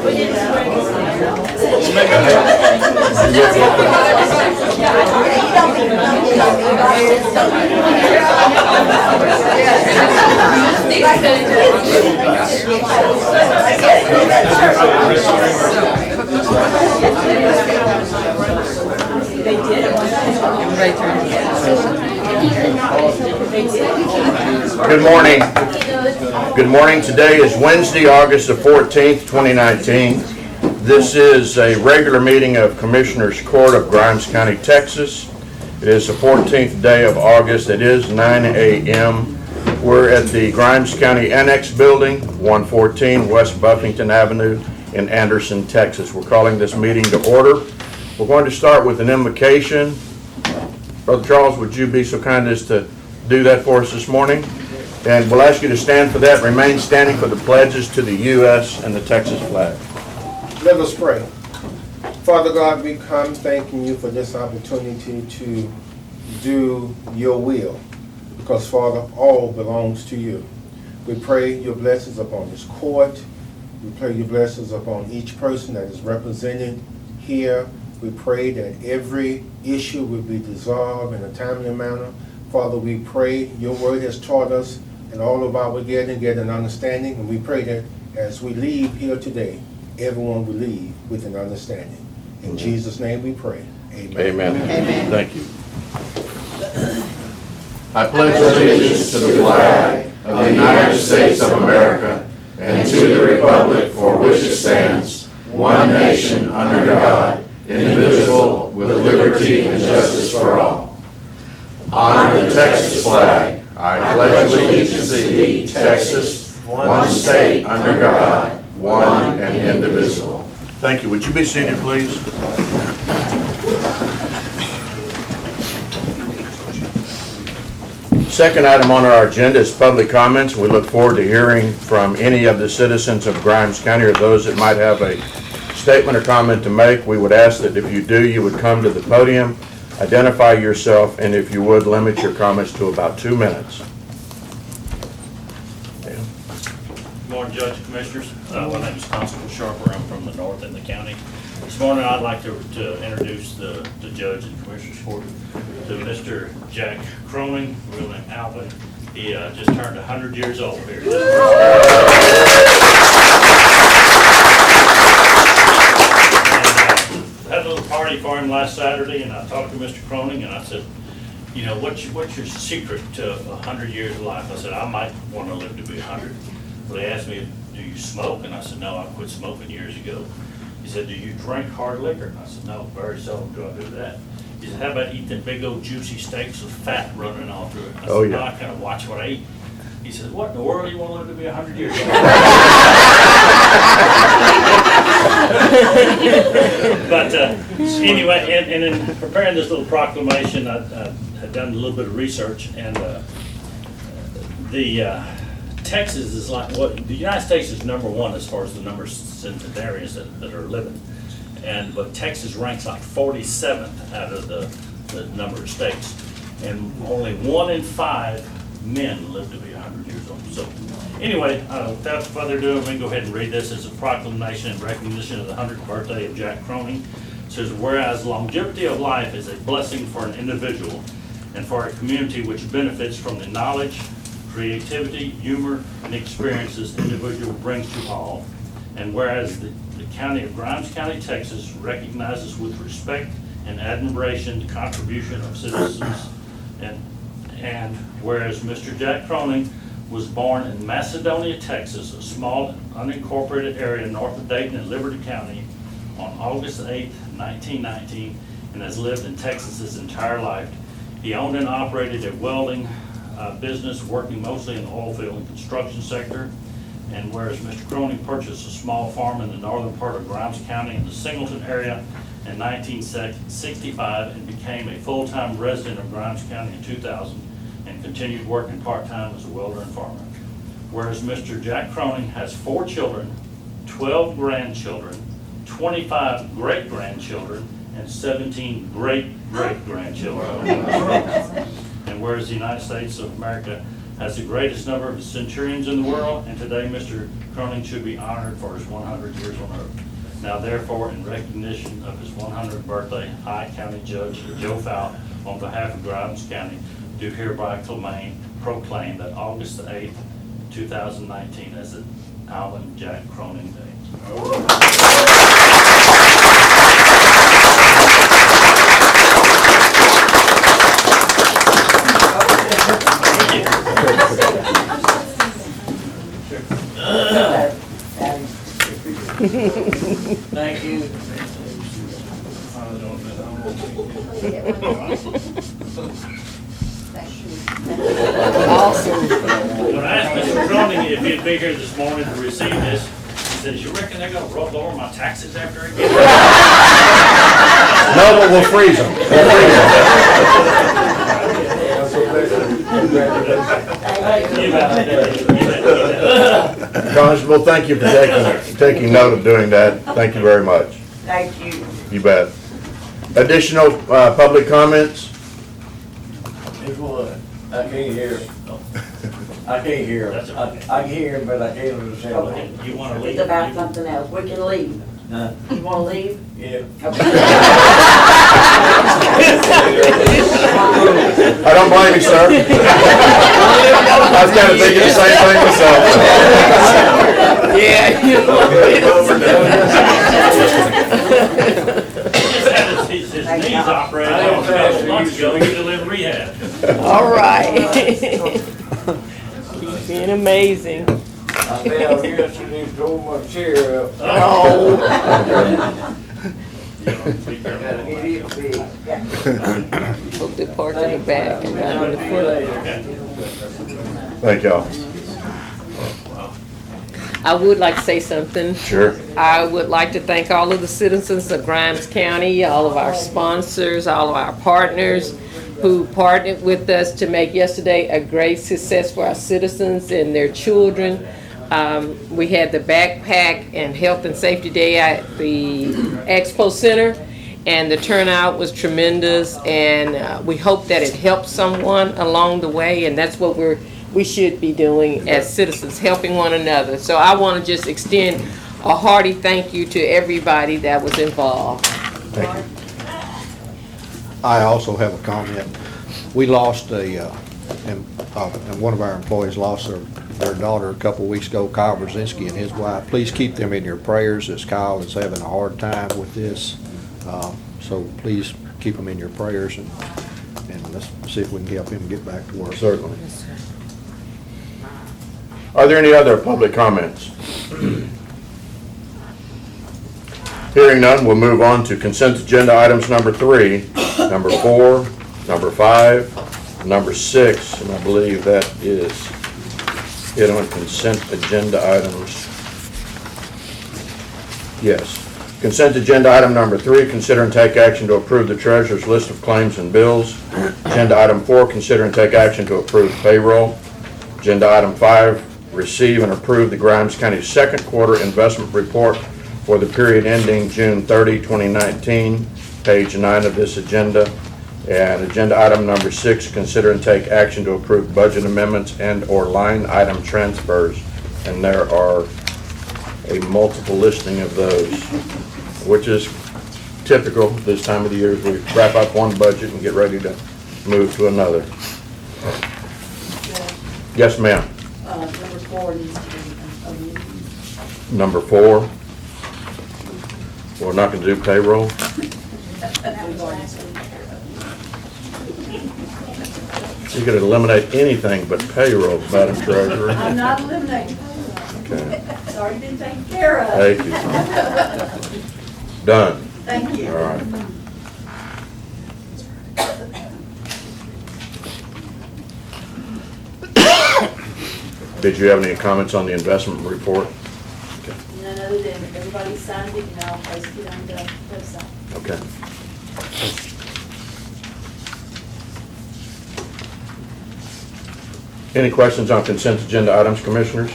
Good morning. Good morning. Today is Wednesday, August the 14th, 2019. This is a regular meeting of Commissioners Court of Grimes County, Texas. It is the 14th day of August. It is 9 a.m. We're at the Grimes County Annex Building, 114 West Buffington Avenue in Anderson, Texas. We're calling this meeting to order. We're going to start with an invocation. Brother Charles, would you be so kind as to do that for us this morning? And we'll ask you to stand for that. Remain standing for the pledges to the U.S. and the Texas flag. Let us pray. Father God, we come thanking you for this opportunity to do your will, because, Father, all belongs to you. We pray your blessings upon this court. We pray your blessings upon each person that is represented here. We pray that every issue will be dissolved in a timely manner. Father, we pray your word has taught us and all of our get an understanding, and we pray that as we leave here today, everyone will leave with an understanding. In Jesus' name we pray. Amen. Amen. Amen. Thank you. I pledge allegiance to the flag of the United States of America and to the republic for which it stands, one nation under God, indivisible, with liberty and justice for all. Honor the Texas flag. I pledge allegiance to thee, Texas, one state under God, one and indivisible. Thank you. Would you be seated, please? Second item on our agenda is public comments. We look forward to hearing from any of the citizens of Grimes County or those that might have a statement or comment to make. We would ask that if you do, you would come to the podium, identify yourself, and if you would, limit your comments to about 2 minutes. Good morning, Judge and Commissioners. My name is Constable Sharper. I'm from the north end of the county. This morning I'd like to introduce the Judge and Commissioners Court to Mr. Jack Croning, real name Alvin. He just turned 100 years old here. Had a little party for him last Saturday, and I talked to Mr. Croning, and I said, you know, what's your secret to 100 years of life? I said, I might want to live to be 100. Well, they asked me, do you smoke? And I said, no, I quit smoking years ago. He said, do you drink hard liquor? And I said, no, very seldom do I do that. He said, how about eat them big old juicy steaks with fat running all through it? I said, Oh, yeah. no, I kind of watch what I eat. He said, what in the world do you want to live to be 100 years old? But anyway, and in preparing this little proclamation, I had done a little bit of research, and Texas is like what the United States is #1 as far as the number of centenarians that are living, but Texas ranks like 47th out of the number of states, and only 1 in 5 men live to be 100 years old. So anyway, without further ado, we can go ahead and read this as a proclamation in recognition of the 100th birthday of Jack Croning. It says, whereas longevity of life is a blessing for an individual and for a community which benefits from the knowledge, creativity, humor, and experiences the individual brings to all, and whereas the County of Grimes County, Texas recognizes with respect and admiration the contribution of citizens, and whereas Mr. Jack Croning was born in Macedonia, Texas, a small unincorporated area north of Dayton and Liberty County, on August 8, 1919, and has lived in Texas his entire life. He owned and operated a welding business, working mostly in the oil field and construction sector. And whereas Mr. Croning purchased a small farm in the northern part of Grimes County in the Singleton area in 1965 and became a full-time resident of Grimes County in 2000 and continued working part-time as a welder and farmer. Whereas Mr. Jack Croning has 4 children, 12 grandchildren, 25 great-grandchildren, and 17 great-great-grandchildren. And whereas the United States of America has the greatest number of centurions in the world, and today Mr. Cronin should be honored for his 100 years on earth. Now therefore, in recognition of his 100th birthday, I, County Judge Joe Fout, on behalf of Grimes County, do hereby proclaim that August the 8th, 2019 as the Alvin Jack Cronin Day. Thank you. Awesome. When I asked Mr. Cronin if he'd be here this morning to receive this, he said, "You reckon they're gonna lower my taxes after I get it?" No, but we'll freeze them. You bet. You bet. Constable, thank you for taking note of doing that. Thank you very much. Thank you. You bet. Additional public comments? Here's one. I can't hear. I can't hear. That's I can hear him, but I can't understand. Okay. You wanna leave? It's about something else. We can leave. Huh? You wanna leave? Yeah. I don't blame you, sir. I was kind of thinking the same thing myself. Yeah. He just had his knees operated on a couple months ago, he's still in rehab. All right. Keep being amazing. I fell yesterday and tore my chair up. Oh. Gotta get it fixed. Hope they parked in the back and got in the front. Thank y'all. I would like to say something. Sure. I would like to thank all of the citizens of Grimes County, all of our sponsors, all of our partners who partnered with us to make yesterday a great success for our citizens and their children. We had the backpack and health and safety day at the Expo Center, and the turnout was tremendous, and we hope that it helps someone along the way, and that's what we should be doing as citizens, helping one another. So I want to just extend a hearty thank you to everybody that was involved. Thank you. I also have a comment. We lost and one of our employees lost their daughter a couple weeks ago, Kyle Brzezinski and his wife. Please keep them in your prayers as Kyle is having a hard time with this. So please keep them in your prayers and let's see if we can help him get back to work. Certainly. Are there any other public comments? Hearing none, we'll move on to consent agenda items number 3, number 4, number 5, number 6, and I believe that is it on consent agenda items. Yes. Consent agenda item number 3, consider and take action to approve the treasurer's list of claims and bills. Agenda item 4, consider and take action to approve payroll. Agenda item 5, receive and approve the Grimes County second quarter investment report for the period ending June 30, 2019, page 9 of this agenda. And agenda item number 6, consider and take action to approve budget amendments and/or line item transfers. And there are a multiple listing of those, which is typical this time of the year as we wrap up one budget and get ready to move to another. Yes, ma'am. Number 4 needs to be omitted. Number 4. We're not going to do payroll. We've already said You could eliminate anything but payroll, Madam Treasurer. I'm not eliminating. Okay. It's already been taken care of. Thank you. Done. Thank you. All right. Did you have any comments on the investment report? None other than everybody signed it and I'll post it on the website. Okay. Any questions on consent agenda items, Commissioners?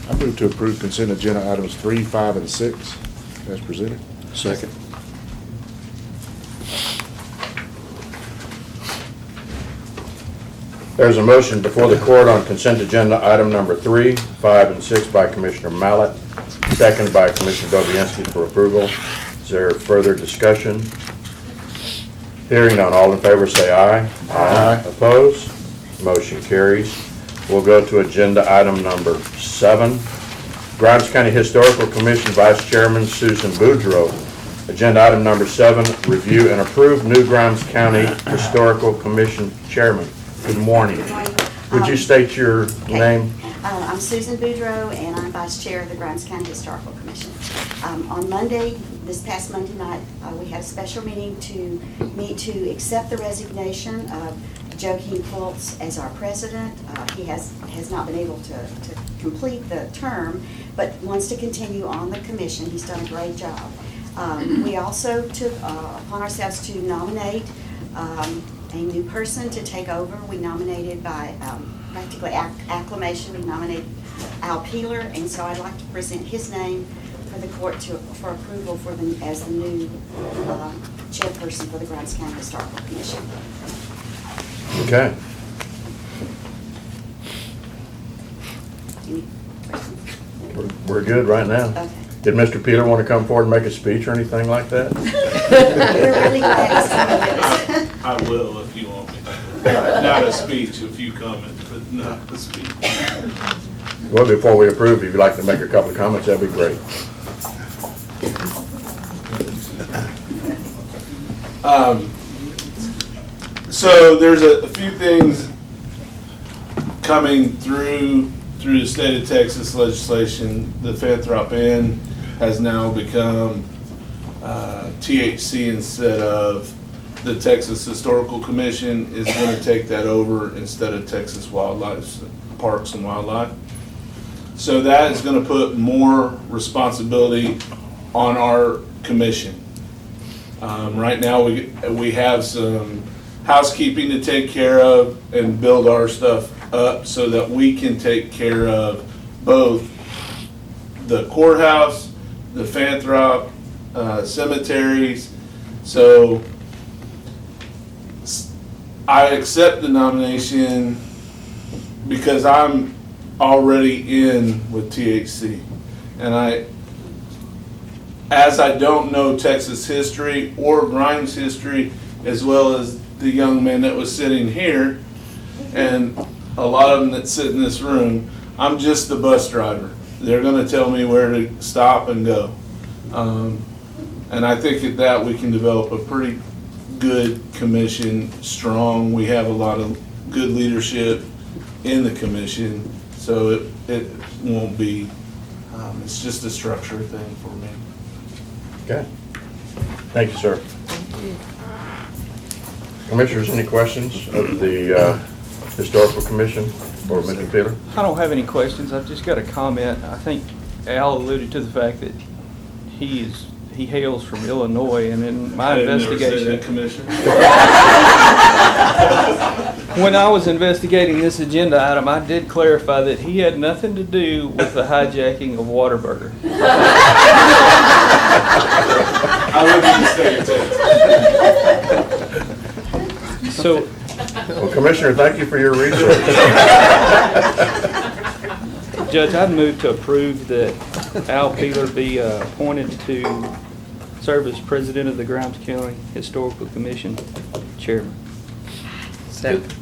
I move to approve consent agenda items 3, 5, and 6 as presented. Second. There's a motion before the court on consent agenda item number 3, 5, and 6 by Commissioner Mallett, second by Commissioner Dobianski for approval. Is there further discussion? Hearing none, all in favor say aye. Aye. Opposed? Motion carries. We'll go to agenda item number 7. Grimes County Historical Commission Vice Chairman Susan Boudreau. Agenda item number 7, review and approve new Grimes County Historical Commission Chairman. Good morning. Good morning. Would you state your name? I'm Susan Boudreau, and I'm Vice Chair of the Grimes County Historical Commission. On Monday, this past Monday night, we had a special meeting to accept the resignation of Joaquin Fultz as our president. He has not been able to complete the term, but wants to continue on the commission. He's done a great job. We also took upon ourselves to nominate a new person to take over. We nominated by practically acclamation. We nominated Al Peeler, and so I'd like to present his name for the court for approval as the new chairperson for the Grimes County Historical Commission. Okay. Any questions? We're good right now. Okay. Did Mr. Peeler want to come forward and make a speech or anything like that? We're really glad he's coming with us. I will if you want me. Not a speech, a few comments, but not a speech. Well, before we approve, if you'd like to make a couple of comments, that'd be great. So there's a few things coming through the state of Texas legislation. The Fanthrop Inn has now become THC instead of the Texas Historical Commission is going to take that over instead of Texas Wildlife Parks and Wildlife. So that is going to put more responsibility on our commission. Right now we have some housekeeping to take care of and build our stuff up so that we can take care of both the courthouse, the Fanthrop, cemeteries. So I accept the nomination because I'm already in with THC. And as I don't know Texas history or Grimes history, as well as the young man that was sitting here, and a lot of them that sit in this room, I'm just the bus driver. They're going to tell me where to stop and go. And I think at that we can develop a pretty good commission, strong. We have a lot of good leadership in the commission, so it won't be, it's just a structure thing for me. Okay. Thank you, sir. Commissioners, any questions of the Historical Commission or Mr. Peeler? I don't have any questions. I've just got a comment. I think Al alluded to the fact that he hails from Illinois, and in my investigation, when I was investigating this agenda item, I did clarify that he had nothing to do with the hijacking of Whataburger. I live in the state of Texas. So, well, Commissioner, thank you for your research. Judge, I'd move to approve that Al Peeler be appointed to serve as president of the Grimes County Historical Commission, chairman. Second.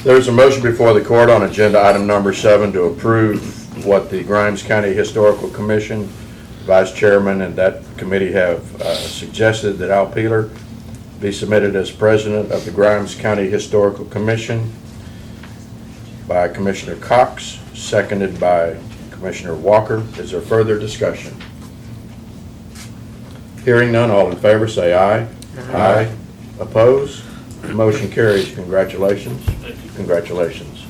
There's a motion before the court on agenda item number 7 to approve what the Grimes County Historical Commission Vice Chairman and that committee have suggested that Al Peeler be submitted as president of the Grimes County Historical Commission by Commissioner Cox, seconded by Commissioner Walker. Is there further discussion? Hearing none, all in favor say aye. Aye. Opposed? Motion carries. Congratulations. Congratulations.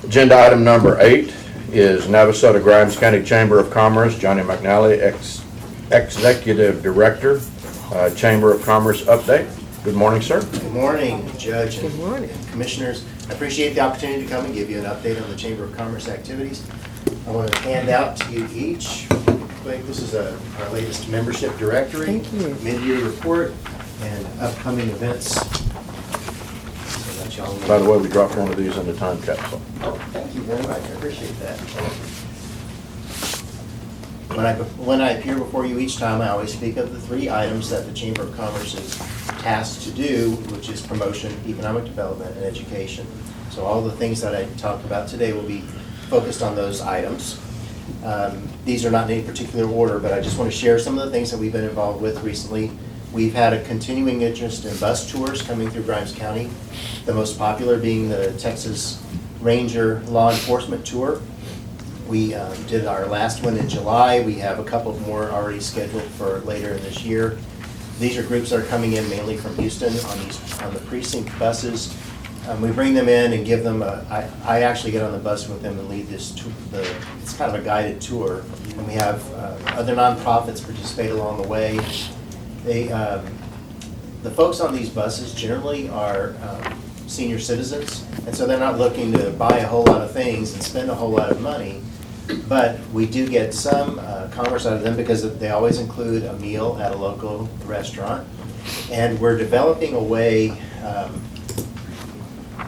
Agenda item number 8 is Navasota Grimes County Chamber of Commerce, Johnny McNally, Executive Director, Chamber of Commerce update. Good morning, sir. Good morning, Judge and Commissioners. I appreciate the opportunity to come and give you an update on the Chamber of Commerce activities. I want to hand out to you each, quick, this is our latest membership directory, Thank you. mid-year report, and upcoming events. So that y'all know. By the way, we dropped one of these in the time capsule. Oh, thank you very much, I appreciate that. When I appear before you each time, I always speak of the 3 items that the Chamber of Commerce is tasked to do, which is promotion, economic development, and education. So all the things that I talked about today will be focused on those items. These are not in any particular order, but I just want to share some of the things that we've been involved with recently. We've had a continuing interest in bus tours coming through Grimes County, the most popular being the Texas Ranger Law Enforcement Tour. We did our last one in July. We have a couple more already scheduled for later in this year. These are groups that are coming in mainly from Houston on the precinct buses. We bring them in and give them I actually get on the bus with them and lead this tour. It's kind of a guided tour. And we have other nonprofits participate along the way. The folks on these buses generally are senior citizens, and so they're not looking to buy a whole lot of things and spend a whole lot of money. But we do get some commerce out of them because they always include a meal at a local restaurant. And we're developing a way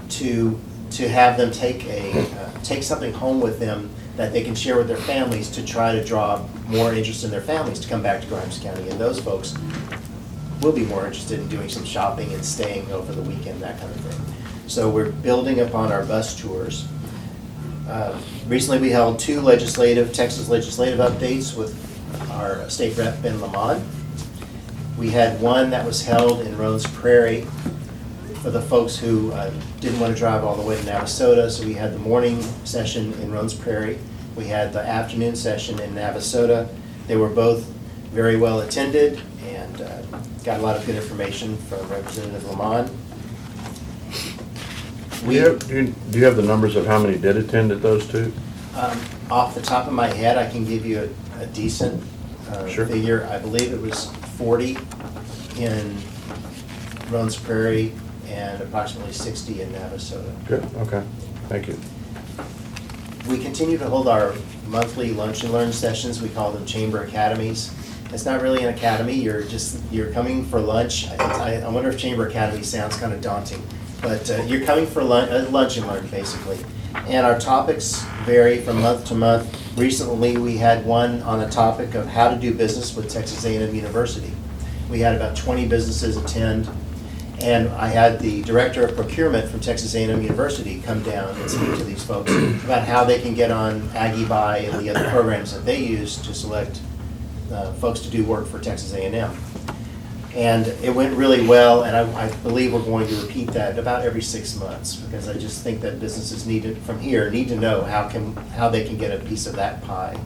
to have them take something home with them that they can share with their families to try to draw more interest in their families to come back to Grimes County. And those folks will be more interested in doing some shopping and staying over the weekend, that kind of thing. So we're building upon our bus tours. Recently, we held 2 Texas legislative updates with our state rep, Ben Lamont. We had one that was held in Roans Prairie for the folks who didn't want to drive all the way to Navasota, so we had the morning session in Roans Prairie. We had the afternoon session in Navasota. They were both very well attended and got a lot of good information from Representative Lamont. Do you have the numbers of how many did attend at those 2? Off the top of my head, I can give you a decent Sure. figure. I believe it was 40 in Roans Prairie and approximately 60 in Navasota. Good, okay, thank you. We continue to hold our monthly lunch and learn sessions. We call them Chamber Academies. It's not really an academy, you're coming for lunch. I wonder if Chamber Academy sounds kind of daunting, but you're coming for lunch and learn, basically. And our topics vary from month to month. Recently, we had one on a topic of how to do business with Texas A&M University. We had about 20 businesses attend, and I had the Director of Procurement from Texas A&M University come down and speak to these folks about how they can get on Aggie Buy and the other programs that they use to select folks to do work for Texas A&M. And it went really well, and I believe we're going to repeat that about every 6 months, because I just think that businesses need to know how they can get a piece of that pie.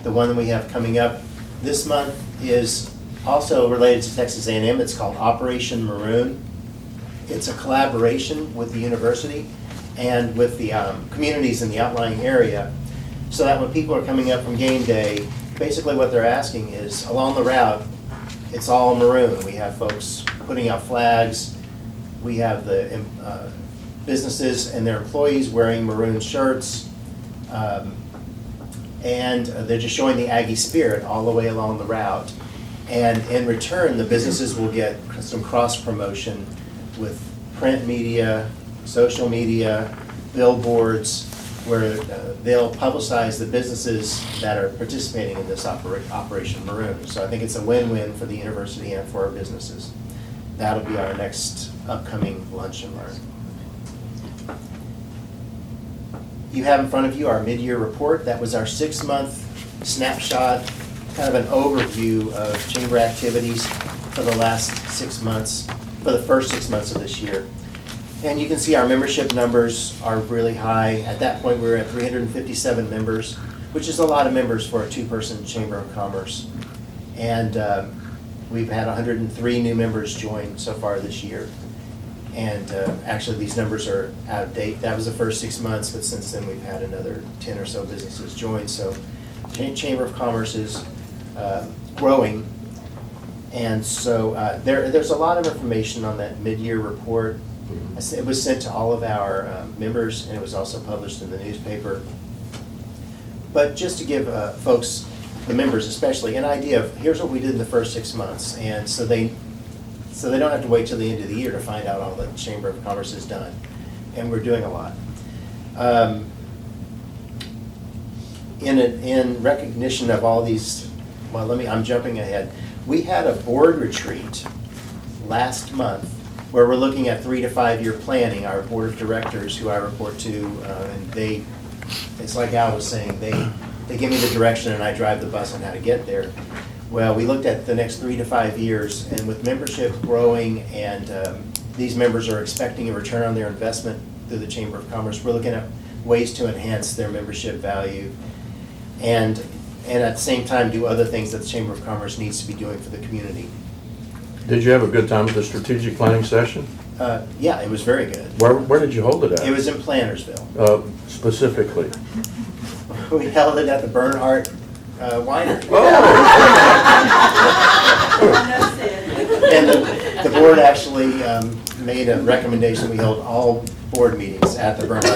The one that we have coming up this month is also related to Texas A&M. It's called Operation Maroon. It's a collaboration with the university and with the communities in the outlying area, so that when people are coming up from game day, basically what they're asking is, along the route, it's all maroon. We have folks putting out flags. We have the businesses and their employees wearing maroon shirts. And they're just showing the Aggie spirit all the way along the route. And in return, the businesses will get some cross-promotion with print media, social media, billboards, where they'll publicize the businesses that are participating in this Operation Maroon. So I think it's a win-win for the university and for our businesses. That'll be our next upcoming lunch and learn. You have in front of you our mid-year report. That was our 6-month snapshot, kind of an overview of chamber activities for the last 6 months, for the first 6 months of this year. And you can see our membership numbers are really high. At that point, we were at 357 members, which is a lot of members for a 2-person Chamber of Commerce. And we've had 103 new members join so far this year. And actually, these numbers are out of date. That was the first 6 months, but since then, we've had another 10 or so businesses join. So Chamber of Commerce is growing. And so there's a lot of information on that mid-year report. It was sent to all of our members, and it was also published in the newspaper. But just to give folks, the members especially, an idea of here's what we did in the first 6 months. And so they So they don't have to wait till the end of the year to find out all that the Chamber of Commerce has done. And we're doing a lot. In recognition of all these, well, I'm jumping ahead. We had a board retreat last month where we're looking at 3 to 5 year planning. Our board of directors, who I report to, and it's like Al was saying, they give me the direction and I drive the bus on how to get there. Well, we looked at the next 3 to 5 years, and with membership growing and these members are expecting a return on their investment through the Chamber of Commerce, we're looking at ways to enhance their membership value and at the same time do other things that the Chamber of Commerce needs to be doing for the community. Did you have a good time at the strategic planning session? Yeah, it was very good. Where did you hold it at? It was in Plantersville. Specifically? We held it at the Bernhardt Winery. And the board actually made a recommendation, we hold all board meetings at the Bernhardt.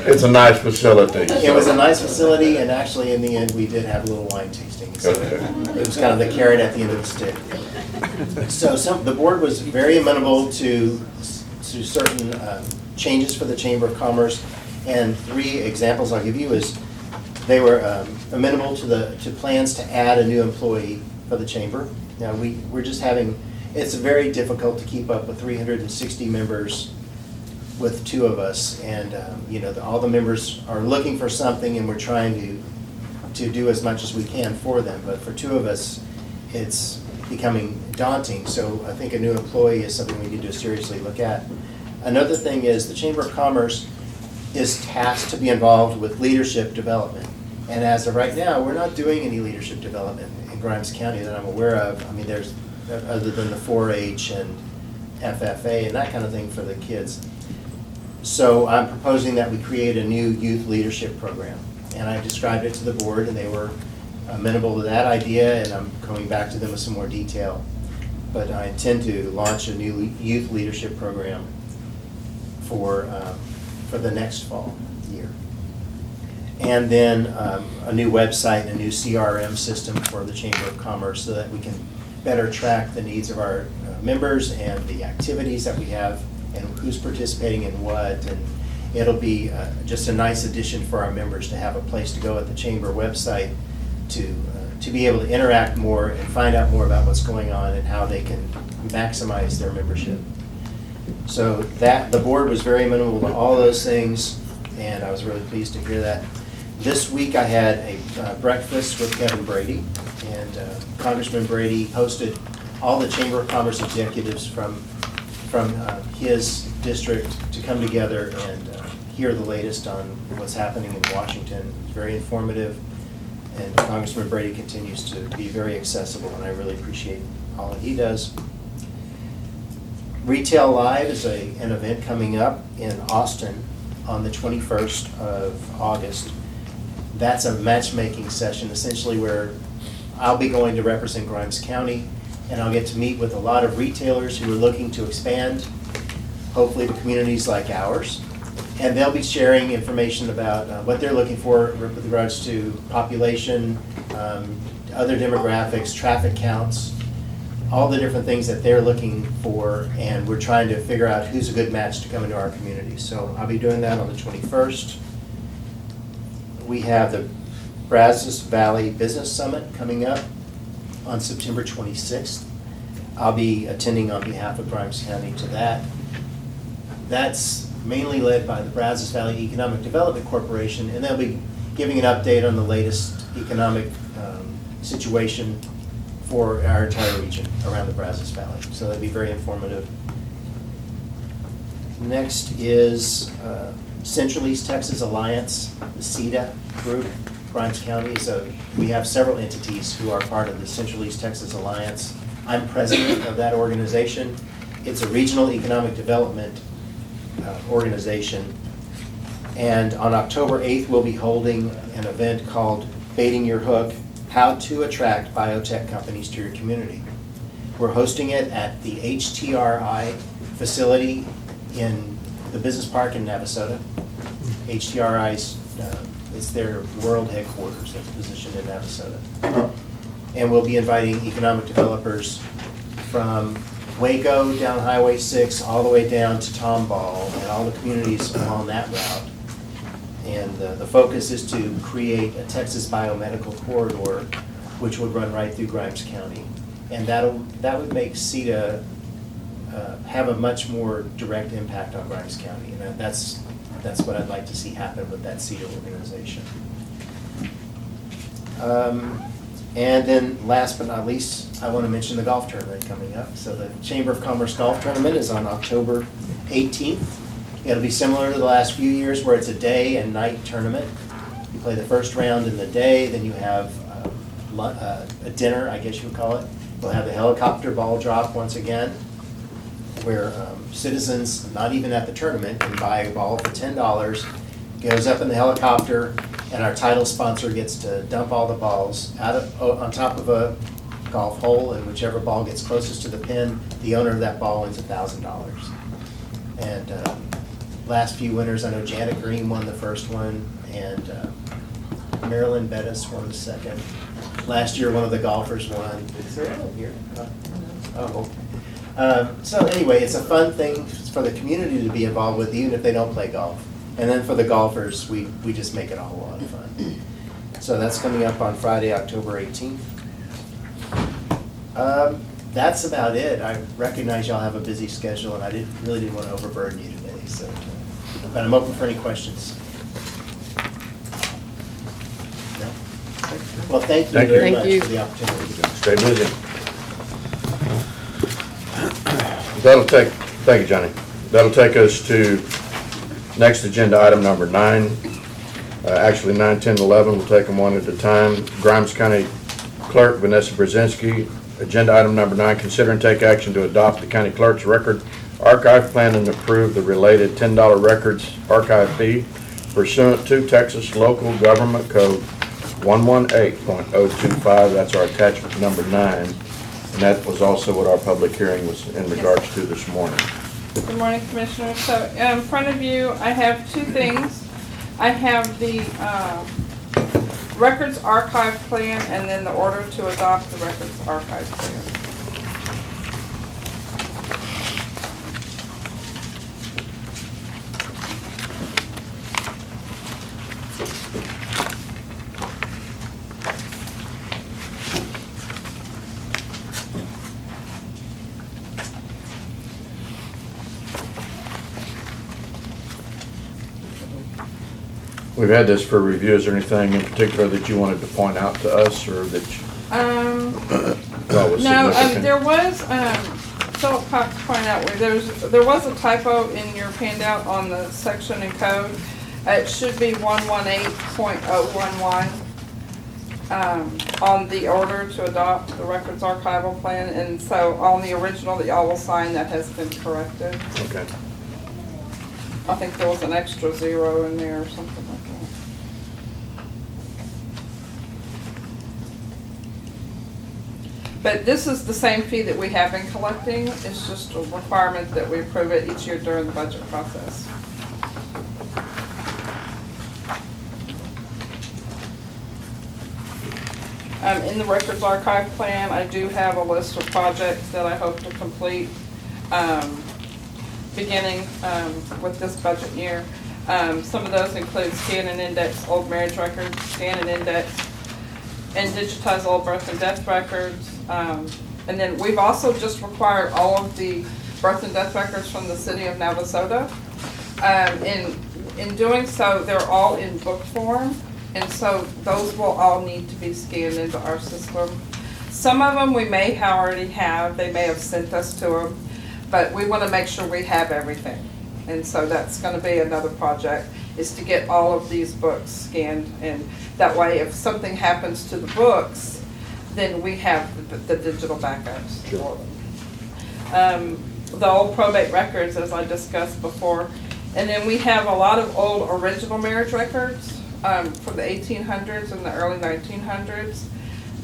It's a nice facility. It was a nice facility, and actually in the end, we did have a little wine tasting. So it was kind of the carrot at the end of the stick. So the board was very amenable to certain changes for the Chamber of Commerce, and 3 examples I'll give you is they were amenable to plans to add a new employee for the Chamber. Now, we're just having, it's very difficult to keep up with 360 members with 2 of us, and all the members are looking for something, and we're trying to do as much as we can for them. But for 2 of us, it's becoming daunting. So I think a new employee is something we need to seriously look at. Another thing is the Chamber of Commerce is tasked to be involved with leadership development. And as of right now, we're not doing any leadership development in Grimes County that I'm aware of. I mean, there's, other than the 4-H and FFA and that kind of thing for the kids. So I'm proposing that we create a new youth leadership program. And I described it to the board, and they were amenable to that idea, and I'm coming back to them with some more detail. But I intend to launch a new youth leadership program for the next fall year. And then a new website and a new CRM system for the Chamber of Commerce so that we can better track the needs of our members and the activities that we have and who's participating in what. And it'll be just a nice addition for our members to have a place to go at the Chamber website to be able to interact more and find out more about what's going on and how they can maximize their membership. So the board was very amenable to all those things, and I was really pleased to hear that. This week I had a breakfast with Kevin Brady, and Congressman Brady hosted all the Chamber of Commerce executives from his district to come together and hear the latest on what's happening in Washington. It's very informative, and Congressman Brady continues to be very accessible, and I really appreciate all that he does. Retail Live is an event coming up in Austin on the 21st of August. That's a matchmaking session, essentially, where I'll be going to represent Grimes County, and I'll get to meet with a lot of retailers who are looking to expand, hopefully to communities like ours. And they'll be sharing information about what they're looking for with regards to population, other demographics, traffic counts, all the different things that they're looking for, and we're trying to figure out who's a good match to come into our community. So I'll be doing that on the 21st. We have the Brazos Valley Business Summit coming up on September 26th. I'll be attending on behalf of Grimes County to that. That's mainly led by the Brazos Valley Economic Development Corporation, and they'll be giving an update on the latest economic situation for our entire region around the Brazos Valley. So that'd be very informative. Next is Central East Texas Alliance, the CETA group, Grimes County. So we have several entities who are part of the Central East Texas Alliance. I'm president of that organization. It's a regional economic development organization. And on October 8th, we'll be holding an event called Baiting Your Hook, How to Attract Biotech Companies to Your Community. We're hosting it at the HTRI facility in the business park in Navasota. HTRI's, it's their world headquarters that's positioned in Navasota. And we'll be inviting economic developers from Waco down Highway 6 all the way down to Tomball and all the communities along that route. And the focus is to create a Texas biomedical corridor which would run right through Grimes County. And that would make CETA have a much more direct impact on Grimes County. And that's what I'd like to see happen with that CETA organization. And then last but not least, I want to mention the golf tournament coming up. So the Chamber of Commerce Golf Tournament is on October 18th. It'll be similar to the last few years where it's a day and night tournament. You play the first round in the day, then you have a dinner, I guess you would call it. We'll have a helicopter ball drop once again, where citizens, not even at the tournament, can buy a ball for $10, goes up in the helicopter, and our title sponsor gets to dump all the balls on top of a golf hole, and whichever ball gets closest to the pin, the owner of that ball wins $1,000. And last few winners, I know Janet Green won the first one, and Marilyn Bettis won the second. Last year, one of the golfers won. Is there anyone here? Oh, okay. So anyway, it's a fun thing for the community to be involved with, even if they don't play golf. And then for the golfers, we just make it a whole lot of fun. So that's coming up on Friday, October 18th. That's about it. I recognize y'all have a busy schedule, and I really didn't want to overburden you today. So, but I'm open for any questions. No? Well, thank you very much for the opportunity. Stay busy. Thank you, Johnny. That'll take us to next agenda item number 9. Actually 9, 10, 11. We'll take them one at a time. Grimes County Clerk Vanessa Brzezinski. Agenda item number 9, consider and take action to adopt the county clerk's record archive plan and approve the related $10 records archive fee pursuant to Texas Local Government Code 118.025. That's our attachment number 9. And that was also what our public hearing was in regards to this morning. Good morning, Commissioners. So in front of you, I have two things. I have the Records Archive Plan and then the order to adopt the Records Archive Plan. We've had this for review. Is there anything in particular that you wanted to point out to us, or that you thought was significant? There was, Philip Cox pointed out, there was a typo in your handout on the section and code. It should be 118.011 on the order to adopt the Records Archival Plan, and so on the original that y'all will sign, that has been corrected. Okay. I think there was an extra 0 in there or something like that. But this is the same fee that we have been collecting. It's just a requirement that we approve it each year during the budget process. In the Records Archive Plan, I do have a list of projects that I hope to complete beginning with this budget year. Some of those include scan and index old marriage records, scan and index, and digitize old birth and death records. And then we've also just required all of the birth and death records from the city of Navasota. In doing so, they're all in book form, and so those will all need to be scanned into our system. Some of them we may already have, they may have sent us to them, but we want to make sure we have everything. And so that's going to be another project, is to get all of these books scanned, and that way if something happens to the books, then we have the digital backups for them. The old probate records, as I discussed before, and then we have a lot of old original marriage records from the 1800s and the early 1900s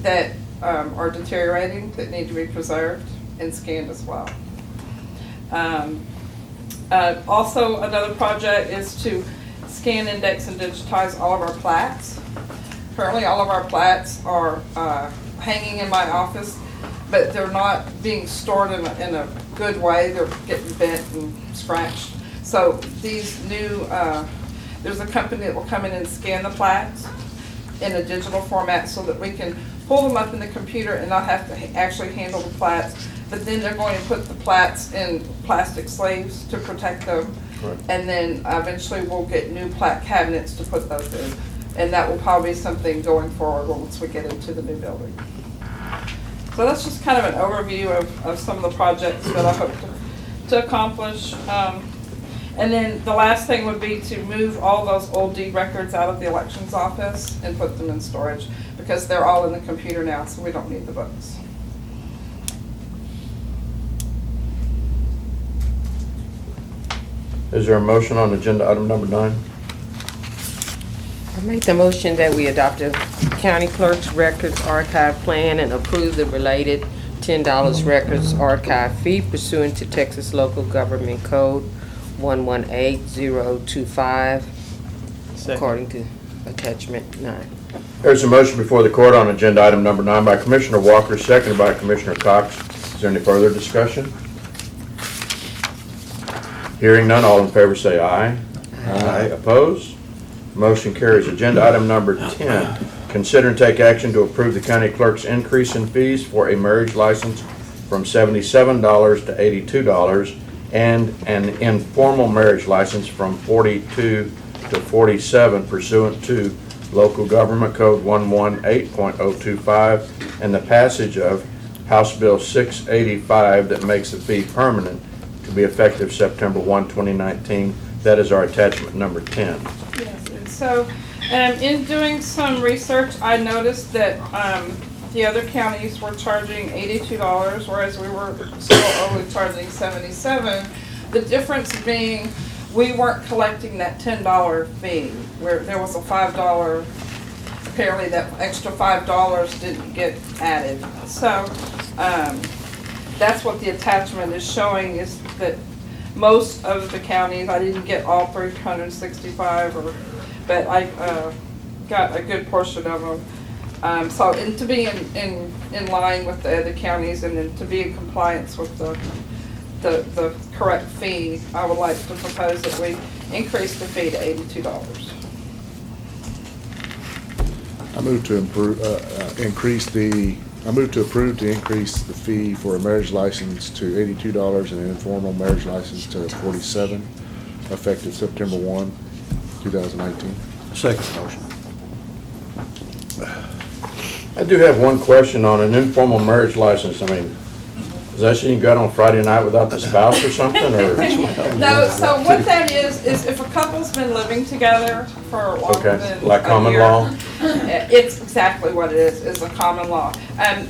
that are deteriorating, that need to be preserved and scanned as well. Also, another project is to scan, index, and digitize all of our plats. Currently, all of our plats are hanging in my office, but they're not being stored in a good way. They're getting bent and scratched. So these new, there's a company that will come in and scan the plaques in a digital format so that we can pull them up in the computer and not have to actually handle the plats. But then they're going to put the plats in plastic sleeves to protect them. Right. And then eventually we'll get new plat cabinets to put those in. And that will probably be something going forward once we get into the new building. So that's just kind of an overview of some of the projects that I hope to accomplish. And then the last thing would be to move all those old deed records out of the elections office and put them in storage, because they're all in the computer now, so we don't need the books. Is there a motion on agenda item number 9? I make the motion that we adopt the county clerk's records archive plan and approve the related $10 records archive fee pursuant to Texas Local Government Code 118025, according to attachment 9. There's a motion before the court on agenda item number 9 by Commissioner Walker, seconded by Commissioner Cox. Is there any further discussion? Hearing none, all in favor say aye. Aye. Opposed? Motion carries. Agenda item number 10, consider and take action to approve the county clerk's increase in fees for a marriage license from $77 to $82 and an informal marriage license from $42 to $47 pursuant to Local Government Code 118.025 and the passage of House Bill 685 that makes the fee permanent to be effective September 1, 2019. That is our attachment number 10. Yes, and so in doing some research, I noticed that the other counties were charging $82, whereas we were still only charging $77. The difference being we weren't collecting that $10 fee, where there was a $5, apparently that extra $5 didn't get added. So that's what the attachment is showing, is that most of the counties, I didn't get all 365, but I got a good portion of them. So, and to be in line with the other counties and then to be in compliance with the correct fee, I would like to propose that we increase the fee to $82. I move to approve to increase the fee for a marriage license to $82 and an informal marriage license to $47, effective September 1, 2019. Second motion. I do have one question on an informal marriage license. I mean, is that something you got on Friday night without the spouse or something, or? No, so what that is if a couple's been living together for longer Okay, than like a common year, law? It's exactly what it is a common law.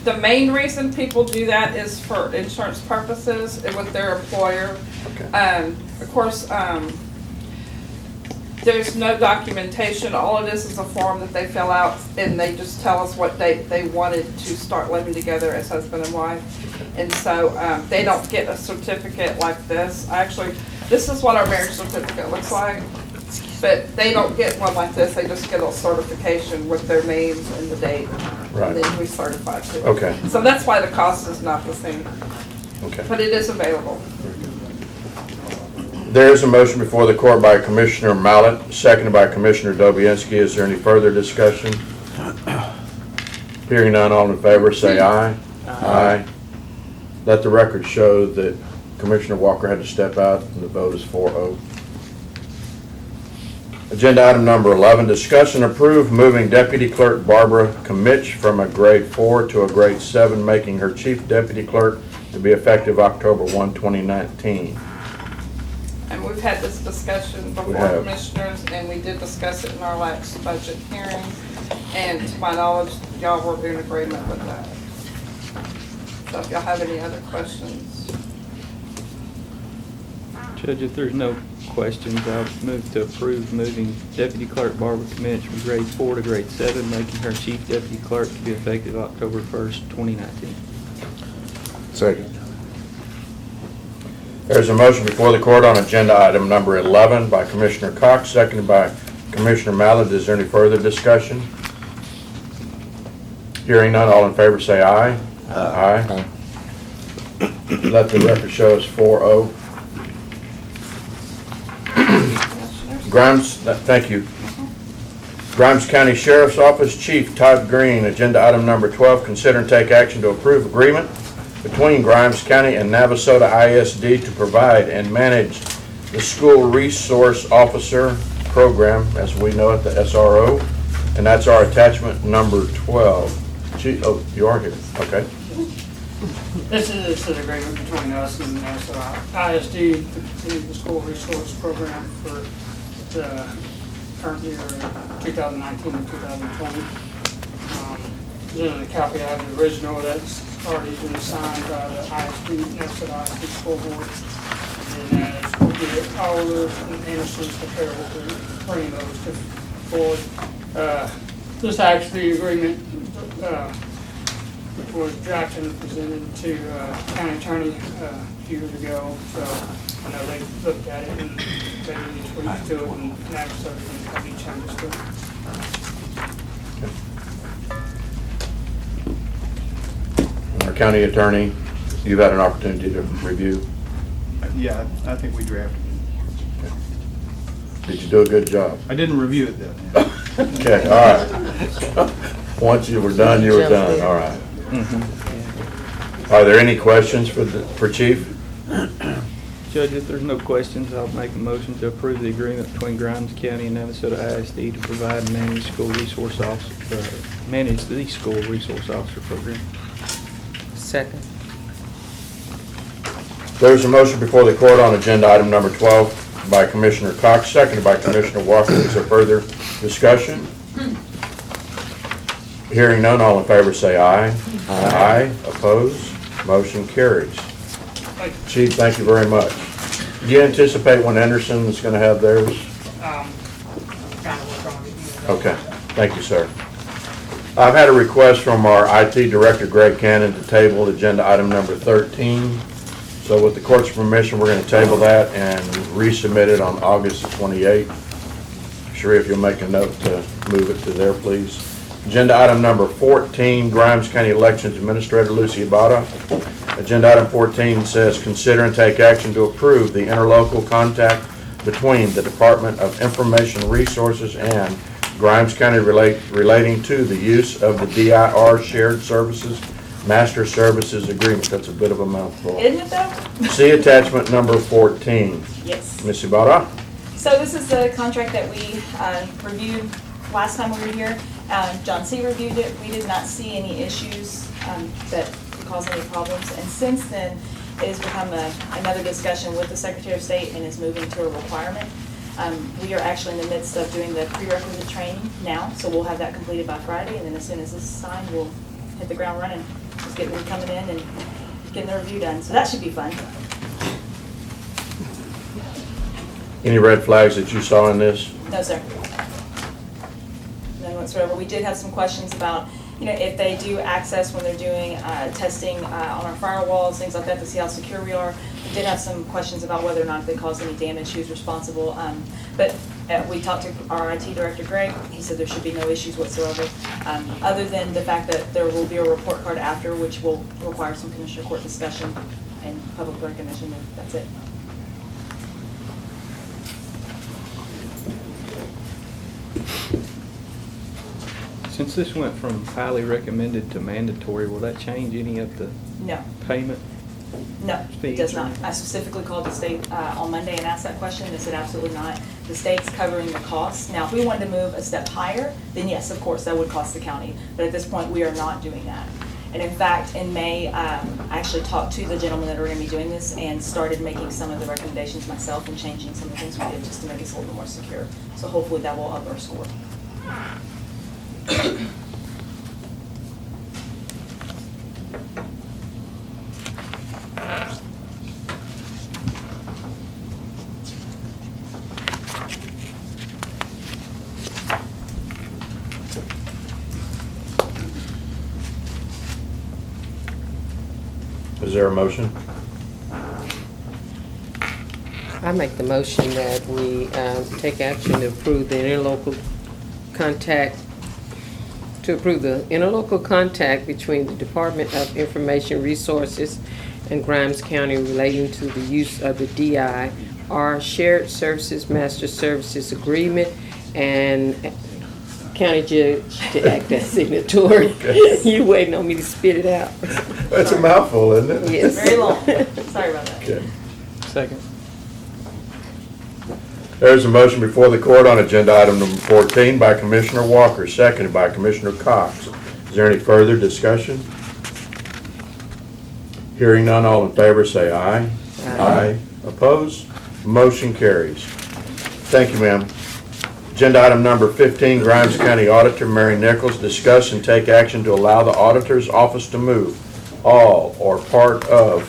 The main reason people do that is for insurance purposes with their employer. Okay. Of course, there's no documentation. All it is a form that they fill out, and they just tell us what date they wanted to start living together as husband and wife. And so they don't get a certificate like this. This is what our marriage certificate looks like, but they don't get one like this. They just get a certification with their names and the date. Right. And then we certify too. Okay. So that's why the cost is not the same, Okay. but it is available. There is a motion before the court by Commissioner Mallett, seconded by Commissioner Dobianski. Is there any further discussion? Hearing none, all in favor say aye. Aye. Let the record show that Commissioner Walker had to step out, and the vote is 4-0. Agenda item number 11, discuss and approve moving Deputy Clerk Barbara Comich from a grade 4 to a grade 7, making her Chief Deputy Clerk to be effective October 1, 2019. And we've had this discussion before, commissioners, and we did discuss it in our last budget hearing. And to my knowledge, y'all were in agreement with that. So if y'all have any other questions. Judge, if there's no questions, I'll move to approve moving Deputy Clerk Barbara Comich from grade 4 to grade 7, making her Chief Deputy Clerk to be effective October 1st, 2019. Second. There's a motion before the court on agenda item number 11 by Commissioner Cox, seconded by Commissioner Mallett. Is there any further discussion? Hearing none, all in favor say aye. Aye. Let the record show us 4-0. Grimes, thank you. Grimes County Sheriff's Office Chief Todd Green, agenda item number 12, consider and take action to approve agreement between Grimes County and Navasota ISD to provide and manage the School Resource Officer Program, as we know it, the SRO, and that's our attachment number 12. Oh, you are here, okay. This is an agreement between us and ISD to continue the school resource program for the current year, 2019 and 2020. This is a copy of the original that's already been signed by the ISD, Navasota ISD School Board. And as we get Oliver and Anderson's prepared, we'll be bringing those to the board. This actually agreement was drafted and presented to county attorney a few years ago, so I know they looked at it and made any tweaks to it, and Navasota didn't have any changes to it. Our county attorney, you've had an opportunity to review. Yeah, I think we drafted it. Did you do a good job? I didn't review it though. Okay, all right. Once you were done, you were done, all right. Are there any questions for Chief? Judge, if there's no questions, I'll make a motion to approve the agreement between Grimes County and Navasota ISD to provide and manage the school resource officer program. Second. There's a motion before the court on agenda item number 12 by Commissioner Cox, seconded by Commissioner Walker. Is there further discussion? Hearing none, all in favor say aye. Aye. Opposed? Motion carries. Chief, thank you very much. Do you anticipate when Anderson is going to have theirs? Okay, thank you, sir. I've had a request from our IT Director, Greg Cannon, to table agenda item number 13. So with the court's permission, we're going to table that and resubmit it on August 28th. Sharif, you'll make a note to move it to there, please. Agenda item number 14, Grimes County Elections Administrator Lucy Ibarra. Agenda item 14 says, consider and take action to approve the interlocal contact between the Department of Information Resources and Grimes County relating to the use of the DIR Shared Services Master Services Agreement. That's a bit of a mouthful. Isn't it though? See attachment number 14. Yes. Ms. Ibarra? So this is the contract that we reviewed last time we were here. John C. reviewed it. We did not see any issues that could cause any problems. And since then, it has become another discussion with the Secretary of State and is moving to a requirement. We are actually in the midst of doing the prerequisite training now, so we'll have that completed by Friday. And then as soon as this is signed, we'll hit the ground running. Just getting them coming in and getting the review done. So that should be fun. Any red flags that you saw in this? No, sir. None whatsoever. We did have some questions about, if they do access when they're doing testing on our firewalls, things like that, to see how secure we are. We did have some questions about whether or not if they caused any damage, who's responsible. But we talked to our IT Director, Greg. He said there should be no issues whatsoever, other than the fact that there will be a report card after, which will require some Commissioner Court discussion and public recognition. That's it. Since this went from highly recommended to mandatory, will that change any of the No. payment? No, it does not. I specifically called the state on Monday and asked that question. They said absolutely not. The state's covering the costs. Now, if we wanted to move a step higher, then yes, of course, that would cost the county. But at this point, we are not doing that. And in fact, in May, I actually talked to the gentlemen that are going to be doing this and started making some of the recommendations myself and changing some of the things we did just to make us a little bit more secure. So hopefully that will up our score. Is there a motion? I make the motion that we take action to approve the interlocal contact to approve the interlocal contact between the Department of Information Resources and Grimes County relating to the use of the DIR Shared Services Master Services Agreement and county judge to act as signatory. You waiting on me to spit it out? That's a mouthful, isn't it? Yes. Very long. Sorry about that. Okay. Second. There's a motion before the court on agenda item number 14 by Commissioner Walker, seconded by Commissioner Cox. Is there any further discussion? Hearing none, all in favor say aye. Aye. Opposed? Motion carries. Thank you, ma'am. Agenda item number 15, Grimes County Auditor Mary Nichols, discuss and take action to allow the auditor's office to move all or part of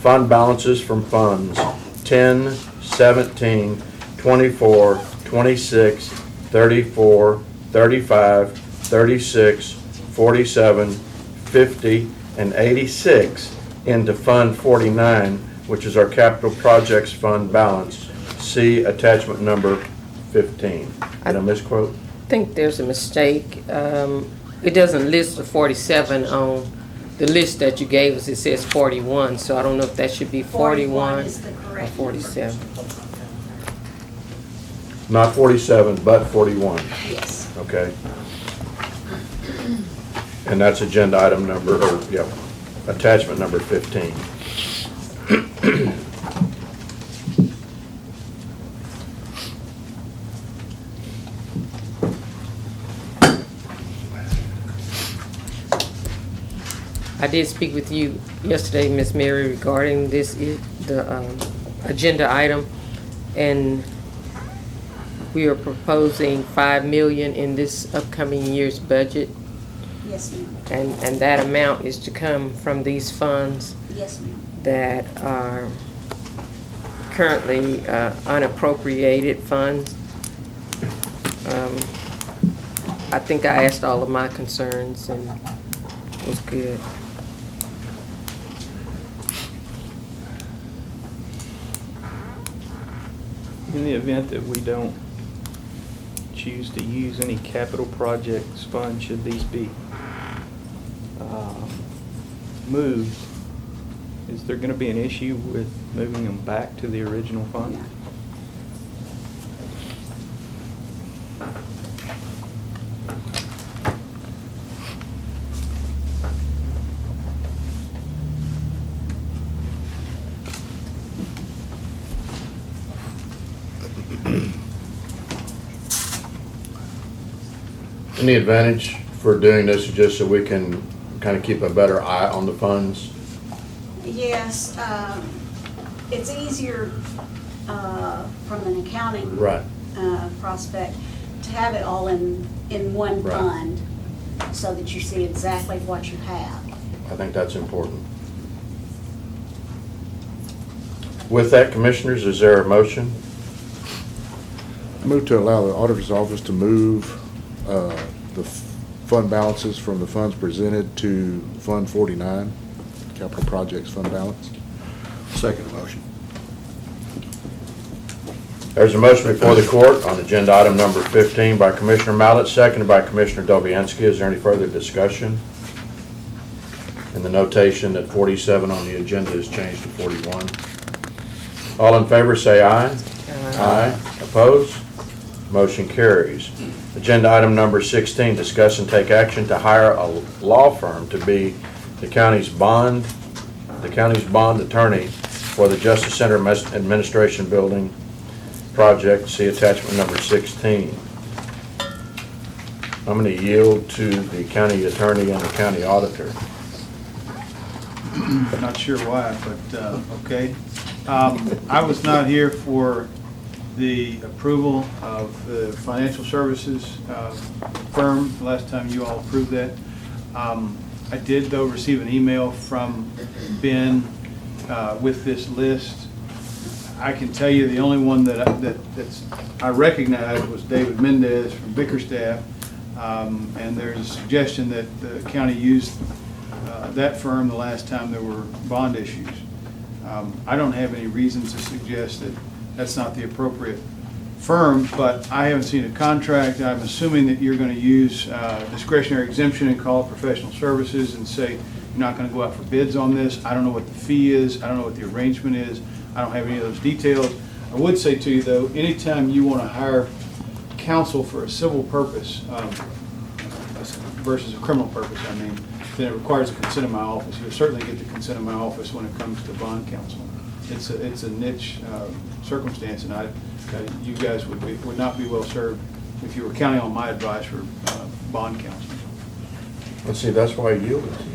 fund balances from funds 10, 17, 24, 26, 34, 35, 36, 47, 50, and 86 into Fund 49, which is our capital projects fund balance. See attachment number 15. Did I misquote? I think there's a mistake. It doesn't list the 47 on the list that you gave us. It says 41, so I don't know if that should be 41 is the or correct 47. Not 47, but 41. Yes. Okay. And that's agenda item number, or, yeah, attachment number 15. I did speak with you yesterday, Miss Mary, regarding this, agenda item, and we are proposing $5 million in this upcoming year's budget, Yes, ma'am. and that amount is to come from these funds Yes, ma'am. that are currently unappropriated funds. I think I asked all of my concerns, and it was good. In the event that we don't choose to use any capital projects fund, should these be moved, is there gonna be an issue with moving them back to the original fund? Any advantage for doing this is just so we can kind of keep a better eye on the funds? Yes, it's easier from an accounting Right. prospect to have it all in one Right. fund so that you see exactly what you have. I think that's important. With that, Commissioners, is there a motion? Move to allow the auditor's office to move the fund balances from the funds presented to Fund 49, capital projects fund balance. Second motion. There's a motion before the court on agenda item number 15 by Commissioner Mallett, seconded by Commissioner Dobianski. Is there any further discussion? And the notation that 47 on the agenda is changed to 41. All in favor say aye. Aye. Opposed? Motion carries. Agenda item number 16, discuss and take action to hire a law firm to be the county's bond attorney for the Justice Center Administration Building project. See attachment number 16. I'm going to yield to the county attorney and the county auditor. Not sure why, but, okay. I was not here for the approval of the financial services firm, the last time you all approved that. I did, though, receive an email from Ben with this list. I can tell you the only one that I recognized was David Mendez from Bickerstaff, and there's a suggestion that the county used that firm the last time there were bond issues. I don't have any reason to suggest that that's not the appropriate firm, but I haven't seen a contract. I'm assuming that you're going to use discretionary exemption and call it professional services and say you're not going to go out for bids on this. I don't know what the fee is. I don't know what the arrangement is. I don't have any of those details. I would say to you, though, anytime you want to hire counsel for a civil purpose versus a criminal purpose, I mean, then it requires the consent of my office. You'll certainly get the consent of my office when it comes to bond counsel. It's a niche circumstance, and you guys would not be well served if you were counting on my advice for bond counsel. Let's see, that's why I yielded to you.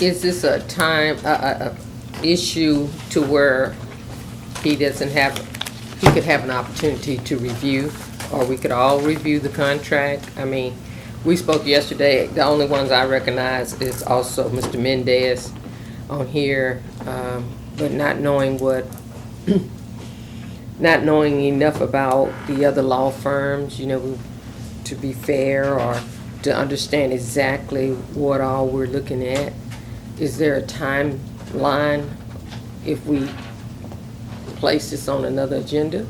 Is this a time, issue to where he doesn't have, he could have an opportunity to review, or we could all review the contract? I mean, we spoke yesterday, the only ones I recognize is also Mr. Mendez on here, but not knowing not knowing enough about the other law firms, you know, to be fair or to understand exactly what all we're looking at. Is there a timeline if we place this on another agenda?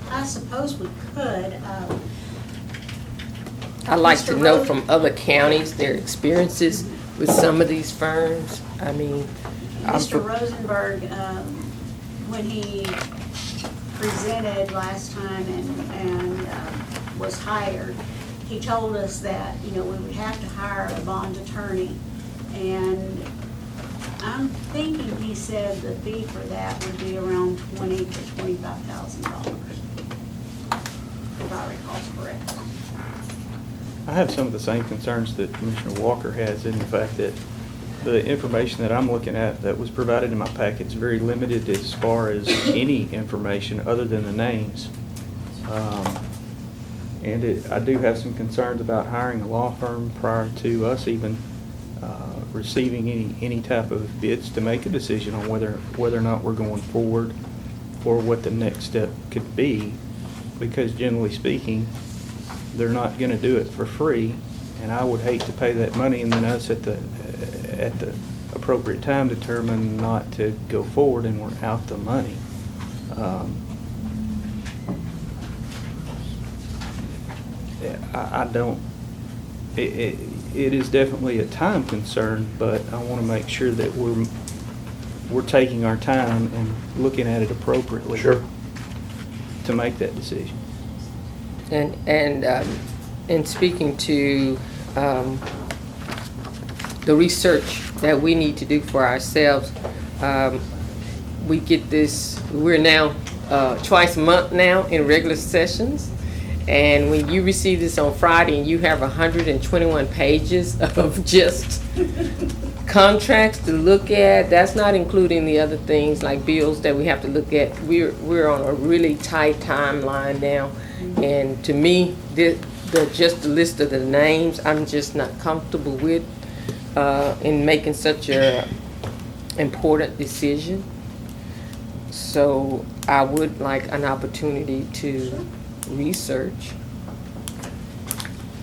I suppose we could. I'd like Mr. to know Rose- from other counties, their experiences with some of these firms. I mean, Mr. Rosenberg, when he presented last time and was hired, he told us that, you know, we would have to hire a bond attorney. And I'm thinking he said the fee for that would be around $20,000 to $25,000, if I recall correctly. I have some of the same concerns that Commissioner Walker has in the fact that the information that I'm looking at that was provided in my packet is very limited as far as any information other than the names. I do have some concerns about hiring a law firm prior to us even receiving any type of bids to make a decision on whether or not we're going forward or what the next step could be, because generally speaking, they're not going to do it for free, and I would hate to pay that money and then us at the appropriate time determine not to go forward and we're out the money. I don't. It is definitely a time concern, but I want to make sure that we're taking our time and looking at it appropriately. Sure. To make that decision. And speaking to the research that we need to do for ourselves, we get this, we're now twice a month now in regular sessions. And when you receive this on Friday and you have 121 pages of just contracts to look at, that's not including the other things like bills that we have to look at. We're on a really tight timeline now. And to me, just the list of the names, I'm just not comfortable with in making such a important decision. So I would like an opportunity to research.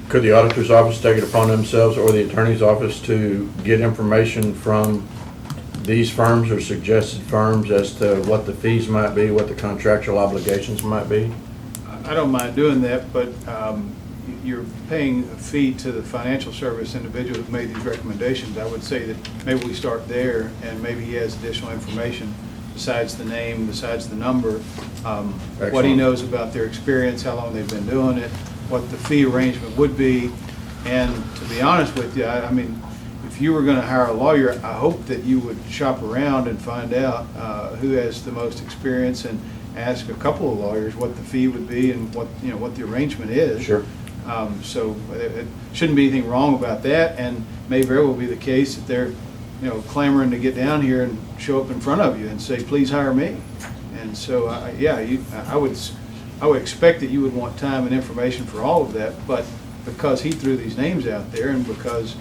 Could the auditor's office take it upon themselves or the attorney's office to get information from these firms or suggested firms as to what the fees might be, what the contractual obligations might be? I don't mind doing that, but you're paying a fee to the financial service individual who made these recommendations. I would say that maybe we start there, and maybe he has additional information besides the name, besides the number, what he knows about their experience, how long they've been doing it, what the fee arrangement would be. And to be honest with you, I mean, if you were going to hire a lawyer, I hope that you would shop around and find out who has the most experience and ask a couple of lawyers what the fee would be and what the arrangement is. Sure. So it shouldn't be anything wrong about that, and may very well be the case that they're clamoring to get down here and show up in front of you and say, please hire me. And so, I would expect that you would want time and information for all of that, but because he threw these names out there and because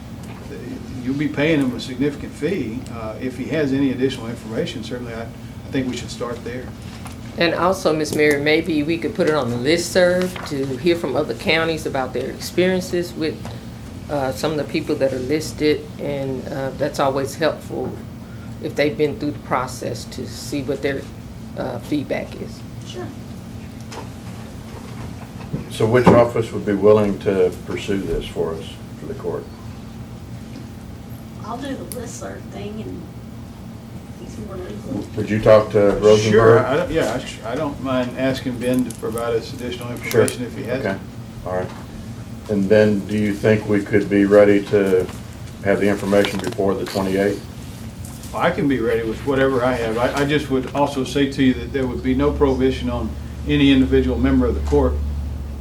you'll be paying him a significant fee, if he has any additional information, certainly I think we should start there. And also, Ms. Mary, maybe we could put it on the listserv to hear from other counties about their experiences with some of the people that are listed, and that's always helpful if they've been through the process, to see what their feedback is. Sure. So which office would be willing to pursue this for us, for the court? I'll do the listserv thing and he's more legal. Would you talk to Rosenberg? Sure, I don't mind asking Ben to provide us additional information if he has it. Okay, all right. And then, do you think we could be ready to have the information before the 28th? I can be ready with whatever I have. I just would also say to you that there would be no prohibition on any individual member of the court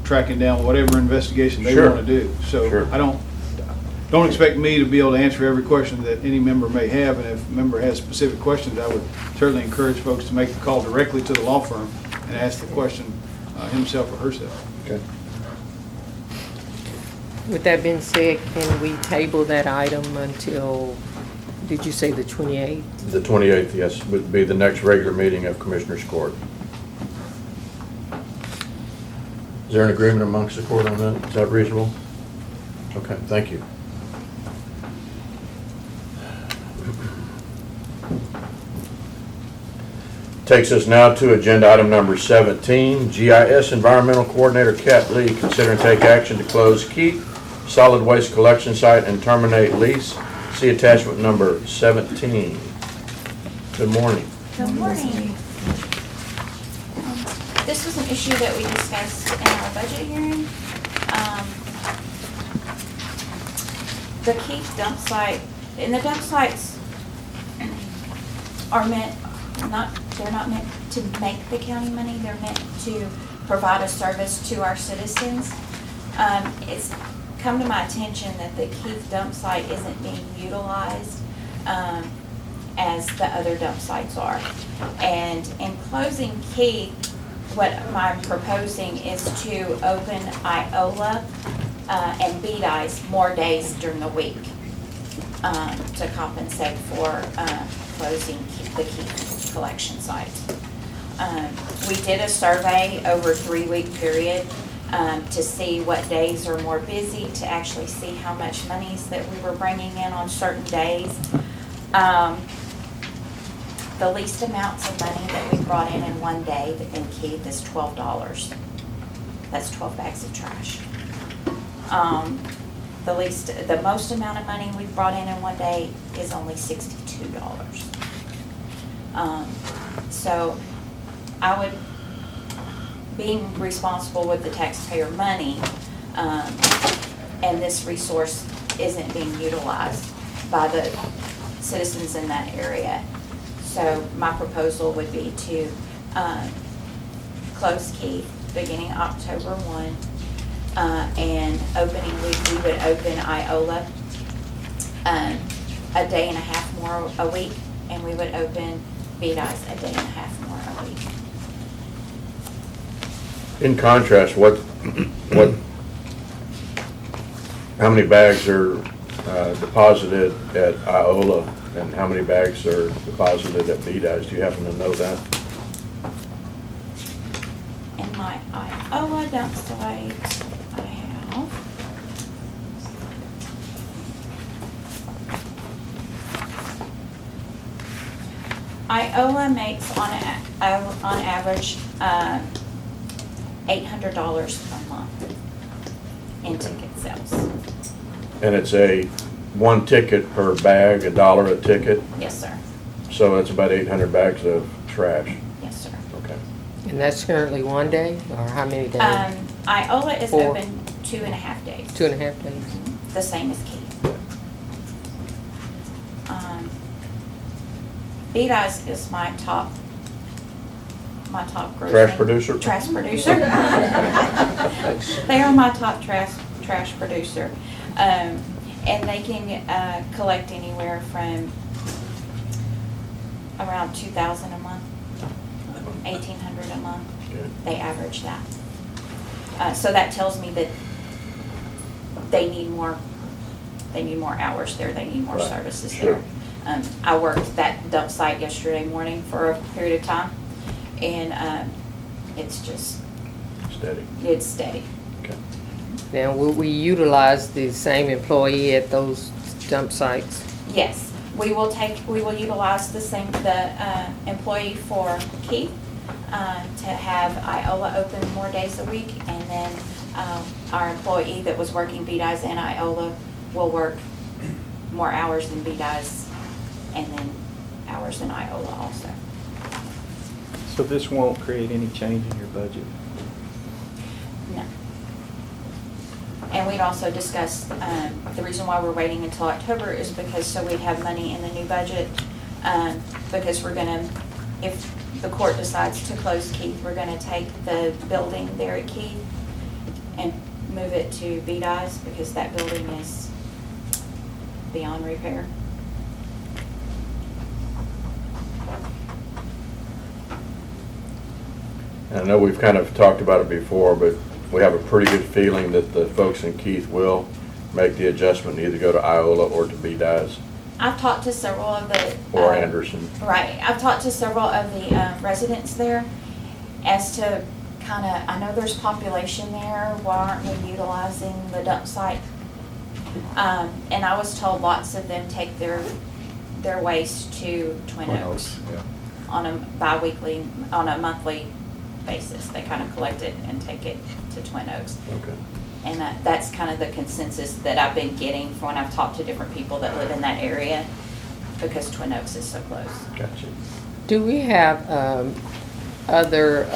tracking down whatever investigation they Sure. want to do. So Sure. I don't expect me to be able to answer every question that any member may have, and if a member has specific questions, I would certainly encourage folks to make the call directly to the law firm and ask the question himself or herself. Okay. With that being said, can we table that item until, did you say the 28th? The 28th, yes, would be the next regular meeting of Commissioners Court. Is there an agreement amongst the court on that? Is that reasonable? Okay, thank you. Takes us now to agenda item number 17, GIS Environmental Coordinator Kat Lee, consider and take action to close Keith Solid Waste Collection Site and terminate lease. See attachment number 17. Good morning. Good morning. This was an issue that we discussed in our budget hearing. The Keith dump site, and the dump sites are they're not meant to make the county money, they're meant to provide a service to our citizens. It's come to my attention that the Keith dump site isn't being utilized as the other dump sites are. And in closing Keith, what I'm proposing is to open Iola and Beat Eyes more days during the week to compensate for closing the Keith collection site. We did a survey over a 3-week period to see what days are more busy, to actually see how much monies that we were bringing in on certain days. The least amounts of money that we brought in one day in Keith is $12. That's 12 bags of trash. The most amount of money we've brought in one day is only $62. So I would, being responsible with the taxpayer money, and this resource isn't being utilized by the citizens in that area. So my proposal would be to close Keith beginning October 1, and opening, we would open Iola a day and a half more a week, and we would open Beat Eyes a day and a half more a week. In contrast, how many bags are deposited at Iola and how many bags are deposited at Beat Eyes? Do you happen to know that? In my Iola dump site, I have Iola makes on average $800 a month in ticket sales. And it's one ticket per bag, $1 a ticket? Yes, sir. So that's about 800 bags of trash. Yes, sir. Okay. And that's currently one day, or how many days? Iola is 4. open 2.5 days. 2.5 days. The same as Keith. Beat Eyes is my top grossing. Trash producer? Trash producer. They are my top trash producer. And they can collect anywhere from around $2,000 a month, $1,800 a month. Good. They average that. So that tells me that they need more hours there, they need more Right. services Sure. there. I worked that dump site yesterday morning for a period of time, and it's just, Steady. it's steady. Okay. Now, will we utilize the same employee at those dump sites? Yes, We will utilize the employee for Keith to have Iola open more days a week, and then our employee that was working BDI's and Iola will work more hours than BDI's and then hours in Iola also. So this won't create any change in your budget? No. And we'd also discussed, the reason why we're waiting until October is because so we have money in the new budget, because we're gonna, if the court decides to close Keith, we're gonna take the building there at Keith and move it to BDI's because that building is beyond repair. I know we've kind of talked about it before, but we have a pretty good feeling that the folks in Keith will make the adjustment, either go to Iola or to BDI's I've talked to several of the. or Anderson. Right, I've talked to several of the residents there as to kind of, I know there's population there, why aren't we utilizing the dump site? And I was told lots of them take their waste to Twin Oaks on a bi-weekly, on a monthly basis. They kind of collect it and take it to Twin Oaks. Okay. And that's kind of the consensus that I've been getting from when I've talked to different people that live in that area, because Twin Oaks is so close. Gotcha. Do we have other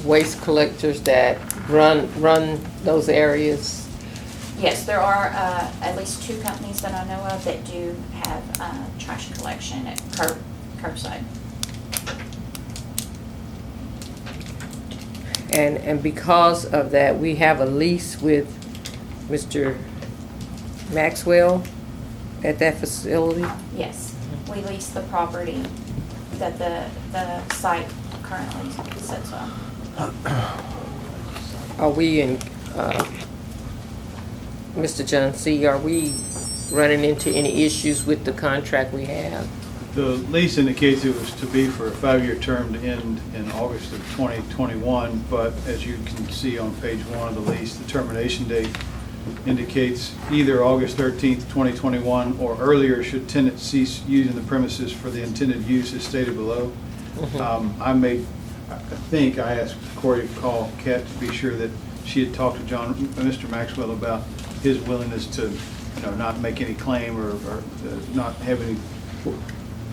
waste collectors that run those areas? Yes, there are at least 2 companies that I know of that do have trash collection at curbside. And because of that, we have a lease with Mr. Maxwell at that facility? Yes, we lease the property that the site currently sits on. Are we in, Mr. John C., are we running into any issues with the contract we have? The lease indicates it was to be for a 5-year term to end in August of 2021, but as you can see on page 1 of the lease, the termination date indicates either August 13th, 2021 or earlier should tenant cease using the premises for the intended use as stated below. I think I asked Corey to call Kat to be sure that she had talked to Mr. Maxwell about his willingness to, not make any claim or not have any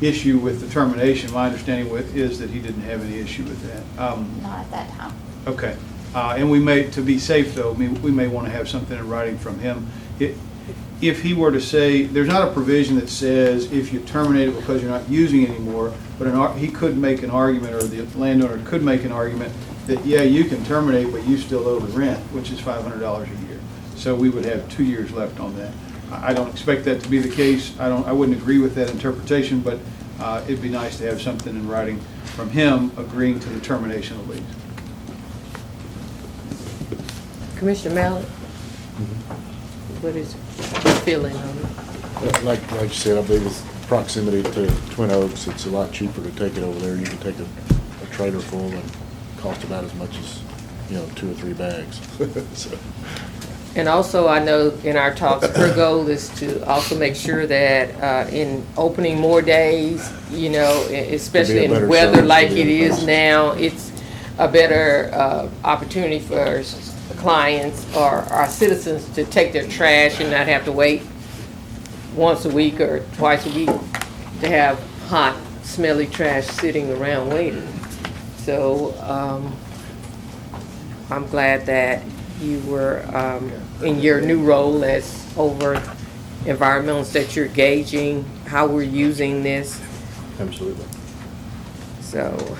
issue with the termination. My understanding is that he didn't have any issue with that. Not at that time. Okay. And we may, to be safe though, we may want to have something in writing from him. If he were to say, there's not a provision that says if you terminate it because you're not using it anymore, but he could make an argument, or the landowner could make an argument that, yeah, you can terminate, but you still owe the rent, which is $500 a year. So we would have 2 years left on that. I don't expect that to be the case. I wouldn't agree with that interpretation, but it'd be nice to have something in writing from him agreeing to the termination of the lease. Commissioner Mallett? What is your feeling on it? Like you said, I believe with proximity to Twin Oaks, it's a lot cheaper to take it over there. You can take a trailer full and cost about as much as, 2 or 3 bags. So. And also, I know in our talks, her goal is to also make sure that in opening more days, especially in weather like it is now, it's a better opportunity for clients or our citizens to take their trash and not have to wait once a week or twice a week to have hot, smelly trash sitting around waiting. So I'm glad that you were in your new role as over environmentals, that you're gauging how we're using this. Absolutely. So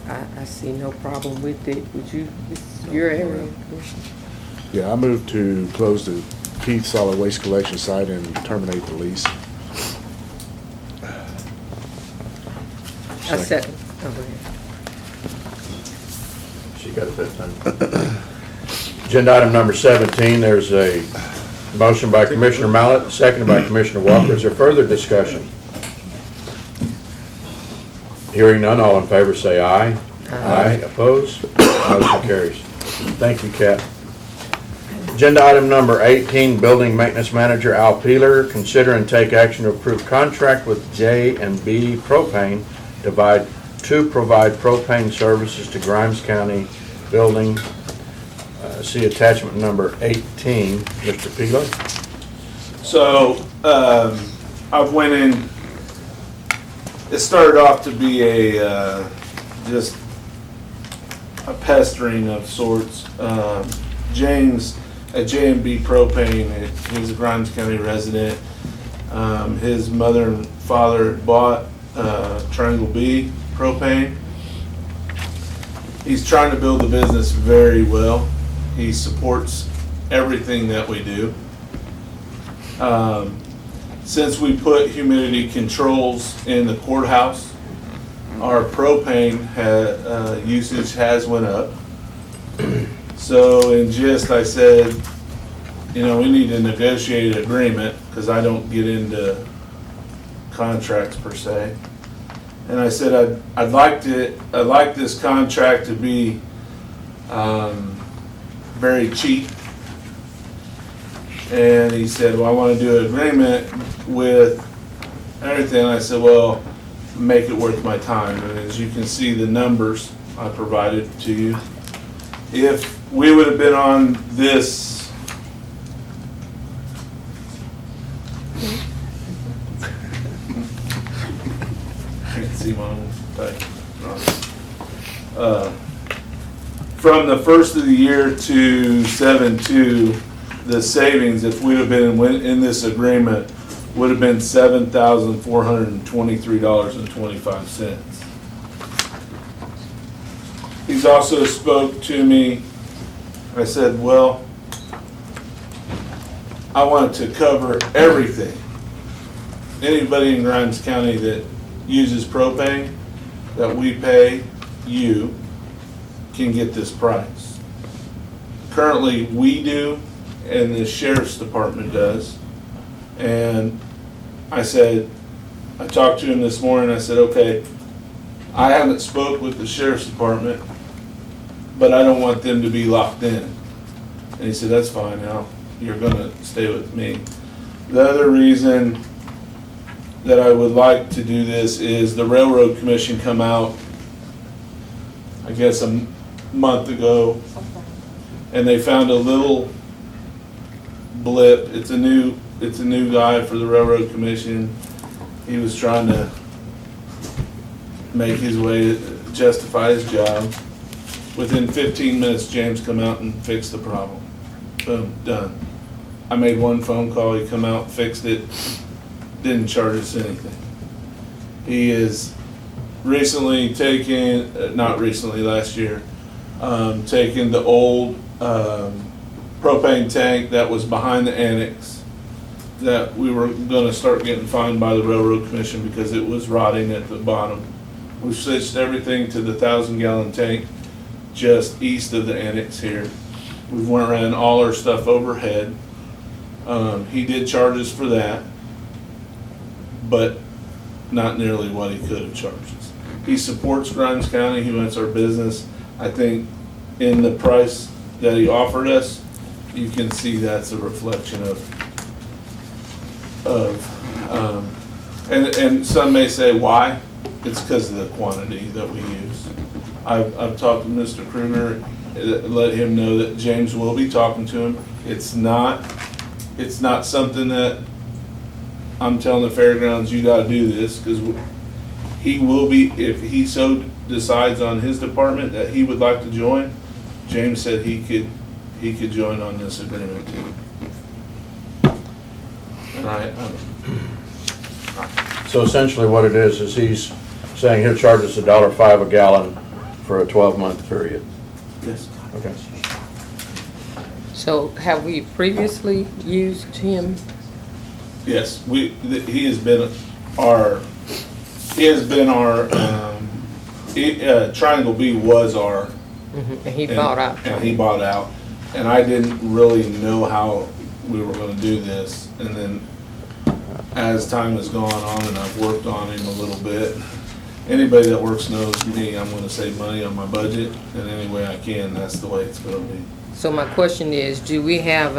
I see no problem with it. Would you, it's your area, Commissioner? Yeah, I move to close the Keith Solid Waste Collection site and terminate the lease. A second. Oh, go ahead. She got it that time. Agenda item number 17, there's a motion by Commissioner Mallett, seconded by Commissioner Walker. Is there further discussion? Hearing none, all in favor say aye. Aye. Opposed? Motion carries. Thank you, Kat. Agenda item number 18, Building Maintenance Manager Al Peeler. Consider and take action to approve contract with J&B Propane to provide propane services to Grimes County Building. See attachment number 18, Mr. Peeler. So, I went in, it started off to be a, just a pestering of sorts. James at J&B Propane, he's a Grimes County resident. His mother and father bought Triangle B Propane. He's trying to build the business very well. He supports everything that we do. Since we put humidity controls in the courthouse, our propane usage has went up. So in gist, I said, we need to negotiate an agreement, because I don't get into contracts per se. And I said I'd like this contract to be very cheap. And he said, well, I want to do an agreement with everything. I said, well, make it worth my time. And as you can see, the numbers I provided to you. If we would have been on this can't see my own type. From the first of the year to 7/2, the savings, if we'd have been in this agreement, would have been $7,423.25. He's also spoke to me. I said, well, I want to cover everything. Anybody in Grimes County that uses propane that we pay you can get this price. Currently, we do, and the sheriff's department does. And I said, I talked to him this morning. I said, okay, I haven't spoke with the sheriff's department, but I don't want them to be locked in. And he said, that's fine now. You're going to stay with me. The other reason that I would like to do this is the Railroad Commission come out, I guess a month ago, and they found a little blip. It's a new guy for the Railroad Commission. He was trying to make his way, justify his job. Within 15 minutes, James come out and fixed the problem. Boom, done. I made one phone call, he come out, fixed it, didn't charge us anything. He is recently taken, not recently, last year, taken the old propane tank that was behind the annex that we were gonna start getting fined by the Railroad Commission because it was rotting at the bottom. We switched everything to the 1,000-gallon tank just east of the annex here. We went around all our stuff overhead. He did charge us for that, but not nearly what he could have charged us. He supports Grimes County, he wants our business. I think in the price that he offered us, you can see that's a reflection and some may say why. It's because of the quantity that we use. I've talked to Mr. Kruger, let him know that James will be talking to him. It's not something that I'm telling the fairgrounds, you gotta do this, because he will be, if he so decides on his department that he would like to join, James said he could join on this agreement too. And So essentially what it is he's saying he'll charge us $1.05 a gallon for a 12-month period. Yes. Okay. So have we previously used him? Yes, he has been our Triangle B was our. And he bought out. And he bought out, and I didn't really know how we were gonna do this, and then as time has gone on and I've worked on him a little bit, anybody that works knows me, I'm gonna save money on my budget, and any way I can, that's the way it's gonna be. So my question is, do we have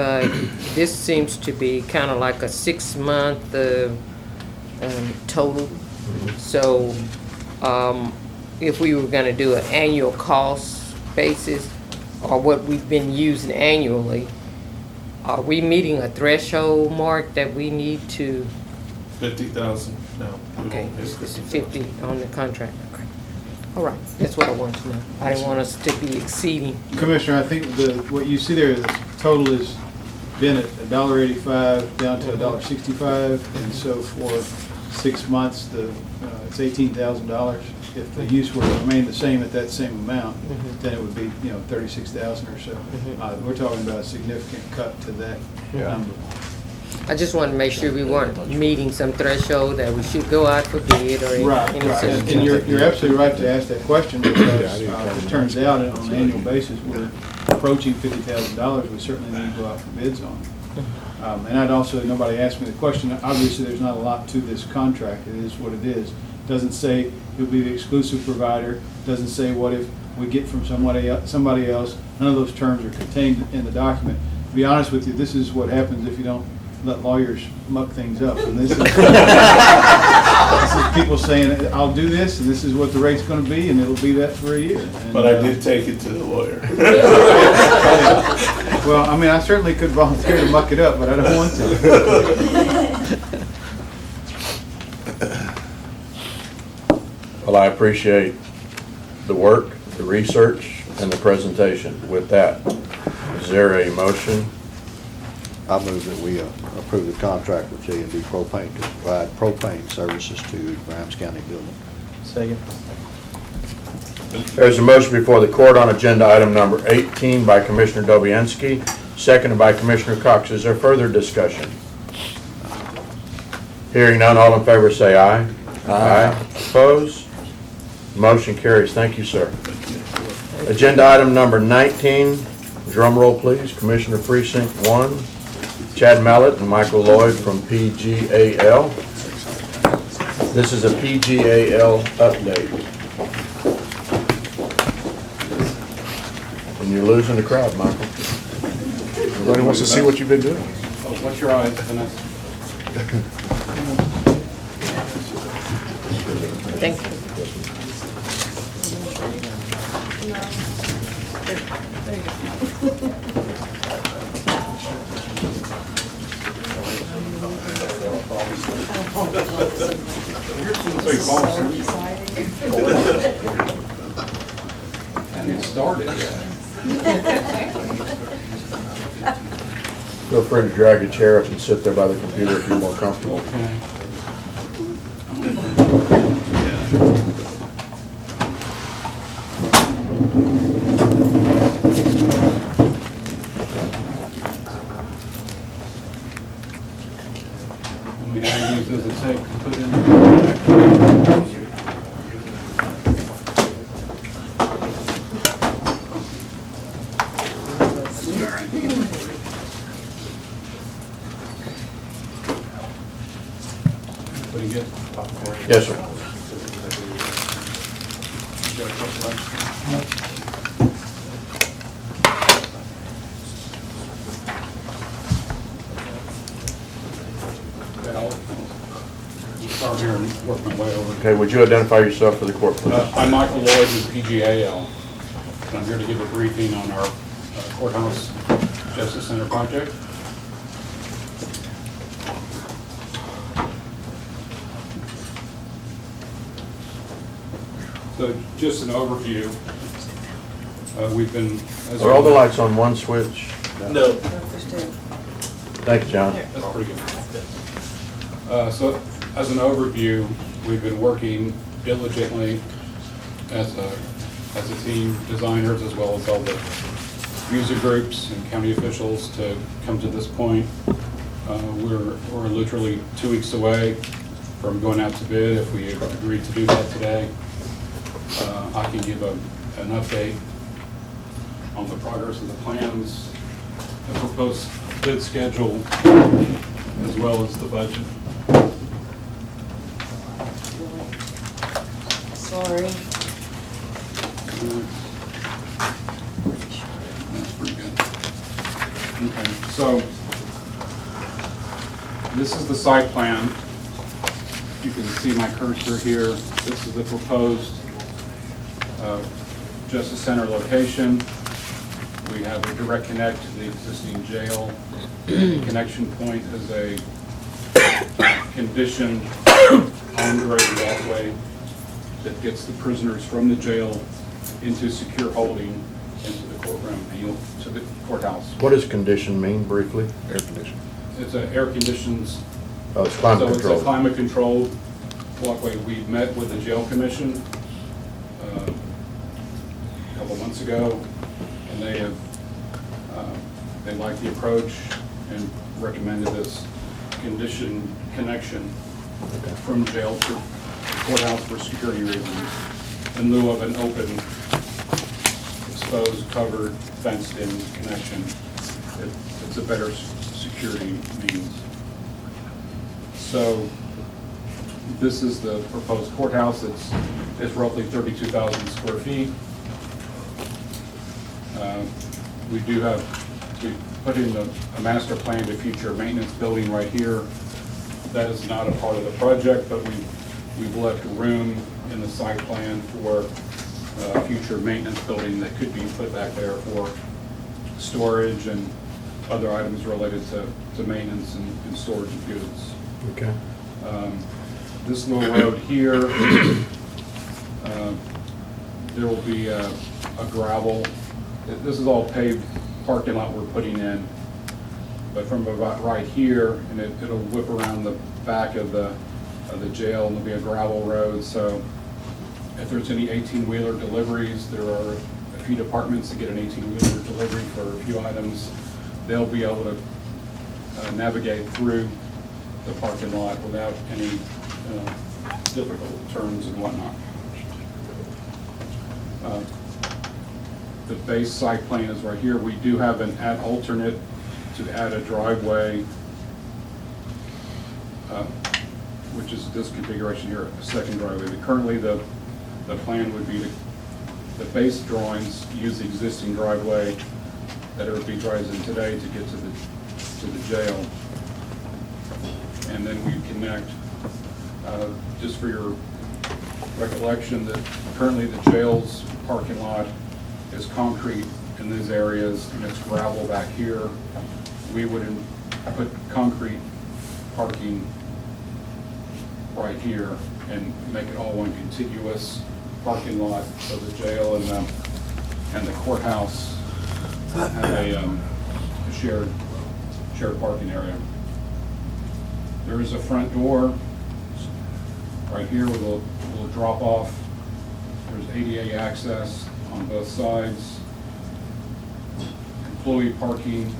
this seems to be kind of like a 6-month total. So if we were going to do an annual cost basis, or what we've been using annually, are we meeting a threshold mark that we need to? 50,000 now. Okay, it's 50 on the contract. Okay. All right, that's what I wanted to know. I didn't want us to be exceeding. Commissioner, I think what you see there, the total has been at $1.85 down to $1.65, and so for 6 months, it's $18,000. If the use were to remain the same at that same amount, then it would be, 36,000 or so. We're talking about a significant cut to that number. I just wanted to make sure we weren't meeting some threshold that we should go out for bid or any Right. such. And you're absolutely right to ask that question, because it turns out on an annual basis, we're approaching $50,000, we certainly need to go out for bids on. And I'd also, nobody asked me the question, obviously there's not a lot to this contract, it is what it is. Doesn't say you'll be the exclusive provider, doesn't say what if we get from somebody else, none of those terms are contained in the document. To be honest with you, this is what happens if you don't let lawyers muck things up. And this is, this is people saying, I'll do this, and this is what the rate's going to be, and it'll be that for a year. And, But I did take it to the lawyer. Well, I mean, I certainly could volunteer to muck it up, but I don't want to. Well, I appreciate the work, the research, and the presentation. With that, is there a motion? I move that we approve the contract with J&D Propane to provide propane services to the Grimes County building. Second. There's a motion before the court on agenda item number 18 by Commissioner Dobianski, seconded by Commissioner Cox. Is there further discussion? Hearing none, all in favor say aye. Aye. Opposed? Motion carries. Thank you, sir. Agenda item number 19, drum roll please, Commissioner Precinct 1, Chad Mallett and Michael Lloyd from PGAL. This is a PGAL update. And you're losing the crowd, Michael. Everybody wants to see what you've been doing. What's your eyes, Vanessa? Thank you. And it started yet. Feel free to drag a chair up and sit there by the computer if you're more comfortable. We have to use this as a tape to put in. What do you get? Yes, sir. Start here and work my way over. Okay, would you identify yourself for the court, please? I'm Michael Lloyd with PGAL. And I'm here to give a briefing on our courthouse justice center project. So just an overview. We've been. Are all the lights on one switch? No. Thank you, John. That's pretty good. So as an overview, we've been working diligently as a team, designers, as well as all the user groups and county officials to come to this point. We're literally 2 weeks away from going out to bid if we agree to do that today. I can give an update on the progress of the plans, the proposed bid schedule, as well as the budget. Sorry. That's pretty good. So, this is the site plan. You can see my cursor here. This is the proposed Justice Center location. We have a direct connect to the existing jail. Connection point is a conditioned on-grade walkway that gets the prisoners from the jail into secure holding into the courtroom, to the courthouse. What does condition mean briefly? Air conditioning. It's a air conditions. Oh, it's climate So it's controlled. a climate controlled walkway. We met with the jail commission a couple months ago, and they have, they like the approach and recommended this conditioned connection from jail to courthouse for security reasons in lieu of an open, exposed, covered, fenced-in connection. It's a better security means. So this is the proposed courthouse. It's roughly 32,000 square feet. We put in a master plan to future maintenance building right here. That is not a part of the project, but we've left room in the site plan for a future maintenance building that could be put back there for storage and other items related to maintenance and storage of goods. Okay. This little road here, there will be a gravel. This is all paved parking lot we're putting in, but from about right here, and it'll whip around the back of the jail, and there'll be a gravel road. So if there's any 18-wheeler deliveries, there are a few departments that get an 18-wheeler delivery for a few items. They'll be able to navigate through the parking lot without any difficult turns and whatnot. The base site plan is right here. We do have an alternate to add a driveway, which is this configuration here, a second driveway. But currently, the plan would be the base drawings use the existing driveway that Airbnb drives in today to get to the jail, and then we connect. Just for your recollection, that currently the jail's parking lot is concrete in these areas, and it's gravel back here. We would put concrete parking right here and make it all one contiguous parking lot, so the jail and the courthouse have a shared parking area. There is a front door right here with a little drop off. There's ADA access on both sides. Employee parking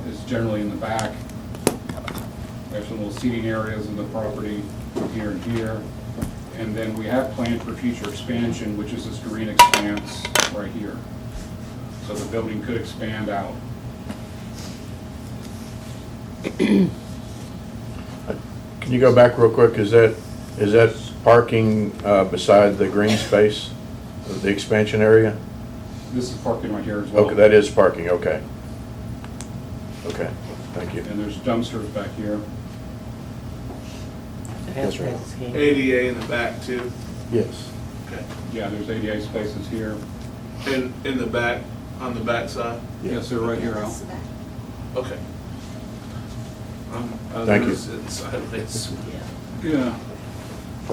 is generally in the back. We have some little seating areas in the property here and here. And then we have planned for future expansion, which is this green expanse right here. So the building could expand out. Can you go back real quick? Is that parking beside the green space, the expansion area? This is parking right here as well. Okay, that is parking, okay. Okay, thank you. And there's dumpsters back here. That's right. ADA in the back too? Yes. Okay. Yeah, there's ADA spaces here. In the back, on the back side? Yes, they're right here, Al. Okay. Thank you. Sideways. Yeah.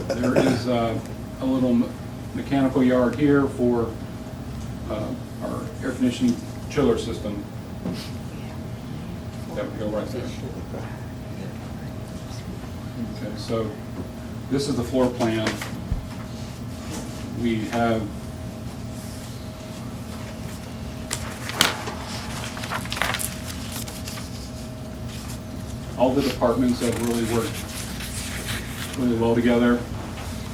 There is a little mechanical yard here for our air conditioning chiller system. That would go right there. Okay, so this is the floor plan. We have all the departments have really worked really well together,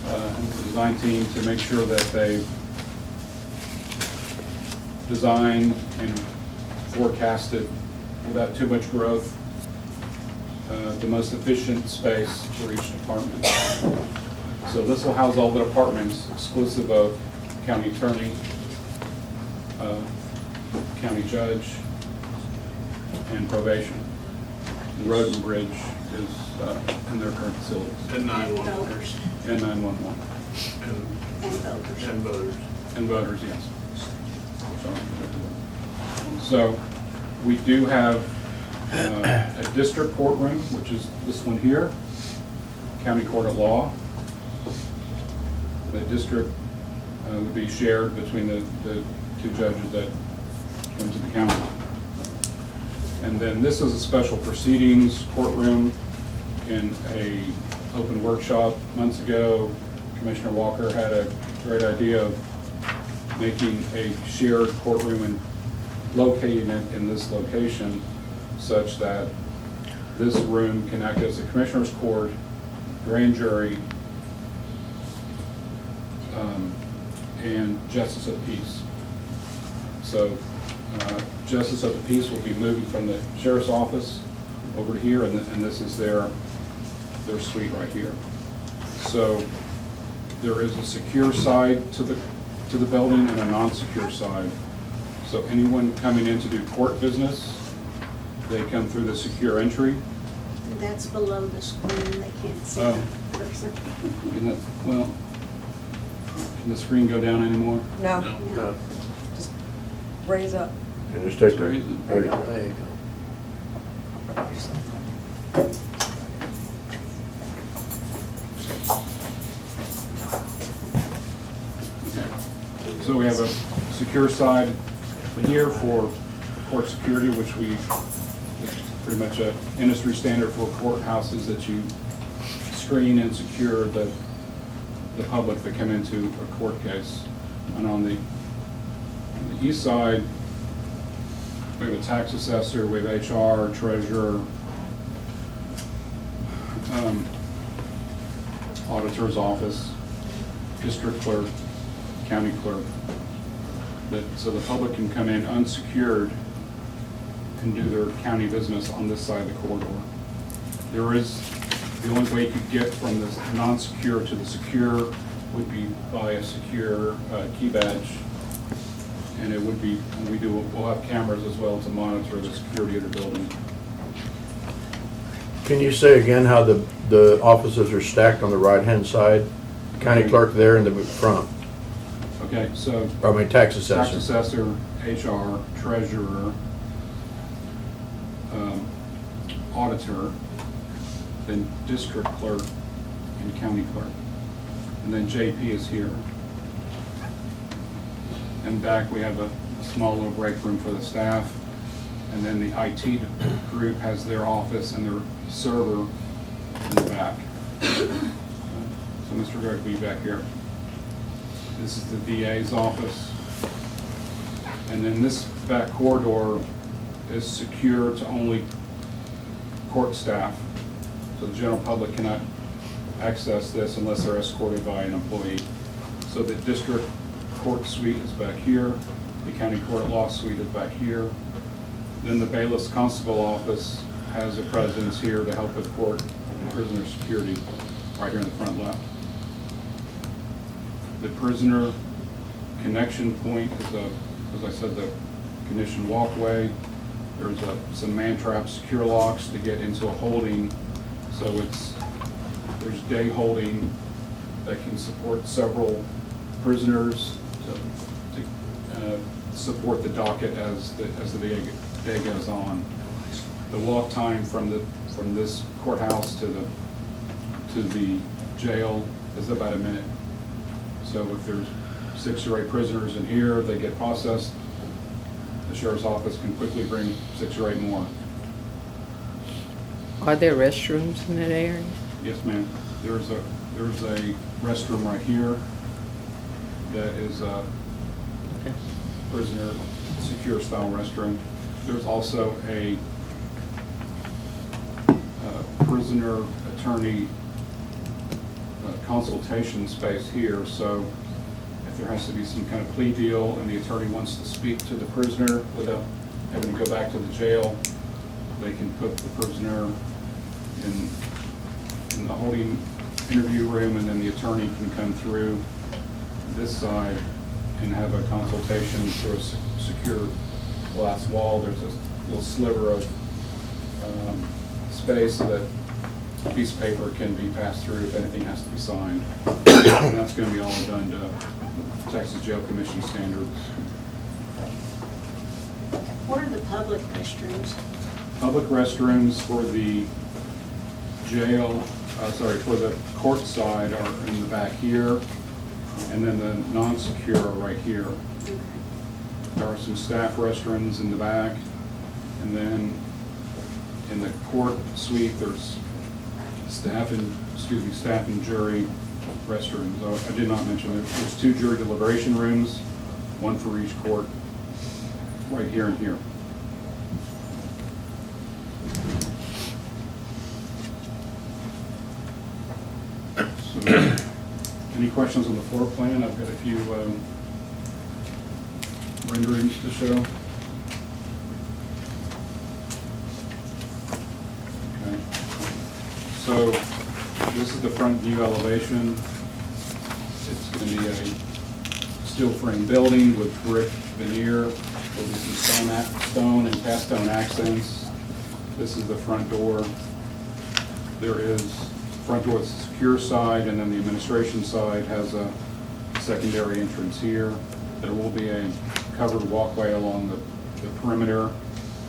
and the design team, to make sure that they design and forecasted without too much growth, the most efficient space for each department. So this will house all the departments exclusive of county attorney, county judge, and probation. Road and bridge is in their current facilities. And 911. And 911. And voters. And voters, yes. So we do have a district courtroom, which is this one here, county court of law. The district would be shared between the two judges that come to the county. And then this is a special proceedings courtroom. In a open workshop months ago, Commissioner Walker had a great idea of making a shared courtroom and locating it in this location such that this room can act as a commissioner's court, grand jury, and justice of peace. So justice of the peace will be moving from the sheriff's office over to here, and this is their suite right here. So there is a secure side to the building and a non-secure side. So anyone coming in to do court business, they come through the secure entry. That's below the screen, they can't see Oh. the person. Isn't it, well, can the screen go down anymore? No. No. Just raise up. And just take the, There you go. there you go. So we have a secure side here for court security, which it's pretty much a industry standard for courthouses, that you screen and secure the public that come into a court case. And on the east side, we have a tax assessor, we have HR, treasurer, auditor's office, district clerk, county clerk. So the public can come in unsecured and do their county business on this side of the corridor. The only way you could get from this non-secure to the secure would be by a secure key badge. And it would be, we'll have cameras as well to monitor the security of the building. Can you say again how the offices are stacked on the right-hand side? County clerk there in the front. Okay, so. I mean, tax assessor. Tax assessor, HR, treasurer, auditor, then district clerk and county clerk. And then JP is here. And back we have a small little break room for the staff. And then the IT group has their office and their server in the back. So Mr. Greg, be back here. This is the DA's office. And then this back corridor is secure to only court staff. So the general public cannot access this unless they're escorted by an employee. So the district court suite is back here. The county court law suite is back here. Then the bailiff's constable office has a presence here to help with court and prisoner security, right here in the front left. The prisoner connection point is as I said, the conditioned walkway. There's some man-trap secure locks to get into a holding. So there's day holding that can support several prisoners to support the docket as the day goes on. The walk time from this courthouse to the jail is about a minute. So if there's 6 or 8 prisoners in here, they get processed, the sheriff's office can quickly bring 6 or 8 more. Are there restrooms in that area? Yes, ma'am. There's a restroom right here that is a prisoner secure style restroom. There's also a prisoner attorney consultation space here. So if there has to be some kind of plea deal and the attorney wants to speak to the prisoner without having to go back to the jail, they can put the prisoner in the holding interview room, and then the attorney can come through this side and have a consultation through a secure glass wall. There's a little sliver of space so that a piece of paper can be passed through if anything has to be signed. And that's going to be all done to Texas Jail Commission standards. What are the public restrooms? Public restrooms for the jail, for the court side are in the back here, and then the non-secure are right here. There are some staff restrooms in the back, and then in the court suite, there's staff and jury restrooms. Oh, I did not mention there's 2 jury deliberation rooms, 1 for each court, right here and here. So, any questions on the floor plan? I've got a few renderings to show. Okay. So this is the front view elevation. It's going to be a steel frame building with brick veneer. There'll be some stone and cast stone accents. This is the front door. There is front door is the secure side, and then the administration side has a secondary entrance here. There will be a covered walkway along the perimeter,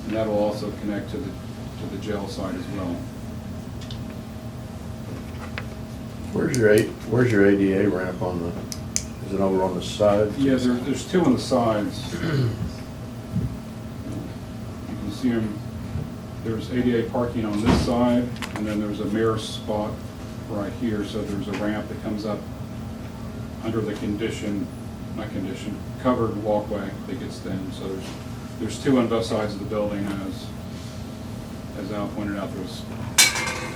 and that will also connect to the jail side as well. Where's your ADA ramp on the, is it over on the side? Yeah, there's 2 on the sides. You can see them. There's ADA parking on this side, and then there's a mirror spot right here, so there's a ramp that comes up under the covered walkway that gets thin. So there's 2 on both sides of the building, as Al pointed out, there's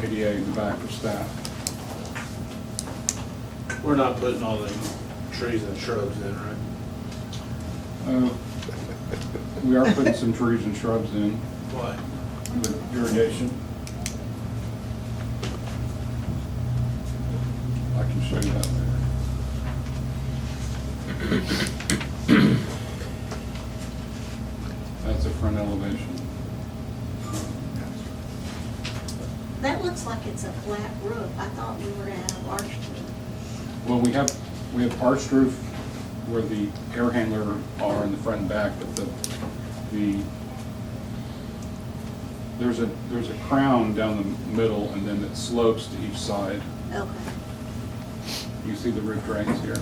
ADA in the back for staff. We're not putting all the trees and shrubs in, right? We are putting some trees and shrubs in. Why? With irrigation. I can show you that later. That's a front elevation. That looks like it's a flat roof. I thought we were gonna have arched roof. Well, we have arched roof where the air handler are in the front and back, but there's a crown down the middle, and then it slopes to each side. Okay. You see the roof drains here.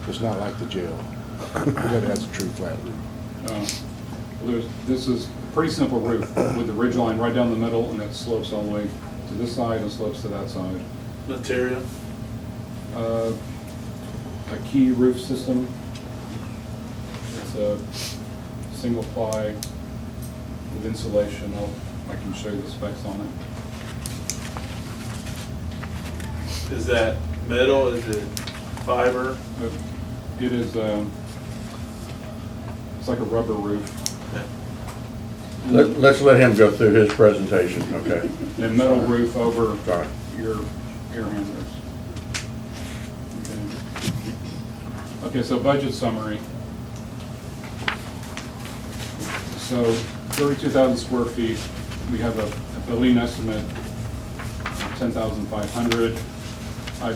It's not like the jail. That has a true flat roof. This is a pretty simple roof with the ridge line right down the middle, and it slopes all the way to this side and slopes to that side. Material? A key roof system. It's a single ply with insulation. I can show you the specs on it. Is that metal? Is it fiber? It is, it's like a rubber roof. Let's let him go through his presentation, okay? And metal roof over your air handlers. Okay, so budget summary. So 32,000 square feet. We have a building estimate of 10,500. I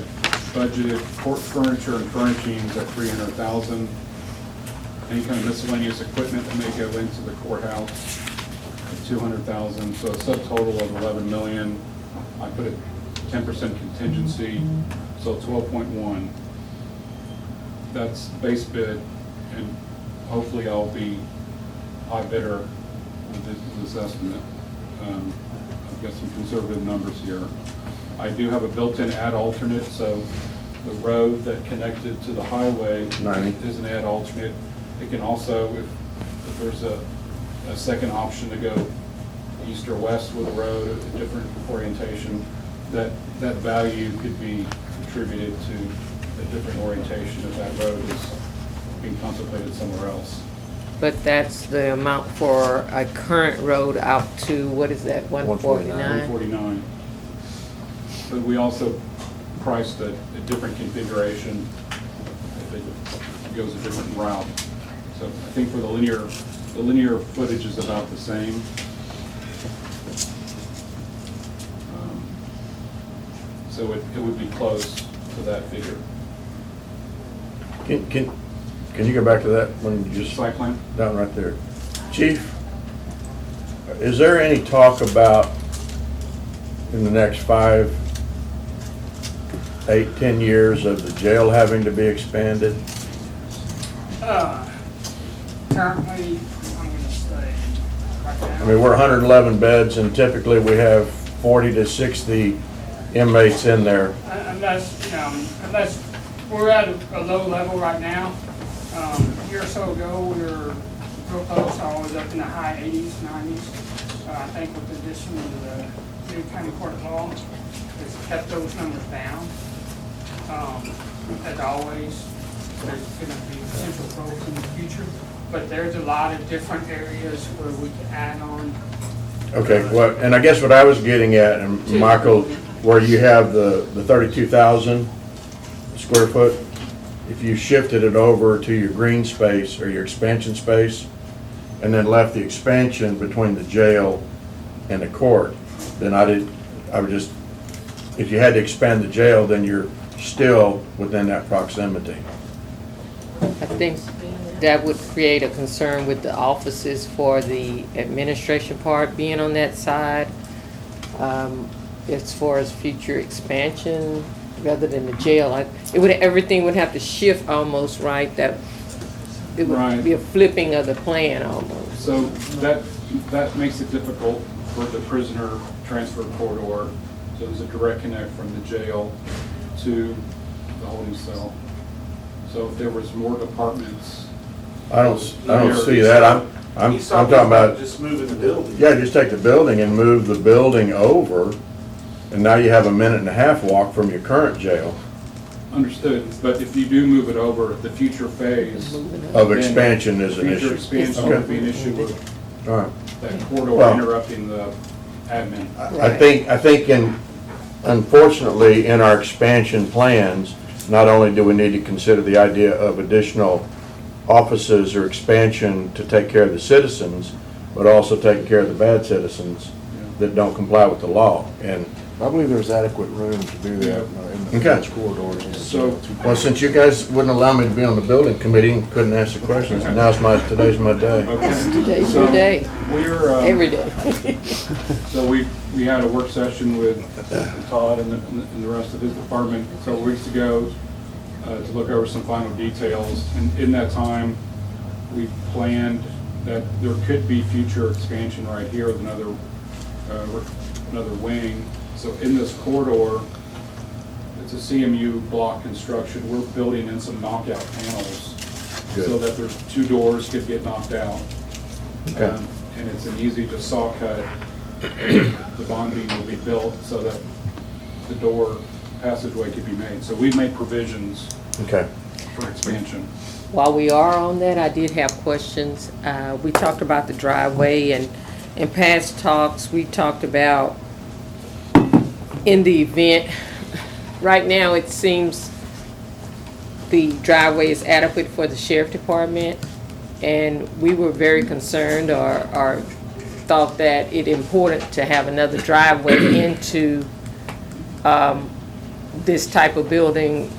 budgeted court furniture and furnishings at 300,000. Any kind of miscellaneous equipment that may go into the courthouse at 200,000. So a subtotal of 11 million. I put a 10% contingency, so 12.1. That's base bid, and hopefully I'll be high bidder with this estimate. I've got some conservative numbers here. I do have a built-in ad alternate, so the road that connected to the highway is an ad alternate. It can also, if there's a second option to go east or west with a road, a different orientation, that value could be attributed to a different orientation if that road is being contemplated somewhere else. But that's the amount for a current road out to, what is that, 149? 149. But we also priced a different configuration if it goes a different route. So I think for the linear The linear footage is about the same. So it would be close to that figure. Can you go back to that one you just? Site plan? Down right there. Chief, is there any talk about in the next 5, 8, 10 years of the jail having to be expanded? Currently, I'm gonna say, right I now, mean, we're 111 beds and typically we have 40 to 60 inmates in there. unless we're at a low level right now. A year or so ago, we were real close, I was up in the high 80s, 90s. I think with the addition of the new county court of law, it's kept those numbers down. As always, there's gonna be potential growth in the future, but there's a lot of different areas where we can add on. Okay, well, and I guess what I was getting at, and Michael, where you have the 32,000 square foot, if you shifted it over to your green space or your expansion space, and then left the expansion between the jail and the court, then I would just, if you had to expand the jail, then you're still within that proximity. I think that would create a concern with the offices for the administration part being on that side. As far as future expansion, rather than the jail, everything would have to shift almost, right? That it would be a flipping of the plan almost. So that makes it difficult for the prisoner transfer corridor. So there's a direct connect from the jail to the holding cell. So if there was more departments. I don't see that. I'm talking about just moving the building. Yeah, just take the building and move the building over, and now you have a 1.5-minute walk from your current jail. Understood, but if you do move it over, the future phase. Of expansion is an issue. Future expansion Okay. would be an issue with All right. that corridor Well, interrupting the admin. I think unfortunately, in our expansion plans, not only do we need to consider the idea of additional offices or expansion to take care of the citizens, but also taking care of the bad citizens that don't comply with the law. And I believe there's adequate room to do that in the Okay. village corridors. So, well, since you guys wouldn't allow me to be on the building committee and couldn't ask the questions, today's my day. Today's your day. We're, Every day. So we had a work session with Todd and the rest of his department several weeks ago to look over some final details. And in that time, we planned that there could be future expansion right here with another wing. So in this corridor, it's a CMU block construction. We're building in some knockout panels so that there's 2 doors could get knocked out. Okay. And it's an easy to saw cut. The bonding will be built so that the door passageway could be made. So we've made provisions Okay. for expansion. While we are on that, I did have questions. We talked about the driveway, and in past talks, we talked about in the event, right now it seems the driveway is adequate for the sheriff department, and we were very concerned or thought that it important to have another driveway into this type of building,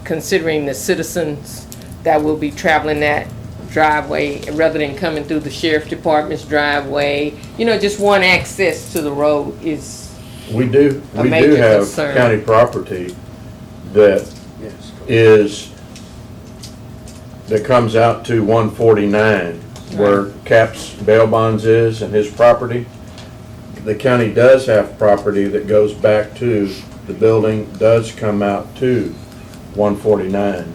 considering the citizens that will be traveling that driveway rather than coming through the sheriff department's driveway. You know, just one access to the road is We do major have concern. county property that comes out to 149, where Cap's bail bonds is and his property. The county does have property that goes back to, the building does come out to 149.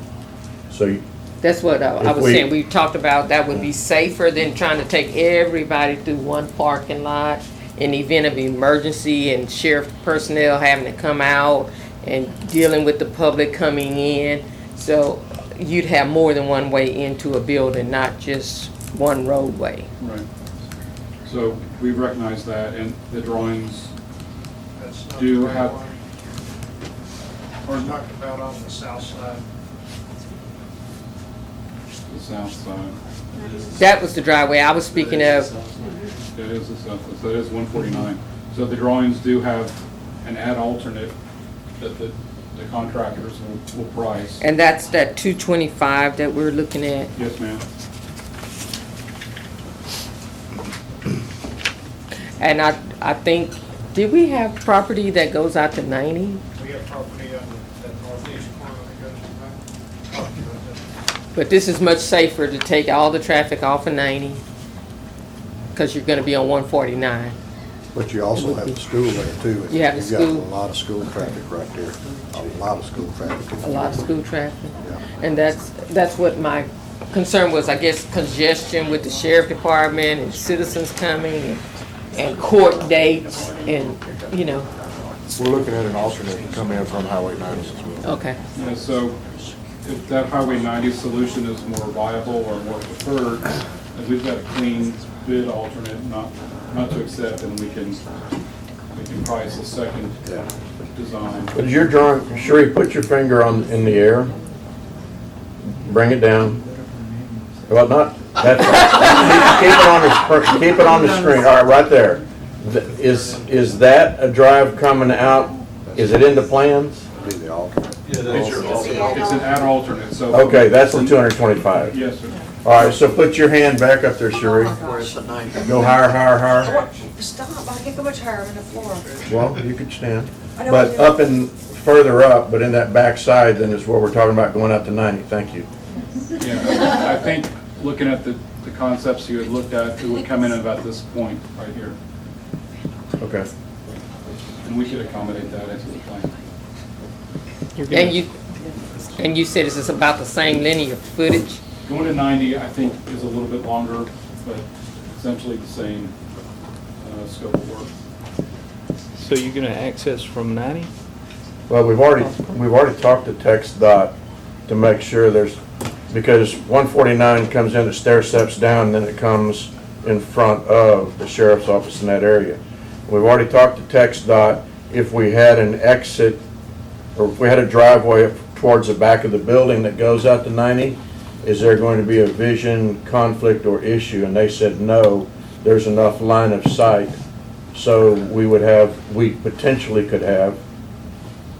So That's what I If was we- saying. We talked about that would be safer than trying to take everybody through one parking lot in the event of emergency and sheriff personnel having to come out and dealing with the public coming in. So you'd have more than one way into a building, not just one roadway. Right. So we recognize that, and the drawings do have. We're talking about on the south side. the south side. That was the driveway I was speaking of. That is the south, so that is 149. So the drawings do have an add alternate that the contractors will price. And that's that 225 that we're looking at. Yes, ma'am. And I think, did we have property that goes out to 90? We have property on that northeast corner that goes back. But this is much safer to take all the traffic off of 90, because you're gonna be on 149. But you also have the school there too. You have the You've school. got a lot of school traffic right there, a lot of school traffic. A lot of school traffic. Yeah. And that's what my concern was, I guess, congestion with the sheriff department and citizens coming and court dates and, you know, We're looking at an alternate to come in from Highway 90 as well. okay. Yeah, so if that Highway 90 solution is more viable or more preferred, then we've got a clean bid alternate not to accept, and we can price a second design. But your drawing, Sheree, put your finger in the air. Bring it down. Well, not, that's right. Keep it on the screen. All right, right there. Is that a drive coming out? Is it in the plans? Be the alternate. It's an add alternate, so. Okay, that's the 225. Yes, sir. All right, so put your hand back up there, Sheree. Go higher, higher, higher. Stop, I can't go much higher than the floor. Well, you could stand. I know But what you- up and further up, but in that back side, then is where we're talking about going out to 90. Thank you. Yeah, I think looking at the concepts you had looked at, it would come in at about this point right here. Okay. And we could accommodate that into the plan. And you said this is about the same linear footage? Going to 90, I think, is a little bit longer, but essentially the same scope of work. So you're gonna access from 90? Well, we've already talked to TxDOT to make sure because 149 comes in, the stair steps down, then it comes in front of the sheriff's office in that area. We've already talked to TxDOT, if we had an exit, or if we had a driveway up towards the back of the building that goes out to 90, is there going to be a vision conflict or issue? And they said, no, there's enough line of sight. So we potentially could have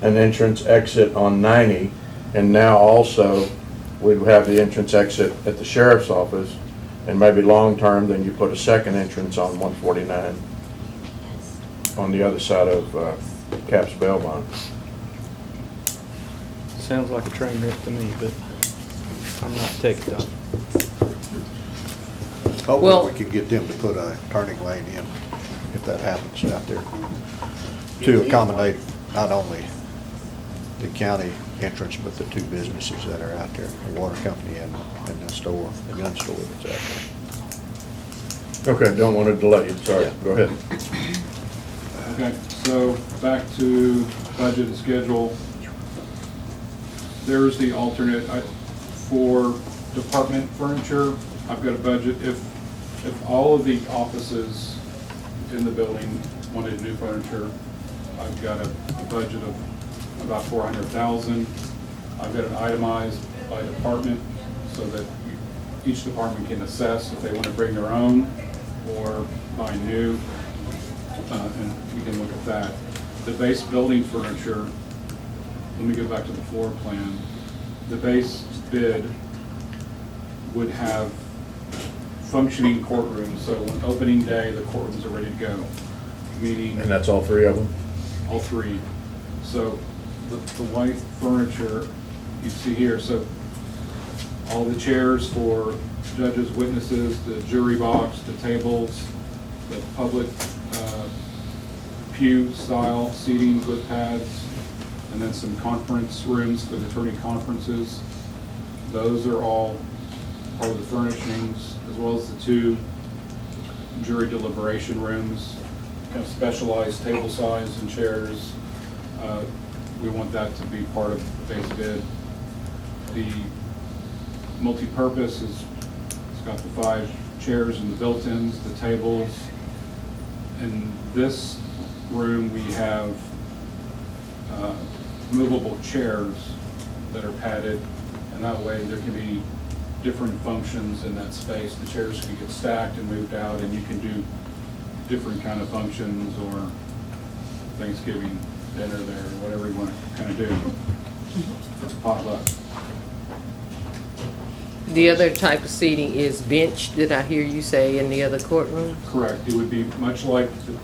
an entrance exit on 90, and now also we'd have the entrance exit at the sheriff's office, and maybe long-term, then you put a second entrance on 149 on the other side of Cap's Bail Bond. Sounds like a train wreck to me, but I'm not TxDOT. Hopefully we can get them to put a turning lane in, if that happens out there, to accommodate not only the county entrance, but the two businesses that are out there, the water company and the store, the gun store that's out there. Okay, don't want to delay you, sorry, go ahead. Okay, so back to budget and schedule. There's the alternate. For department furniture, I've got a budget. If all of the offices in the building wanted new furniture, I've got a budget of about $400,000. I've got it itemized by department so that each department can assess if they want to bring their own or buy new, and we can look at that. The base building furniture, let me go back to the floor plan. The base bid would have functioning courtrooms, so on opening day, the courtrooms are ready to go, meaning. And that's all three of them? All three. So the white furniture you see here, so all the chairs for judges, witnesses, the jury box, the tables, the public pew style seating with pads, and then some conference rooms for the attorney conferences. Those are all part of the furnishings, as well as the two jury deliberation rooms, kind of specialized table size and chairs. We want that to be part of the base bid. The multi-purpose it's got the 5 chairs and the built-ins, the tables. In this room, we have movable chairs that are padded, and that way there can be different functions in that space. The chairs can get stacked and moved out, and you can do different kind of functions or Thanksgiving dinner there, or whatever you want to kind of do. It's a potluck. The other type of seating is bench, did I hear you say, in the other courtroom? Correct. It would be much like the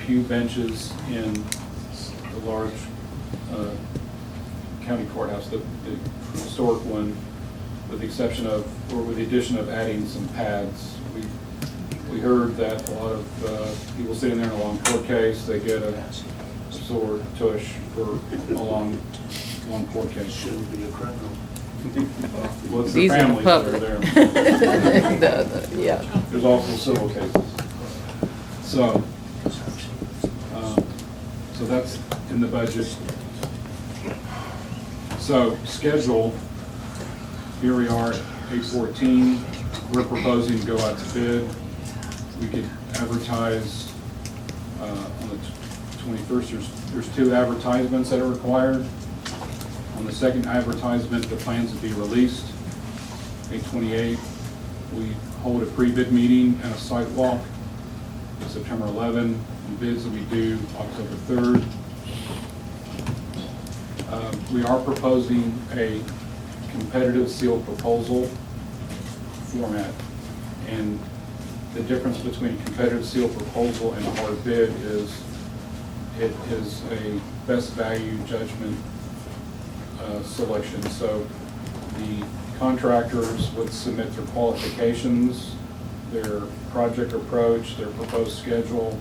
pew benches in the large county courthouse, the historic one, with the exception of, or with the addition of adding some pads. We heard that a lot of people sitting there in a long court case, they get a sword tush for a long court case. Shouldn't be a criminal. Well, it's the These are families that are public. there. Yeah. There's also civil cases. So that's in the budget. So schedule, here we are at 8/14. We're proposing to go out to bid. We could advertise on the 21st. There's 2 advertisements that are required. On the second advertisement, the plans would be released. 8/28, we hold a pre-bid meeting and a site walk. September 11, and bids will be due October 3rd. We are proposing a competitive sealed proposal format. And the difference between a competitive sealed proposal and a hard bid is it is a best value judgment selection. So the contractors would submit their qualifications, their project approach, their proposed schedule,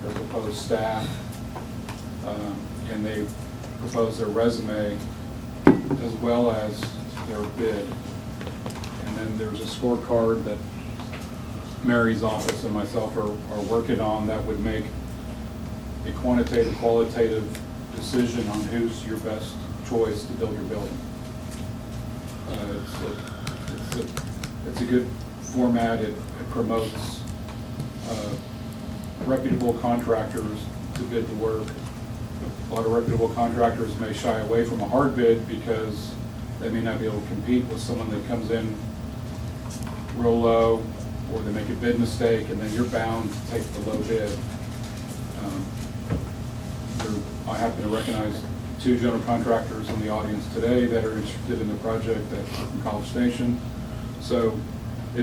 their proposed staff, and they propose their resume as well as their bid. And then there's a scorecard that Mary's office and myself are working on that would make a quantitative, qualitative decision on who's your best choice to build your building. It's a good format. It promotes reputable contractors to bid the work. A lot of reputable contractors may shy away from a hard bid because they may not be able to compete with someone that comes in real low, or they make a bid mistake, and then you're bound to take the low bid. I happen to recognize 2 general contractors in the audience today that are interested in the project from College Station. So I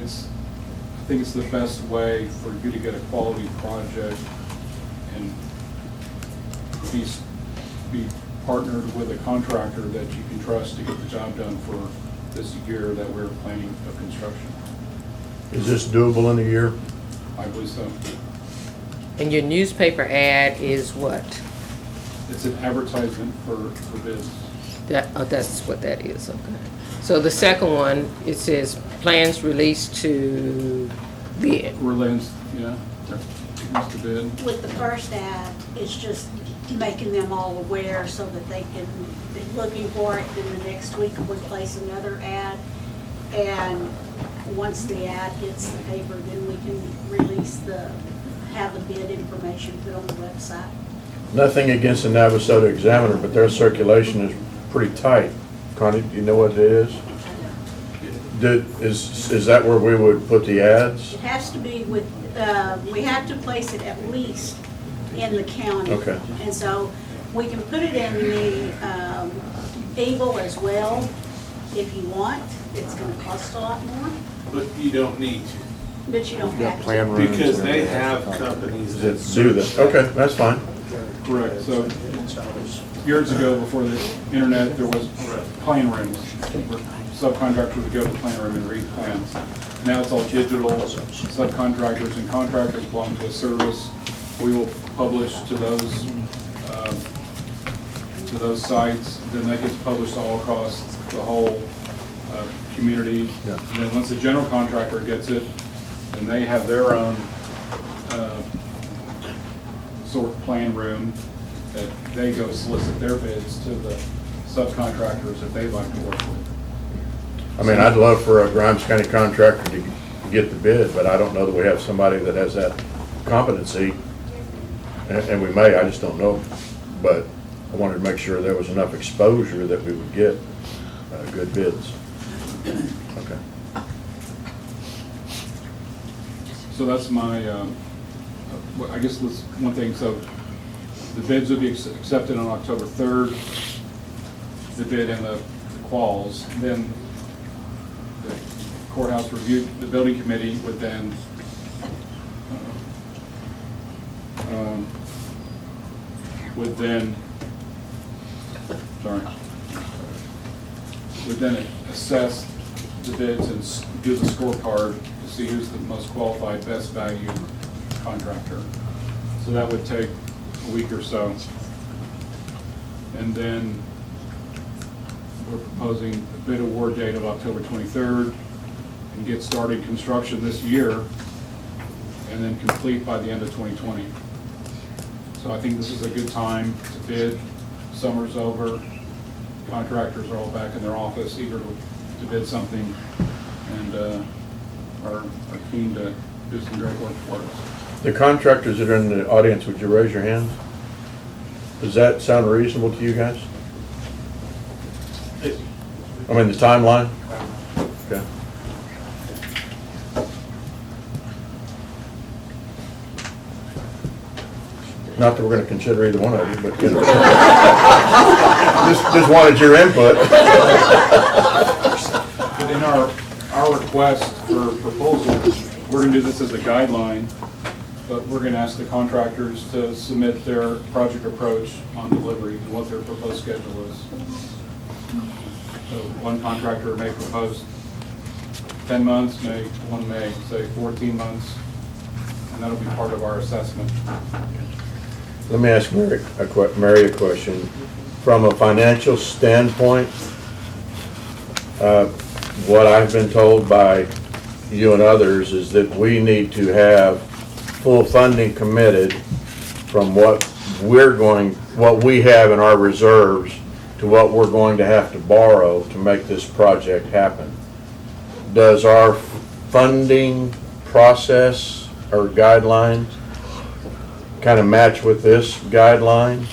think it's the best way for you to get a quality project and be partnered with a contractor that you can trust to get the job done for this year that we're planning of construction. Is this doable in a year? I believe so. And your newspaper ad is what? It's an advertisement for bids. That's what that is, okay. So the second one, it says plans released to bid. Relays, yeah, to bid. With the first ad, it's just making them all aware so that they can be looking for it. Then the next week we place another ad. And once the ad hits the paper, then we can have the bid information put on the website. Nothing against the Navasota Examiner, but their circulation is pretty tight. Connie, do you know what it is? Is that where we would put the ads? It has to be with, we have to place it at least in the county. Okay. And so we can put it in the Eagle as well if you want. It's gonna cost a lot more, But you don't need to. but you don't have to. Plan rooms. Because they have companies that Do that, okay, that's fine. Correct. So years ago, before the internet, there was plan rooms. Where subcontractors would go to the plan room and read plans. Now it's all digital. Subcontractors and contractors belong to a service. We will publish to those sites. Then that gets published all across the whole community. Yeah. And then once the general contractor gets it, then they have their own sort of plan room that they go solicit their bids to the subcontractors that they'd like to work with. I mean, I'd love for a Grimes County contractor to get the bid, but I don't know that we have somebody that has that competency. And we may, I just don't know. But I wanted to make sure there was enough exposure that we would get good bids. Okay. So that's my, I guess that's one thing. So the bids will be accepted on October 3rd, the bid and the quals. Then the courthouse review, the building committee would then assess the bids and do the scorecard to see who's the most qualified, best value contractor. So that would take a week or so. And then we're proposing a bid award date of October 23rd and get started construction this year and then complete by the end of 2020. So I think this is a good time to bid. Summer's over. Contractors are all back in their office, eager to bid something, and are keen to do some great work for us. The contractors that are in the audience, would you raise your hand? Does that sound reasonable to you guys? I mean, the timeline? Okay. Not that we're gonna consider either one of you, but, you know. Just wanted your input. But in our request for proposal, we're gonna do this as a guideline, but we're gonna ask the contractors to submit their project approach on delivery and what their proposed schedule is. So one contractor may propose 10 months, one may say 14 months, and that'll be part of our assessment. Let me ask Mary a question. From a financial standpoint, what I've been told by you and others is that we need to have full funding committed from what we have in our reserves to what we're going to have to borrow to make this project happen. Does our funding process or guidelines kind of match with this guideline?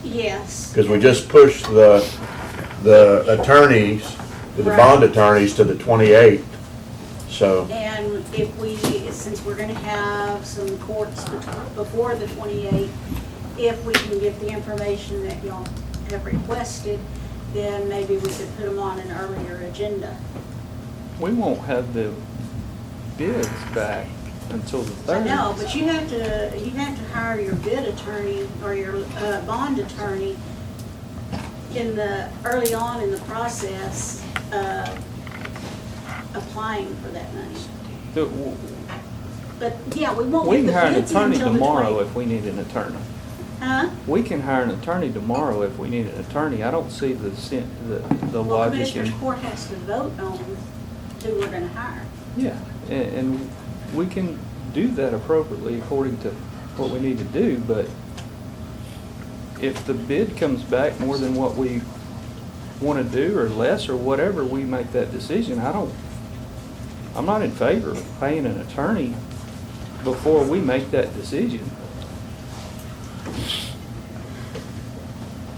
Yes. Because we just pushed the attorneys, the bond attorneys to the 28th, so. And since we're gonna have some courts before the 28th, if we can get the information that y'all have requested, then maybe we could put them on an earlier agenda. We won't have the bids back until the 3rd. I know, but you have to hire your bid attorney or your bond attorney early on in the process of applying for that money. But yeah, we won't We get can the hire an bids attorney until the tomorrow 20th. if we need an attorney. Huh? We can hire an attorney tomorrow if we need an attorney. I don't see the Well, logic Commissioners in. Court has to vote on who we're gonna hire. Yeah, and we can do that appropriately according to what we need to do, but if the bid comes back more than what we want to do or less or whatever, we make that decision. I'm not in favor of paying an attorney before we make that decision.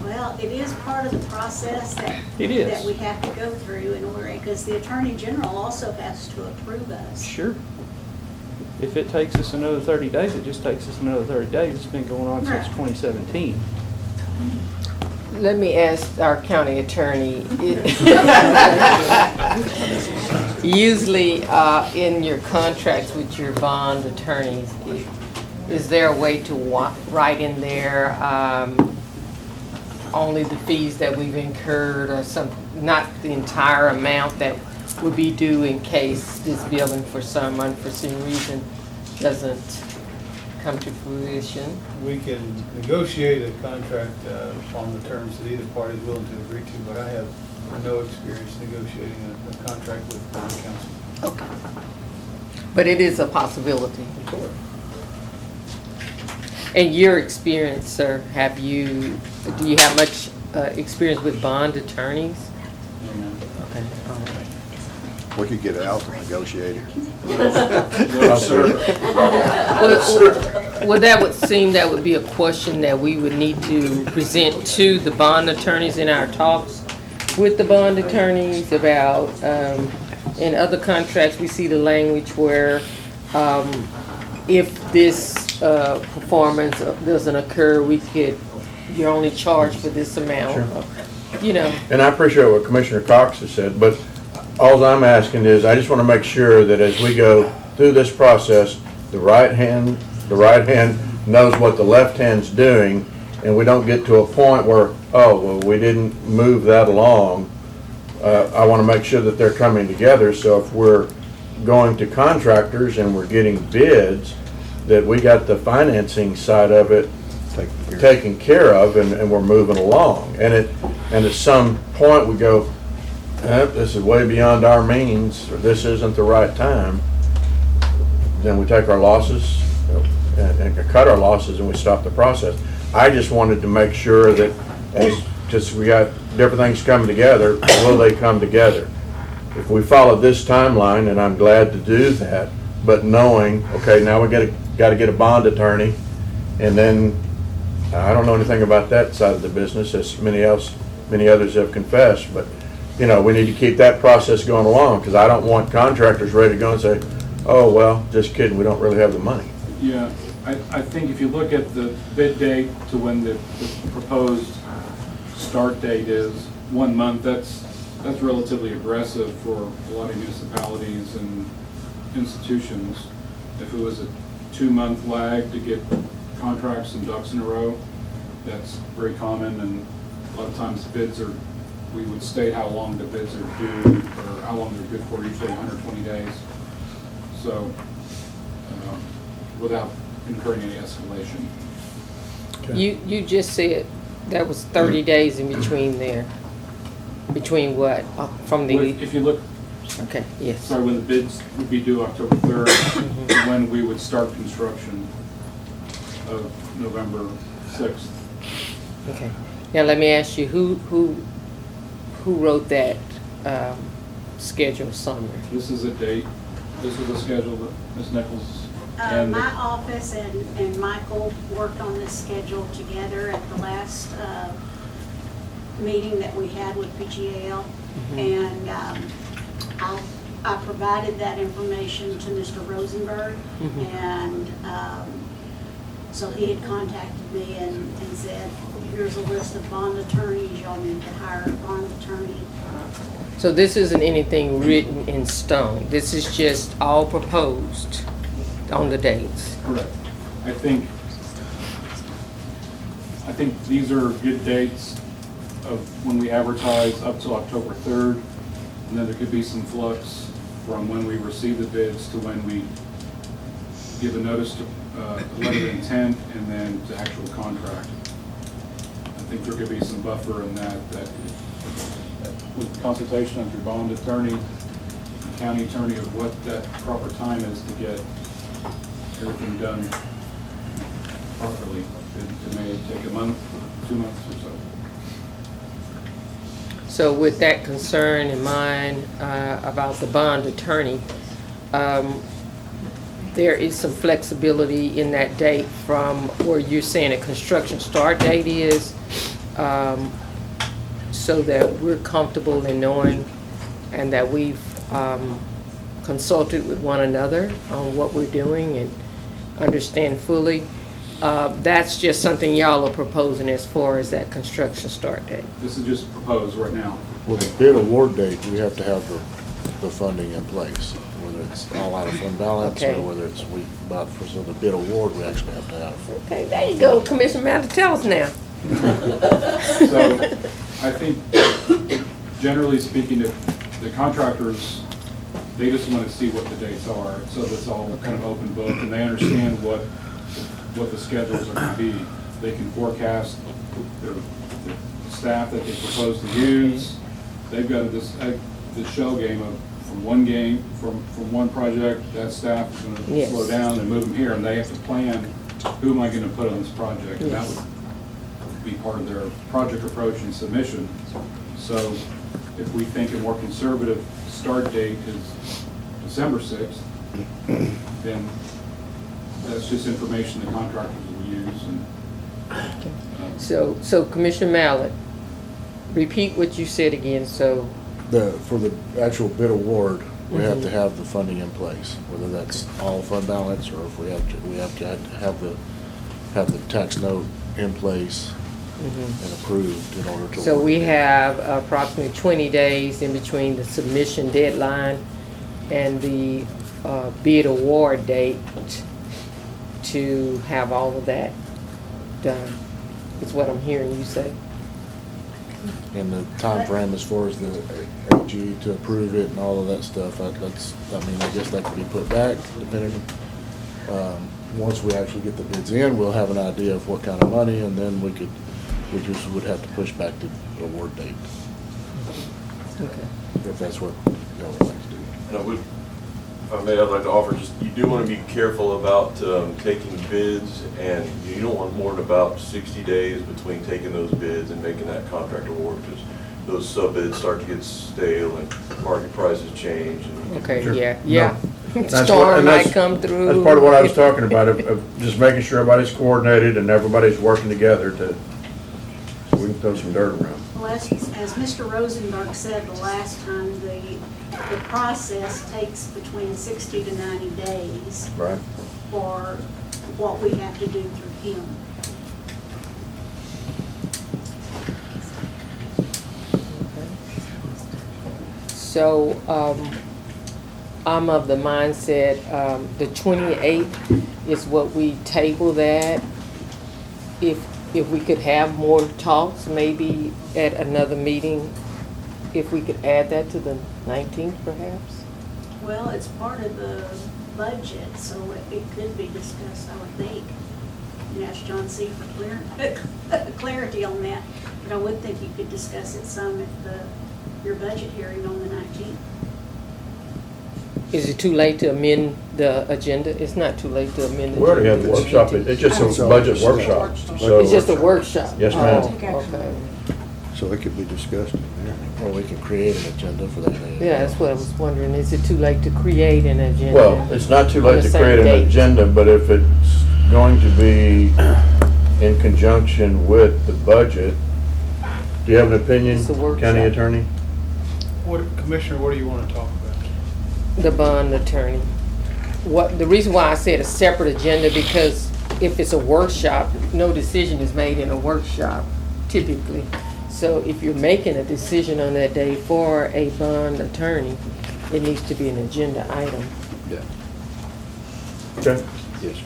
Well, it is part of the process that It is. that we have to go through in order, because the Attorney General also has to approve us. Sure. If it takes us another 30 days, it just takes us another 30 days. It's been going on since Right. 2017. Let me ask our county attorney. Usually, in your contracts with your bond attorneys, is there a way to write in there, only the fees that we've incurred or not the entire amount that would be due in case this billing for some unforeseen reason doesn't come to fruition? We can negotiate a contract on the terms that either party is willing to agree to, but I have no experience negotiating a contract with bond counsel. Okay. But it is a possibility. Sure. In your experience, sir, do you have much experience with bond attorneys? Okay, all right. We could get out and negotiate it. Well, that would seem that would be a question that we would need to present to the bond attorneys in our talks with the bond attorneys about, in other contracts, we see the language where if this performance doesn't occur, you're only charged for this amount, you know. And I appreciate what Commissioner Cox has said, but all I'm asking is, I just want to make sure that as we go through this process, the right hand knows what the left hand's doing, and we don't get to a point where, oh, well, we didn't move that along. I want to make sure that they're coming together, so if we're going to contractors and we're getting bids, that we got the financing side of it taken care of, and we're moving along. And at some point, we go, this is way beyond our means, or this isn't the right time, then we take our losses and cut our losses and we stop the process. I just wanted to make sure that, just we got different things coming together, will they come together? If we follow this timeline, and I'm glad to do that, but knowing, okay, now we got to get a bond attorney, and then, I don't know anything about that side of the business, as many others have confessed, but, you know, we need to keep that process going along, because I don't want contractors ready to go and say, oh, well, just kidding, we don't really have the money. Yeah, I think if you look at the bid date to when the proposed start date is 1 month, that's relatively aggressive for a lot of municipalities and institutions. If it was a 2-month lag to get contracts and ducks in a row, that's very common, and a lot of times we would state how long the bids are due, or how long they're good for, usually 120 days. So, without incurring any escalation. You just said that was 30 days in between there. Between what? From the... If you look... Okay, yes. Sorry, when the bids would be due October 3rd, when we would start construction of November 6th. Okay. Now let me ask you, who wrote that schedule summary? This is a date. This is a schedule that Ms. Nichols and My office and Michael worked on this schedule together at the last meeting that we had with PGAL. And I provided that information to Mr. Rosenberg, and so he had contacted me and said, here's a list of bond attorneys, y'all need to hire a bond attorney. So this isn't anything written in stone. This is just all proposed on the dates. Correct. I think these are good dates of when we advertise up till October 3rd, and then there could be some flux from when we receive the bids to when we give a notice to letter of intent and then to actual contract. I think there could be some buffer in that with consultation of your bond attorney, county attorney, of what that proper time is to get everything done properly. It may take a month, 2 months or so. So with that concern in mind about the bond attorney, there is some flexibility in that date from where you're saying a construction start date is, so that we're comfortable in knowing and that we've consulted with one another on what we're doing and understand fully. That's just something y'all are proposing as far as that construction start date. This is just proposed right now. Well, the bid award date, we have to have the funding in place, whether it's all out of fund balance Okay. or whether it's so the bid award, we actually have to have. Okay, there you go, Commissioner Matter, tell us now. So I think, generally speaking, if the contractors, they just want to see what the dates are, so it's all kind of open book, and they understand what the schedules are going to be. They can forecast the staff that they propose to use. They've got this shell game of from one project, that staff is going to Yes. slow down and move them here, and they have to plan, who am I going to put on this project? And that Yes. would be part of their project approach and submission. So if we think a more conservative start date is December 6th, then that's just information the contractors will use. And So Commissioner Mallett, repeat what you said again, so. For the actual bid award, we have to have the funding in place, whether that's all fund balance or if we have to have the tax note in place and approved in order to. So award we the bid. have approximately 20 days in between the submission deadline and the bid award date to have all of that done, is what I'm hearing you say. And the time frame as far as the AG to approve it and all of that stuff, I guess that could be put back depending on, once we actually get the bids in, we'll have an idea of what kind of money, and then we just would have to push back the award date. Okay. If that's what y'all would like to do. And I would, if I may, I'd like to offer, just, you do want to be careful about taking bids, and you don't want more than about 60 days between taking those bids and making that contract award, because those sub-bids start to get stale and market prices change. And Okay, Sure. yeah. That's what- Storm and might that's- come through. That's part of what I was talking about, of just making sure everybody's coordinated and everybody's working together so we can throw some dirt around. Well, as Mr. Rosenberg said the last time, the process takes between 60 to 90 days Right. for what we have to do through him. So, I'm of the mindset, the 28th is what we table that. If we could have more talks, maybe at another meeting, if we could add that to the 19th perhaps? Well, it's part of the budget, so it could be discussed, I would think. You ask John C. for clarity on that, but I would think you could discuss it some at your budget hearing on the 19th. Is it too late to amend the agenda? It's not too late to amend the agenda. We already have the workshop, it's just a budget workshop. So It's just a workshop? Yes, ma'am. Oh, okay. So it could be discussed in there. Or we can create an agenda for that day. Yeah, that's what I was wondering. Is it too late to create an agenda? Well, it's not too on late the to same create an date? agenda, but if it's going to be in conjunction with the budget, do you have an opinion, It's a workshop. county attorney? Commissioner, what do you want to talk about? The bond attorney. The reason why I said a separate agenda, because if it's a workshop, no decision is made in a workshop typically. So if you're making a decision on that day for a bond attorney, it needs to be an agenda item. Yeah. Okay. Yes.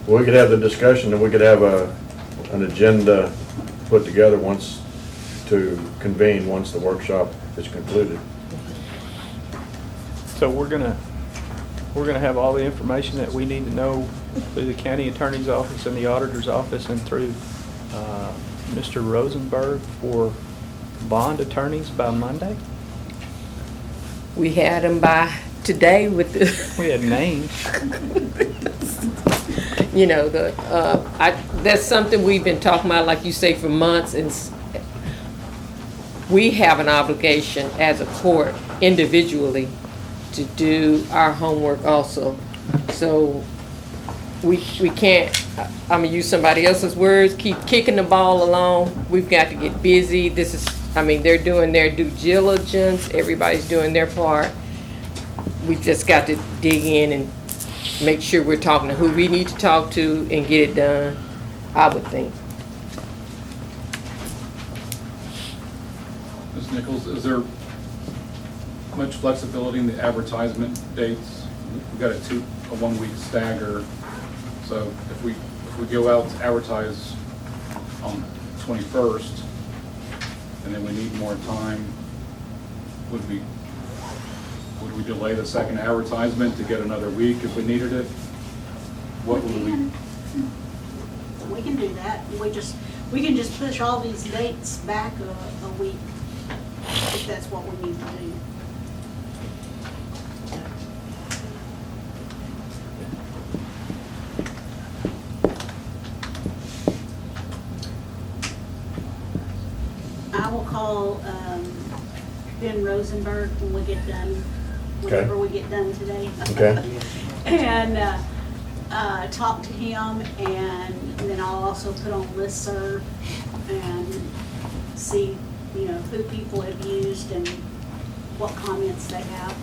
We could have the discussion, and we could have an agenda put together to convene once the workshop is concluded. So we're gonna have all the information that we need to know through the county attorney's office and the auditor's office and through Mr. Rosenberg for bond attorneys by Monday? We had them by today with the. We had names. You know, that's something we've been talking about, like you say, for months, and we have an obligation as a court individually to do our homework also. So we can't, I'm gonna use somebody else's words, keep kicking the ball along. We've got to get busy. They're doing their due diligence. Everybody's doing their part. We've just got to dig in and make sure we're talking to who we need to talk to and get it done, I would think. Ms. Nichols, is there much flexibility in the advertisement dates? We've got a 1 week stagger, so if we go out to advertise on 21st, and then we need more time, would we delay the second advertisement to get another week if we needed it? What would we? We can do that. We can just push all these dates back a week, if that's what we need to do. I will call Ben Rosenberg when we get done, whenever we get done today. Okay. And talk to him, and then I'll also put on listserv and see, who people have used and what comments they have.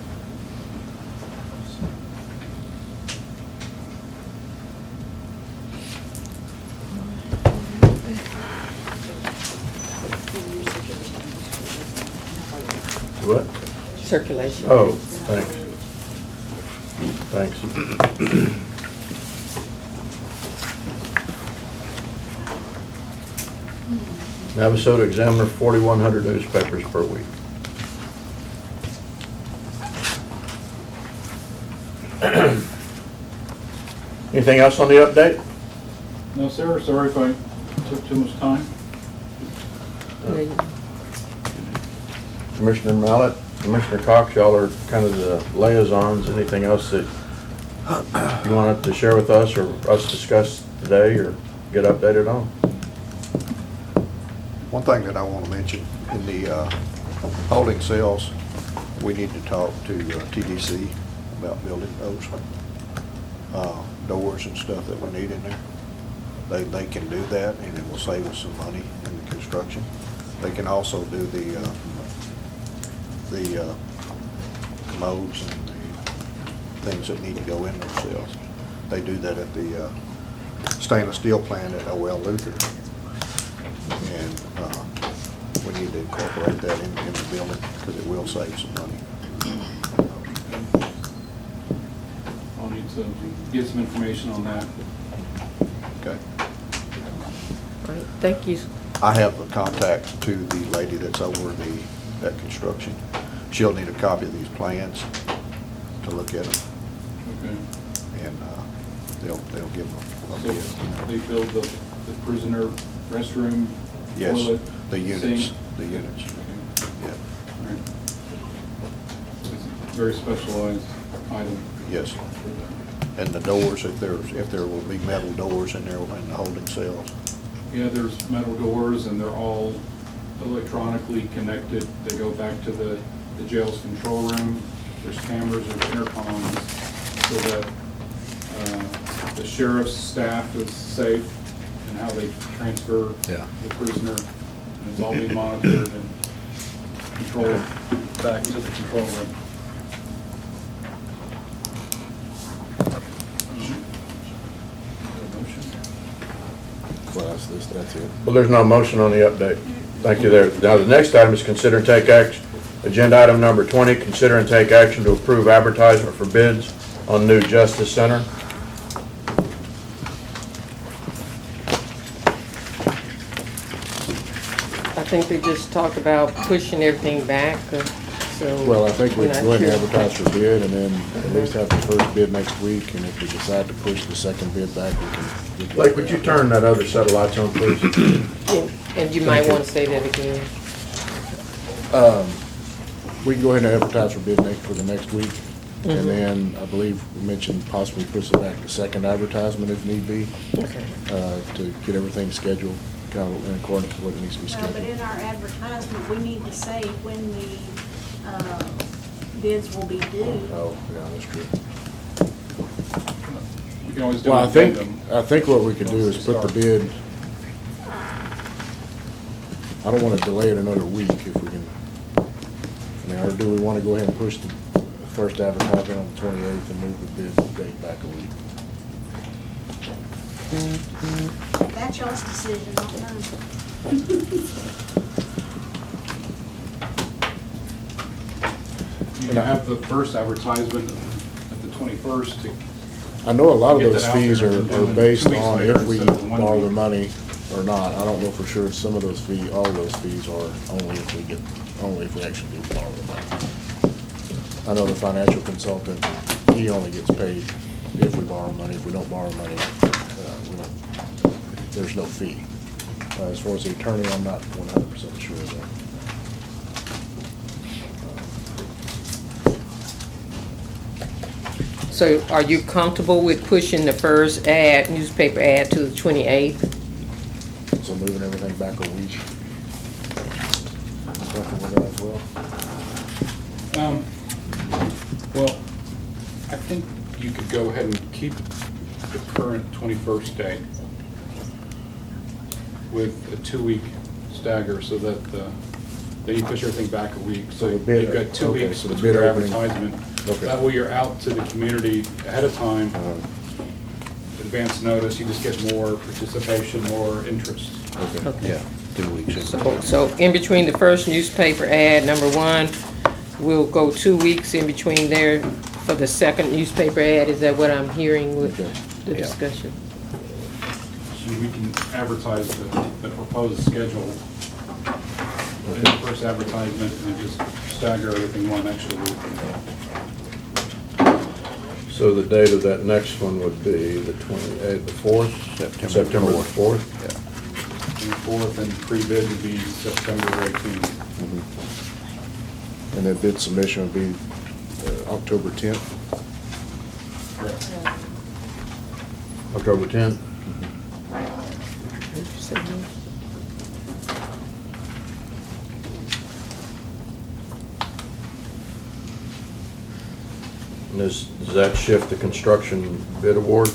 Circulation. Oh, thanks. Thanks. Navasota Examiner, 4,100 newspapers per week. Anything else on the update? No, sir, sorry if I took too much time. Commissioner Mallett, Commissioner Cox, y'all are kind of the liaisons. Anything else that you wanted to share with us or us discuss today or get updated on? One thing that I want to mention, in the holding cells, we need to talk to TDC about building those doors and stuff that we need in there. They can do that, and it will save us some money in the construction. They can also do the commodes and the things that need to go in those cells. They do that at the stainless steel plant at OL Luther. And we need to incorporate that in the building because it will save some money. I'll need to get some information on that. Okay. All right, thank you. I have a contact to the lady that's over that construction. She'll need a copy of these plans to look at them. Okay. And they'll give them a So bid. they build the prisoner restroom, Yes, toilet, the units, sink? the units. Okay. Yeah, All right. It's a very specialized item. yes. And the doors, if there will be metal doors in there in the holding cells. Yeah, there's metal doors and they're all electronically connected. They go back to the jail's control room. There's cameras or intercoms so that the sheriff's staff is safe in how they transfer the prisoner. And it's all being monitored and controlled back to the control room. Well, that's it. Well, there's no motion on the update. Thank you there. Now, the next item is consider and take action. Agenda item number 20, consider and take action to approve advertisement for bids on new Justice Center. I think they just talked about pushing everything back, so. Well, I think we we're can not go ahead and sure. advertise for bid and then at least have the first bid next week, and if we decide to push the second bid back, we can. Blake, would you turn that other set of lights on, please? And you might want to say that again. We can go ahead and advertise for bid for the next week. Mhm. And then I believe we mentioned possibly pushing back the second advertisement if need be. Okay. To get everything scheduled, kind of in accordance with what needs to be But scheduled. in our advertisement, we need to say when the bids will be due. Oh, yeah, that's true. You can always do Well, an I think addendum. what we can do is put the bid, I don't want to delay it another week if we can. I mean, or do we want to go ahead and push the first advertisement on the 28th and move the bid date back a week? That's y'all's decision, not mine. You can have the first advertisement at the 21st to I know a lot of Get those that out fees there are and then based 2 weeks on later if we instead of 1 borrow the week. money or not. I don't know for sure if some of those fees, all of those fees are only if we actually do borrow the money. I know the financial consultant, he only gets paid if we borrow money. If we don't borrow money, there's no fee. As far as the attorney, I'm not 100% sure of that. So are you comfortable with pushing the first newspaper ad to the 28th? So moving everything back a week. Comfortable with that as well? Well, I think you could go ahead and keep the current 21st date with a 2-week stagger so that then you push everything back a week. So the bid- you've got 2 okay, weeks so the between bid your opening- advertisement. Okay. That way you're out to the community ahead of time, advance notice, you just get more participation, more interest. Okay. Okay. Yeah, 2 weeks. So in between the first newspaper ad, number 1, we'll go 2 weeks in between there for the second newspaper ad. Is that what I'm hearing with the Yeah. discussion? So we can advertise the proposed schedule in the first advertisement and just stagger everything one extra week. So the date of that next one would be the 4th? September the 4th? And the fourth and pre-bid would be September 18th. And that bid submission would be October 10th. Correct. October 10th? And does that shift the construction bid award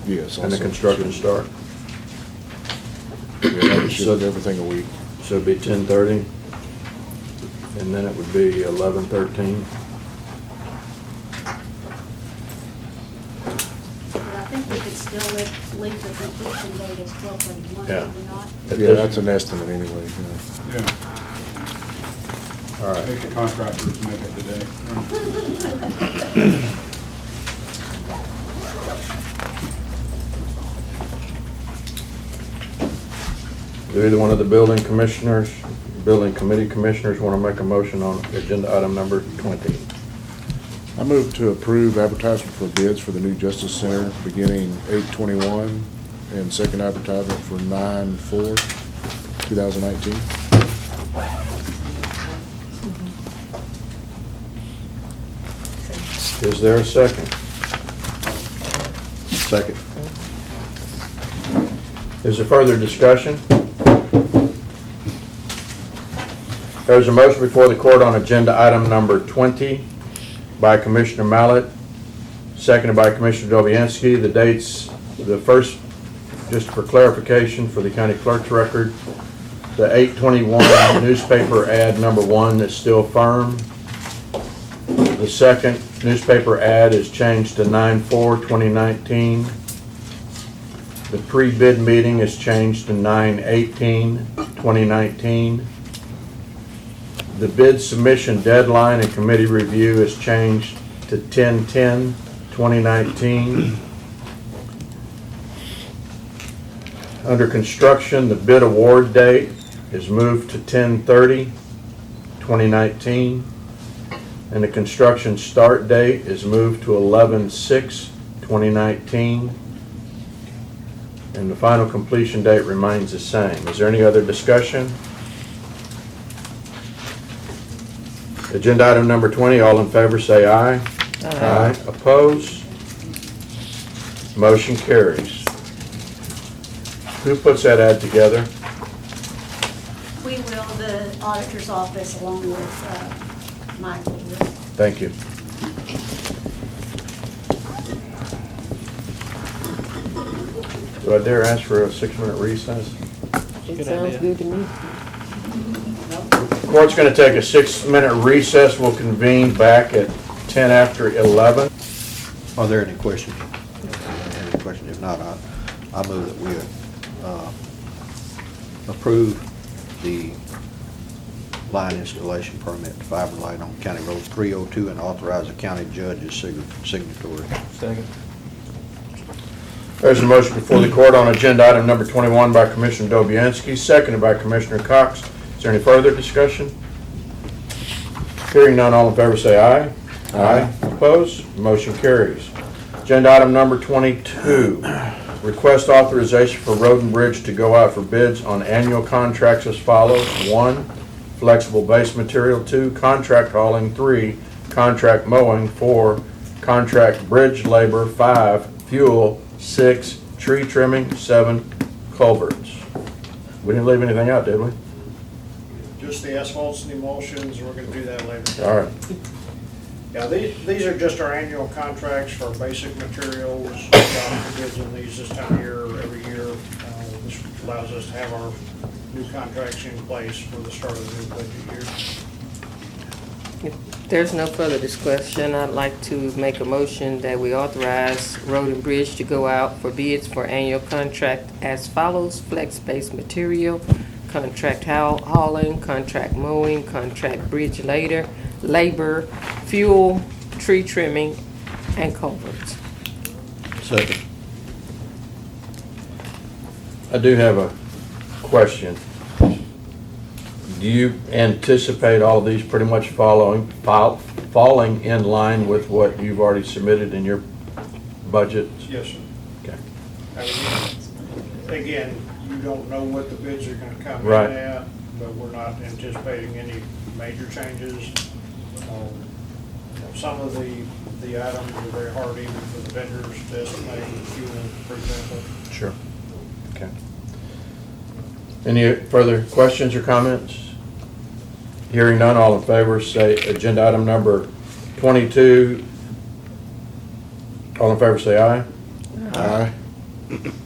Yes. and the also. construction start? Yeah, that would shift everything a week. So it'd be 10:30, and then it would be 11:13. But I think we could still leave the completion date as 12/31, Yeah. could we not? Yeah, that's an estimate anyway. Yeah. All right. Take the contractor to make it today. Do either one of the building commissioners, building committee commissioners want to make a motion on agenda item number 20? I move to approve advertisement for bids for the new Justice Center beginning 8/21 and second advertisement for 9/4/2019. Is there a second? Second. Is there further discussion? There's a motion before the court on agenda item number 20 by Commissioner Mallett, seconded by Commissioner Dobianski. The dates, the first, just for clarification for the county clerk's record, the 8/21 newspaper ad number 1 is still firm. The second newspaper ad is changed to 9/4/2019. The pre-bid meeting is changed to 9/18/2019. The bid submission deadline and committee review is changed to 10/10/2019. Under construction, the bid award date is moved to 10/30/2019. And the construction start date is moved to 11/6/2019. And the final completion date remains the same. Is there any other discussion? Agenda item number 20, all in favor say aye. Aye. Opposed? Motion carries. Who puts that ad together? We will, the auditor's office along with Michael. Thank you. Do I dare ask for a 6-minute recess? It sounds good to me. Court's going to take a 6-minute recess. We'll convene back at 10 after 11. Are there any questions? Any questions? If not, I move that we approve the line installation permit to fiber line on County Road 302 and authorize the county judge's signatory. Second. There's a motion before the court on agenda item number 21 by Commissioner Dobianski, seconded by Commissioner Cox. Is there any further discussion? Hearing none, all in favor say aye. Aye. Opposed? Motion carries. Agenda item number 22, request authorization for Road and Bridge to go out for bids on annual contracts as follows. 1, flexible base material. 2, contract hauling. 3, contract mowing. 4, contract bridge labor. 5, fuel. 6, tree trimming. 7, culverts. We didn't leave anything out, did we? Just the asphalts and emulsions, we're gonna do that later. All right. Yeah, these are just our annual contracts for basic materials. We got bids on these this time of year, every year. This allows us to have our new contracts in place for the start of the new budget year. If there's no further discussion, I'd like to make a motion that we authorize Road and Bridge to go out for bids for annual contract as follows. Flex base material, contract hauling, contract mowing, contract bridge labor, fuel, tree trimming, and culverts. Second. I do have a question. Do you anticipate all these pretty much falling in line with what you've already submitted in your budget? Yes, sir. Okay. I mean, again, you don't know what the bids are gonna come in Right. at, but we're not anticipating any major changes. Some of the items are very hard even for the vendors to estimate, fuel, for example. Sure. Okay. Any further questions or comments? Hearing none, all in favor, say agenda item number 22. All in favor, say aye. Aye.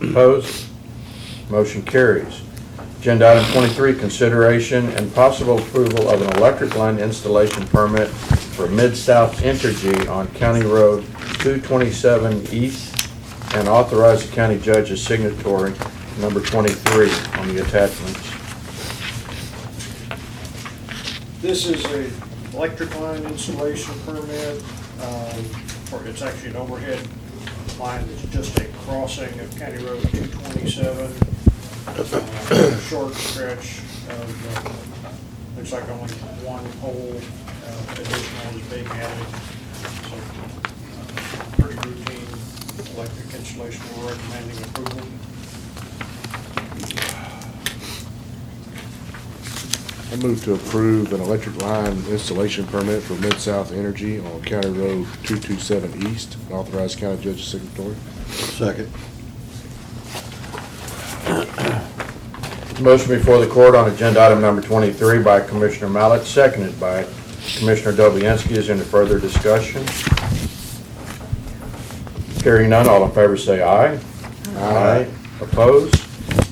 Opposed? Motion carries. Agenda item 23, consideration and possible approval of an electric line installation permit for Mid-South Energy on County Road 227 East, and authorize the county judge as signatory, number 23 on the attachments. This is a electric line installation permit. It's actually an overhead line that's just a crossing of County Road 227. A short stretch of, looks like only one pole additional is being added. So, pretty routine electric installation. We're recommending approval. I move to approve an electric line installation permit for Mid-South Energy on County Road 227 East, and authorize county judge as signatory. Second. Motion before the court on agenda item number 23 by Commissioner Mallett, seconded by Commissioner Dobianski. Is there any further discussion? Hearing none, all in favor say aye. Aye. Opposed?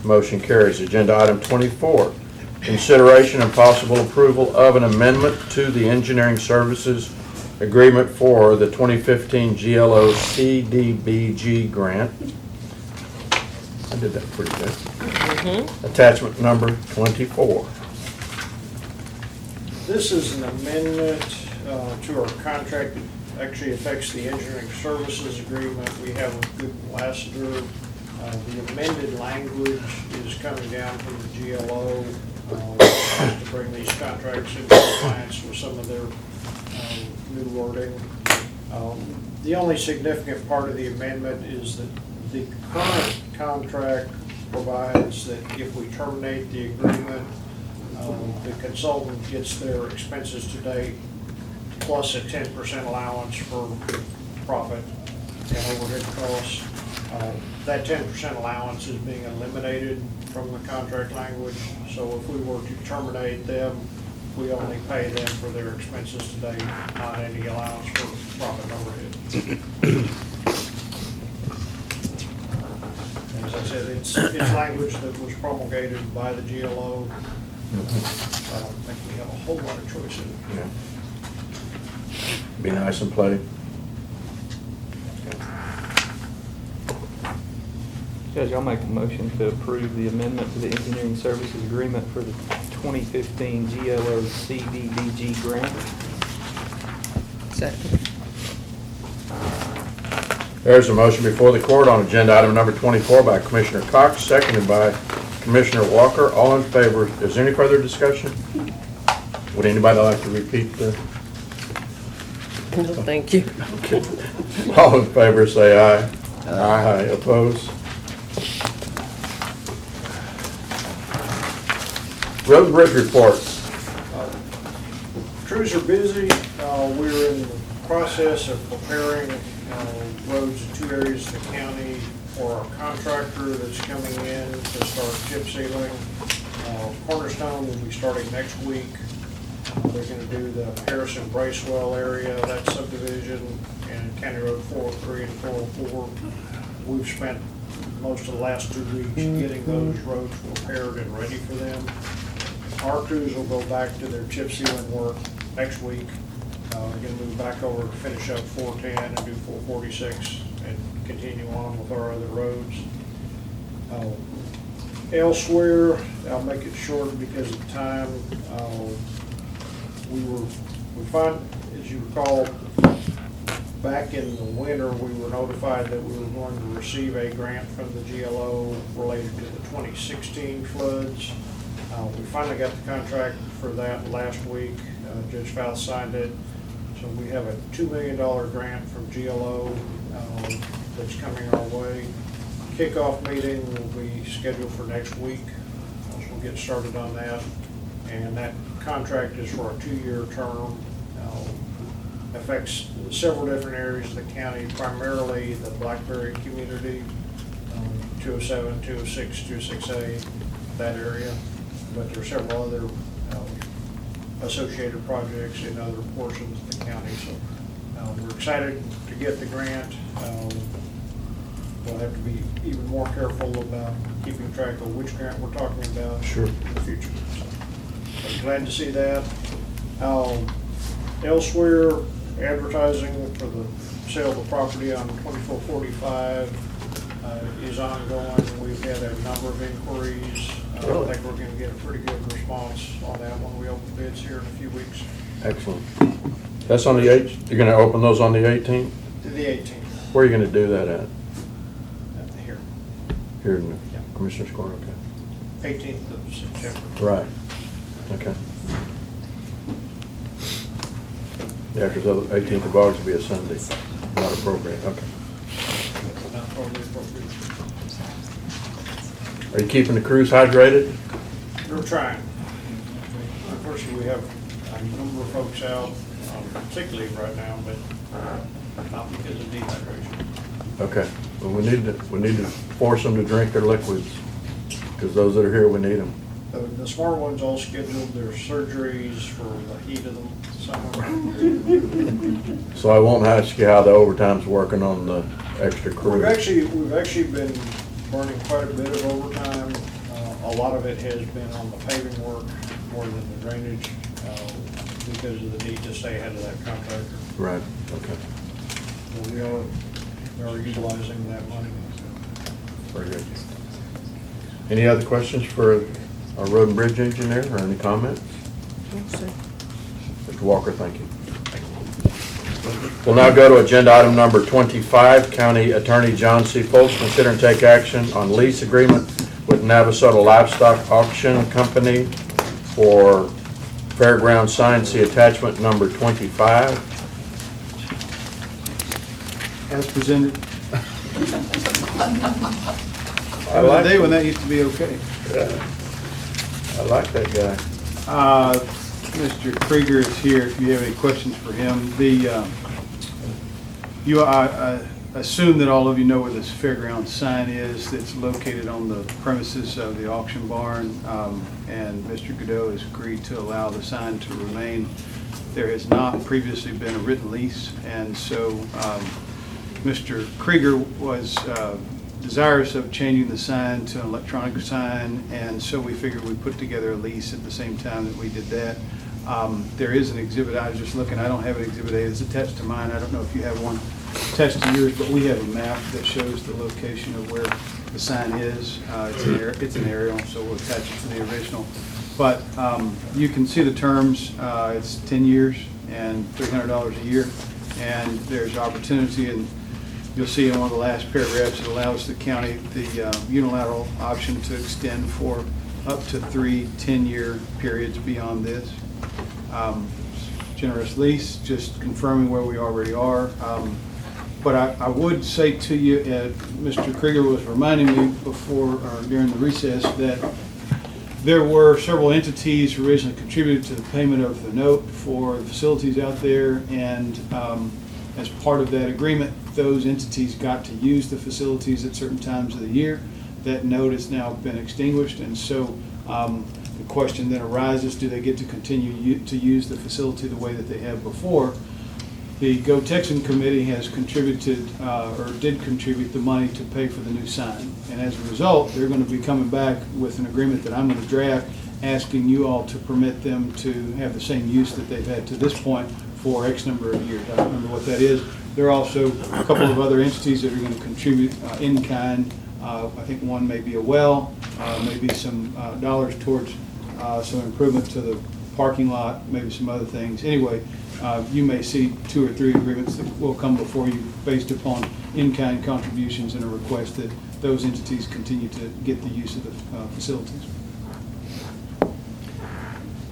Motion carries. Agenda item 24, consideration and possible approval of an amendment to the engineering services agreement for the 2015 GLO CDBG grant. I did that pretty good. Attachment number 24. This is an amendment to our contract that actually affects the engineering services agreement we have with Goodwin Lassiter. The amended language is coming down from the GLO to bring these contracts into compliance with some of their new wording. The only significant part of the amendment is that the current contract provides that if we terminate the agreement, the consultant gets their expenses to date plus a 10% allowance for profit and overhead costs. That 10% allowance is being eliminated from the contract language, so if we were to terminate them, we only pay them for their expenses to date, not any allowance for profit and overhead. As I said, it's language that was promulgated by the GLO. I don't think we have a whole lot of choice in it. Yeah. Be nice and play. Judge, I'll make a motion to approve the amendment to the engineering services agreement for the 2015 GLO CDBG grant. Second. There's a motion before the court on agenda item number 24 by Commissioner Cox, seconded by Commissioner Walker. All in favor. Is there any further discussion? Would anybody like to repeat the? No, thank you. Okay. All in favor say aye. Aye. Opposed? Road and bridge report. Crews are busy. We're in the process of preparing roads in 2 areas of the county for our contractor that's coming in to start chip sealing. Cornerstone will be starting next week. They're going to do the Harrison Bracewell area, that subdivision, and County Road 403 and 404. We've spent most of the last 2 weeks getting those roads repaired and ready for them. Our crews will go back to their chip sealing work next week. We're going to move back over to finish up 410 and do 446 and continue on with our other roads. Elsewhere, I'll make it short because of time. We find, as you recall, back in the winter, we were notified that we were going to receive a grant from the GLO related to the 2016 floods. We finally got the contract for that last week. Judge Faust signed it. So we have a $2 million grant from GLO that's coming our way. Kickoff meeting will be scheduled for next week. So we'll get started on that. And that contract is for a 2-year term. Affects several different areas of the county, primarily the Blackberry community, 207, 206, 206A, that area. But there are several other associated projects in other portions of the county. So we're excited to get the grant. We'll have to be even more careful about keeping track of which grant we're talking about Sure. in the future. So I'm glad to see that. Elsewhere, advertising for the sale of the property on 2445 is ongoing. We've had a number of inquiries. I think we're going to get a pretty good response on that when we open bids here in a few weeks. Excellent. That's on the 8th? You're going to open those on the 18th? To the 18th. Where are you going to do that at? Here. Here in the Commissioner's Court, okay. 18th of September. Right, okay. Yeah, because the 18th of August will be a Sunday, not appropriate, okay. Not totally appropriate. Are you keeping the crews hydrated? We're trying. Unfortunately, we have a number of folks out, particularly right now, but not because of dehydration. Okay, well, we need to force them to drink their liquids, because those that are here, we need them. The smart ones all scheduled their surgeries for the heat of the summer. So I won't ask you how the overtime's working on the extra crew. We've actually been burning quite a bit of overtime. A lot of it has been on the paving work more than the drainage because of the need to stay ahead of that contractor. Right, okay. So we are utilizing that money. Very good. Any other questions for our road and bridge engineer, or any comments? Mr. Walker, thank you. We'll now go to agenda item number 25, County Attorney John C. Foltz, consider and take action on lease agreement with Navasota Livestock Auction Company for fairground sign. See attachment number 25. As presented. I like the day when that used to be okay. I like that guy. Mr. Krieger is here if you have any questions for him. I assume that all of you know where this fairground sign is. It's located on the premises of the auction barn, and Mr. Godot has agreed to allow the sign to remain. There has not previously been a written lease, and so Mr. Krieger was desirous of changing the sign to an electronic sign, and so we figured we'd put together a lease at the same time that we did that. There is an exhibit, I was just looking, I don't have an exhibit A, it's attached to mine, I don't know if you have one attached to yours, but we have a map that shows the location of where the sign is. It's an aerial, so we'll attach it to the original. But you can see the terms, it's 10 years and $300 a year, and there's opportunity, and you'll see in one of the last paragraphs, it allows the county the unilateral option to extend for up to 3 10-year periods beyond this. Generous lease, just confirming where we already are. But I would say to you, Mr. Krieger was reminding me before, or during the recess, that there were several entities who originally contributed to the payment of the note for the facilities out there, and as part of that agreement, those entities got to use the facilities at certain times of the year. That note has now been extinguished, and so the question then arises, do they get to continue to use the facility the way that they have before? The Go Texan Committee has contributed, or did contribute the money to pay for the new sign. And as a result, they're going to be coming back with an agreement that I'm going to draft, asking you all to permit them to have the same use that they've had to this point for X number of years. I don't remember what that is. There are also a couple of other entities that are going to contribute in kind. I think one may be a well, maybe some dollars towards some improvement to the parking lot, maybe some other things. Anyway, you may see 2 or 3 agreements that will come before you based upon in-kind contributions and a request that those entities continue to get the use of the facilities.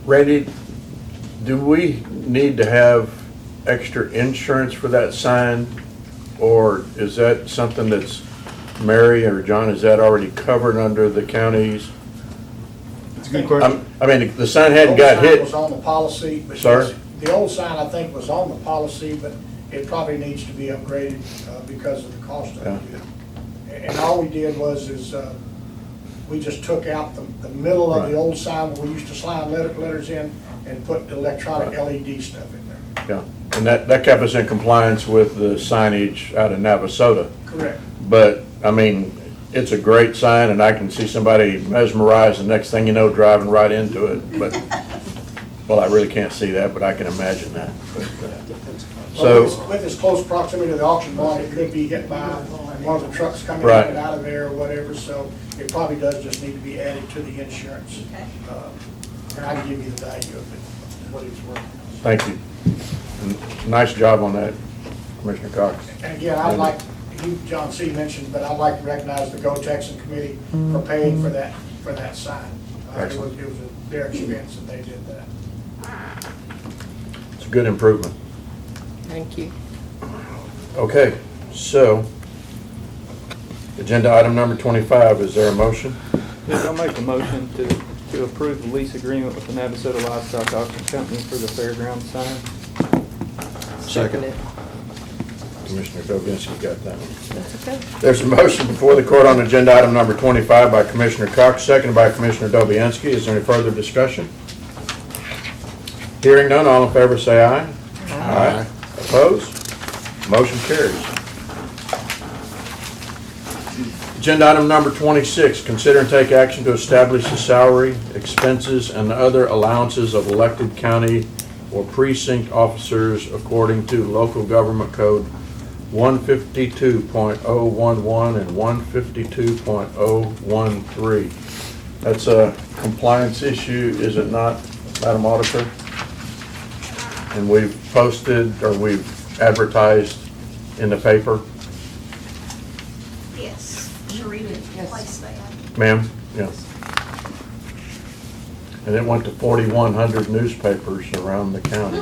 Randy, do we need to have extra insurance for that sign? Or is that something that's, Mary or John, is that already covered under the county's? It's a good question. I mean, the sign hadn't got The old sign hit. was on the policy, but Sir? yes, the old sign, I think, was on the policy, but it probably needs to be upgraded because of the cost of it. And all we did was, we just took out the middle of the old sign where we used to slide letters in and put the electronic LED stuff in there. Yeah, and that kept us in compliance with the signage out of Navasota. Correct. But, I mean, it's a great sign, and I can see somebody mesmerized, the next thing you know, driving right into it. But, well, I really can't see that, but I can imagine that. So, With its close proximity to the auction barn, it could be hit by one of the trucks coming in Right. and out of there or whatever, so it probably does just need to be added to the insurance. And I can give you the value of it, what it's worth. thank you. And nice job on that, Commissioner Cox. And again, I'd like, you, John C. mentioned, but I'd like to recognize the Go Texan Committee for paying for that sign. It was their expense and they did that. It's a good improvement. Thank you. Okay, so, agenda item number 25, is there a motion? Yes, I'll make a motion to approve the lease agreement with the Navasota Livestock Auction Company for the fairground sign. Second. Commissioner Dobianski got that one. That's okay. There's a motion before the court on agenda item number 25 by Commissioner Cox, seconded by Commissioner Dobianski. Is there any further discussion? Hearing none, all in favor say aye. Aye. Opposed? Motion carries. Agenda item number 26, consider and take action to establish the salary, expenses, and other allowances of elected county or precinct officers according to local government code 152.011 and 152.013. That's a compliance issue, is it not, Madam Auditor? And we've posted, or we've advertised in the paper? Yes, Sharita placed that. Ma'am? Yes. And it went to 4,100 newspapers around the county,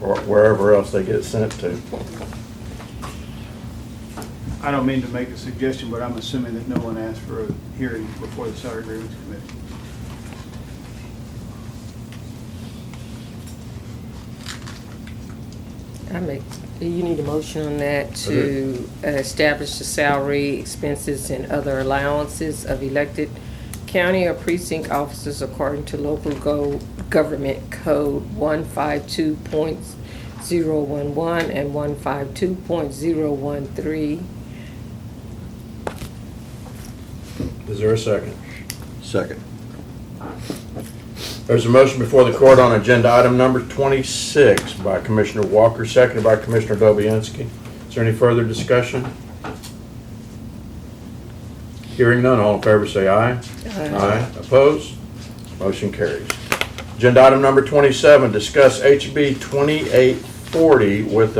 or wherever else they get sent to. I don't mean to make a suggestion, but I'm assuming that no one asked for a hearing before the Salary Agreements Committee. You need a motion on that to establish the salary, expenses, and other allowances of elected county or precinct officers according to local government code 152.011 and 152.013. Is there a second? Second. There's a motion before the court on agenda item number 26 by Commissioner Walker, seconded by Commissioner Dobianski. Is there any further discussion? Hearing none, all in favor say aye. Aye. Opposed? Motion carries. Agenda item number 27, discuss HB 2840 with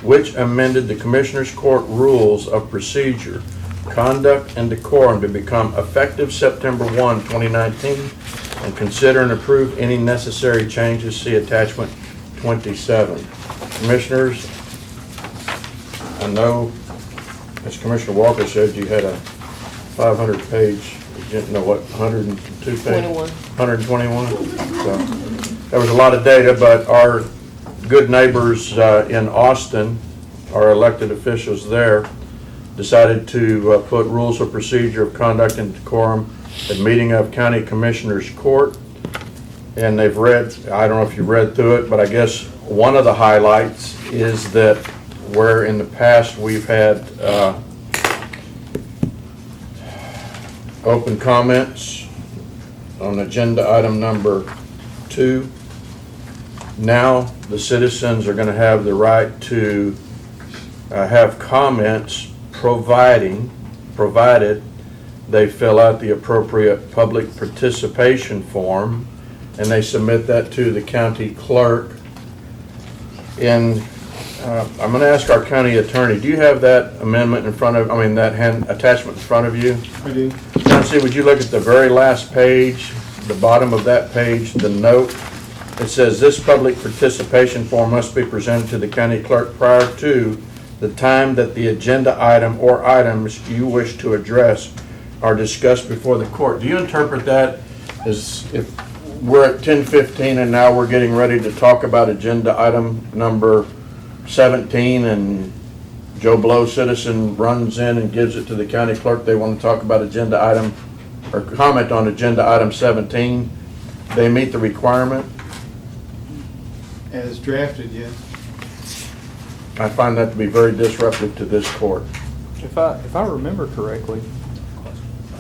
which amended the Commissioners Court Rules of Procedure, Conduct, and Decorum to become effective September 1, 2019, and consider and approve any necessary changes. See attachment 27. Commissioners, I know, as Commissioner Walker said, you had a 500-page, no, what, 102 page? 121. So there was a lot of data, but our good neighbors in Austin, our elected officials there, decided to put rules of procedure of conduct and decorum at meeting of county commissioners court. And they've read, I don't know if you read through it, but I guess one of the highlights is that where in the past we've had open comments on agenda item number 2, now the citizens are going to have the right to have comments provided they fill out the appropriate public participation form, and they submit that to the county clerk. And I'm gonna ask our county attorney, do you have that amendment in front of, I mean, that attachment in front of you? I do. Nancy, would you look at the very last page, the bottom of that page, the note? It says, "This public participation form must be presented to the county clerk prior to the time that the agenda item or items you wish to address are discussed before the court." Do you interpret that as if we're at 10:15 and now we're getting ready to talk about agenda item number 17, and Joe Blow, citizen, runs in and gives it to the county clerk, they want to talk about agenda item, or comment on agenda item 17, they meet the requirement? As drafted, yes. I find that to be very disruptive to this court. If I remember correctly,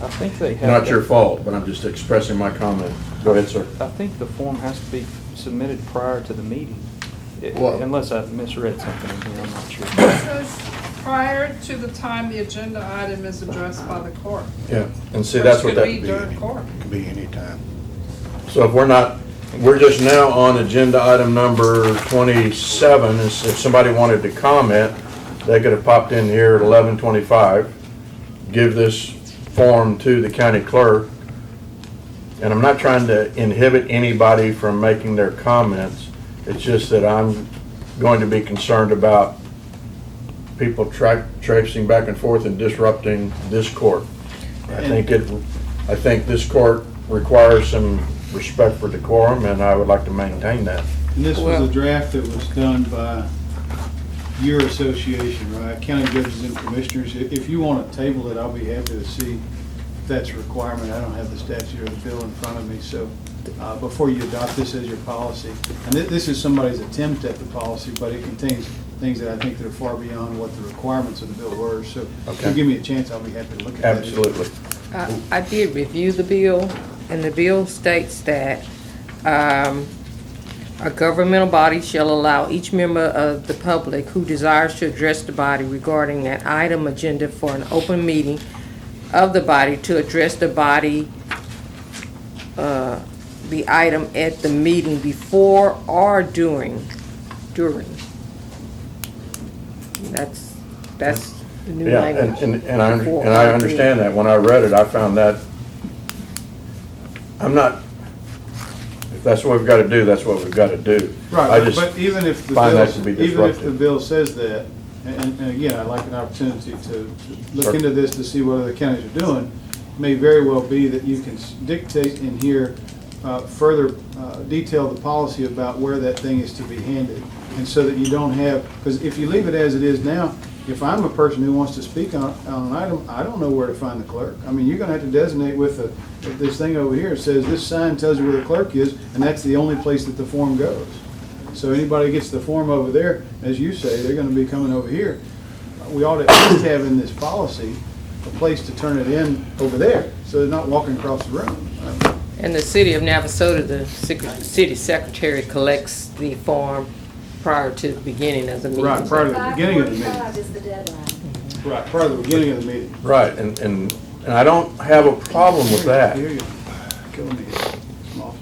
I think they have. Not your fault, but I'm just expressing my comment. Go ahead, sir. I think the form has to be submitted prior to the meeting, Well- unless I've misread something in here, I'm not sure. It says prior to the time the agenda item is addressed by the court. Yeah, and see, that's what that Which could be during court. Could be any time. So if we're just now on agenda item number 27, if somebody wanted to comment, they could have popped in here at 11:25, give this form to the county clerk, and I'm not trying to inhibit anybody from making their comments, it's just that I'm going to be concerned about people traipsing back and forth and disrupting this court. I think this court requires some respect for decorum, and I would like to maintain that. And this was a draft that was done by your association, right? County judges and commissioners. If you want to table it, I'll be happy to see if that's a requirement. I don't have the statute or the bill in front of me, so before you adopt this as your policy. And this is somebody's attempt at the policy, but it contains things that I think that are far beyond what the requirements of the bill were. So if you give me a chance, I'll be happy to look at that. Absolutely. I did review the bill, and the bill states that a governmental body shall allow each member of the public who desires to address the body regarding that item agenda for an open meeting of the body to address the body, the item at the meeting before or during. That's the new Yeah, language. and I understand that. When I read it, I found that, if that's what we've got to do, that's what we've got to do. I Right, just but even if the find bill, that to be even if the disruptive. bill says that, and again, I'd like an opportunity to look Sure. into this to see what other counties are doing, may very well be that you can dictate in here further detail the policy about where that thing is to be handed. And so that you don't have, because if you leave it as it is now, if I'm a person who wants to speak on an item, I don't know where to find the clerk. I mean, you're gonna have to designate with this thing over here, it says this sign tells you where the clerk is, and that's the only place that the form goes. So anybody gets the form over there, as you say, they're gonna be coming over here. We ought to at least have in this policy a place to turn it in over there, so they're not walking across the room. In the city of Navasota, the city secretary collects the form prior to the beginning of the meeting. Right, prior to the beginning of the meeting. 5:45 is the deadline. Right, prior to the beginning of the meeting. Right, and I don't have a problem with that. Here you go. Killing me. I'm off.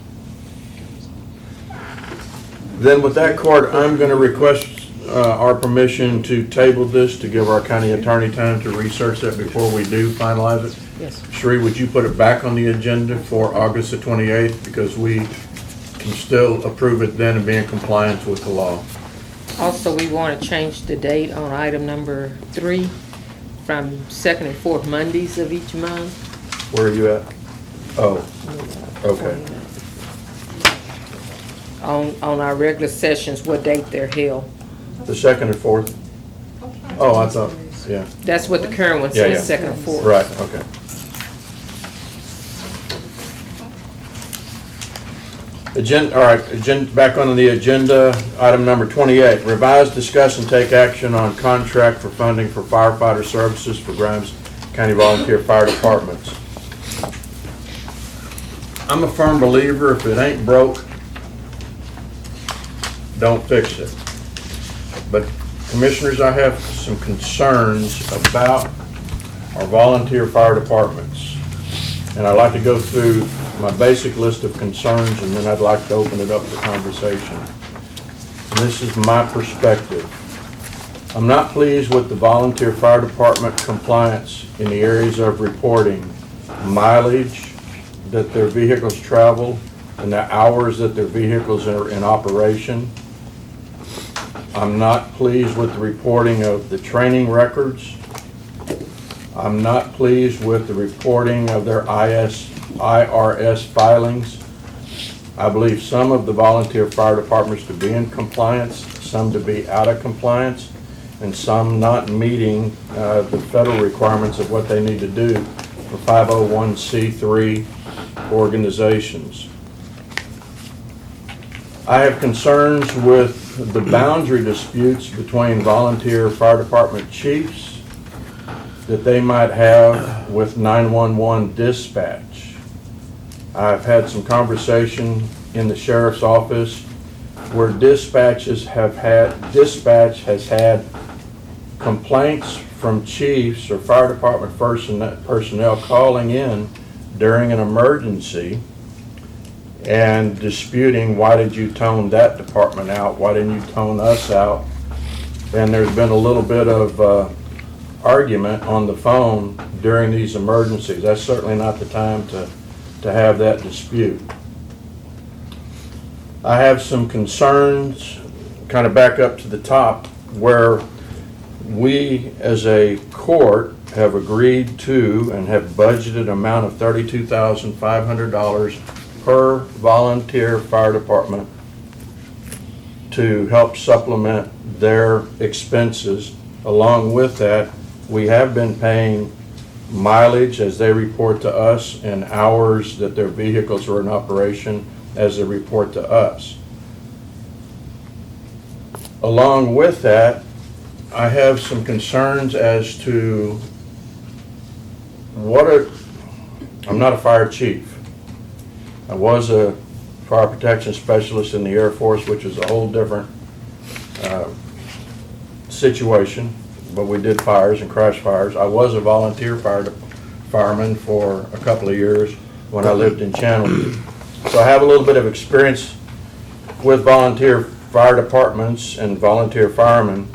Then with that, court, I'm going to request our permission to table this, to give our county attorney time to research that before we do finalize it. Yes. Sheree, would you put it back on the agenda for August the 28th, because we can still approve it then and be in compliance with the law? Also, we want to change the date on item number 3 from second and fourth Mondays of each month. Where are you at? Oh, okay. On our regular sessions, what date they're held. The second and fourth? Oh, I thought, yeah. That's what the current one Yeah, says, yeah. second and fourth. Right, okay. All right, back on the agenda, item number 28, revise, discuss, and take action on contract for funding for firefighter services for Grimes County Volunteer Fire Departments. I'm a firm believer, if it ain't broke, don't fix it. But commissioners, I have some concerns about our volunteer fire departments. And I'd like to go through my basic list of concerns, and then I'd like to open it up for conversation. And this is my perspective. I'm not pleased with the volunteer fire department compliance in the areas of reporting mileage that their vehicles travel and the hours that their vehicles are in operation. I'm not pleased with the reporting of the training records. I'm not pleased with the reporting of their IRS filings. I believe some of the volunteer fire departments to be in compliance, some to be out of compliance, and some not meeting the federal requirements of what they need to do for 501c3 organizations. I have concerns with the boundary disputes between volunteer fire department chiefs that they might have with 911 dispatch. I've had some conversation in the sheriff's office where dispatch has had complaints from chiefs or fire department personnel calling in during an emergency and disputing, why did you tone that department out? Why didn't you tone us out? And there's been a little bit of argument on the phone during these emergencies. That's certainly not the time to have that dispute. I have some concerns, kind of back up to the top, where we as a court have agreed to and have budgeted an amount of $32,500 per volunteer fire department to help supplement their expenses. Along with that, we have been paying mileage as they report to us and hours that their vehicles are in operation as they report to us. Along with that, I have some concerns as to I'm not a fire chief. I was a fire protection specialist in the Air Force, which is a whole different situation, but we did fires and crash fires. I was a volunteer fireman for a couple of years when I lived in Channelview. So I have a little bit of experience with volunteer fire departments and volunteer firemen,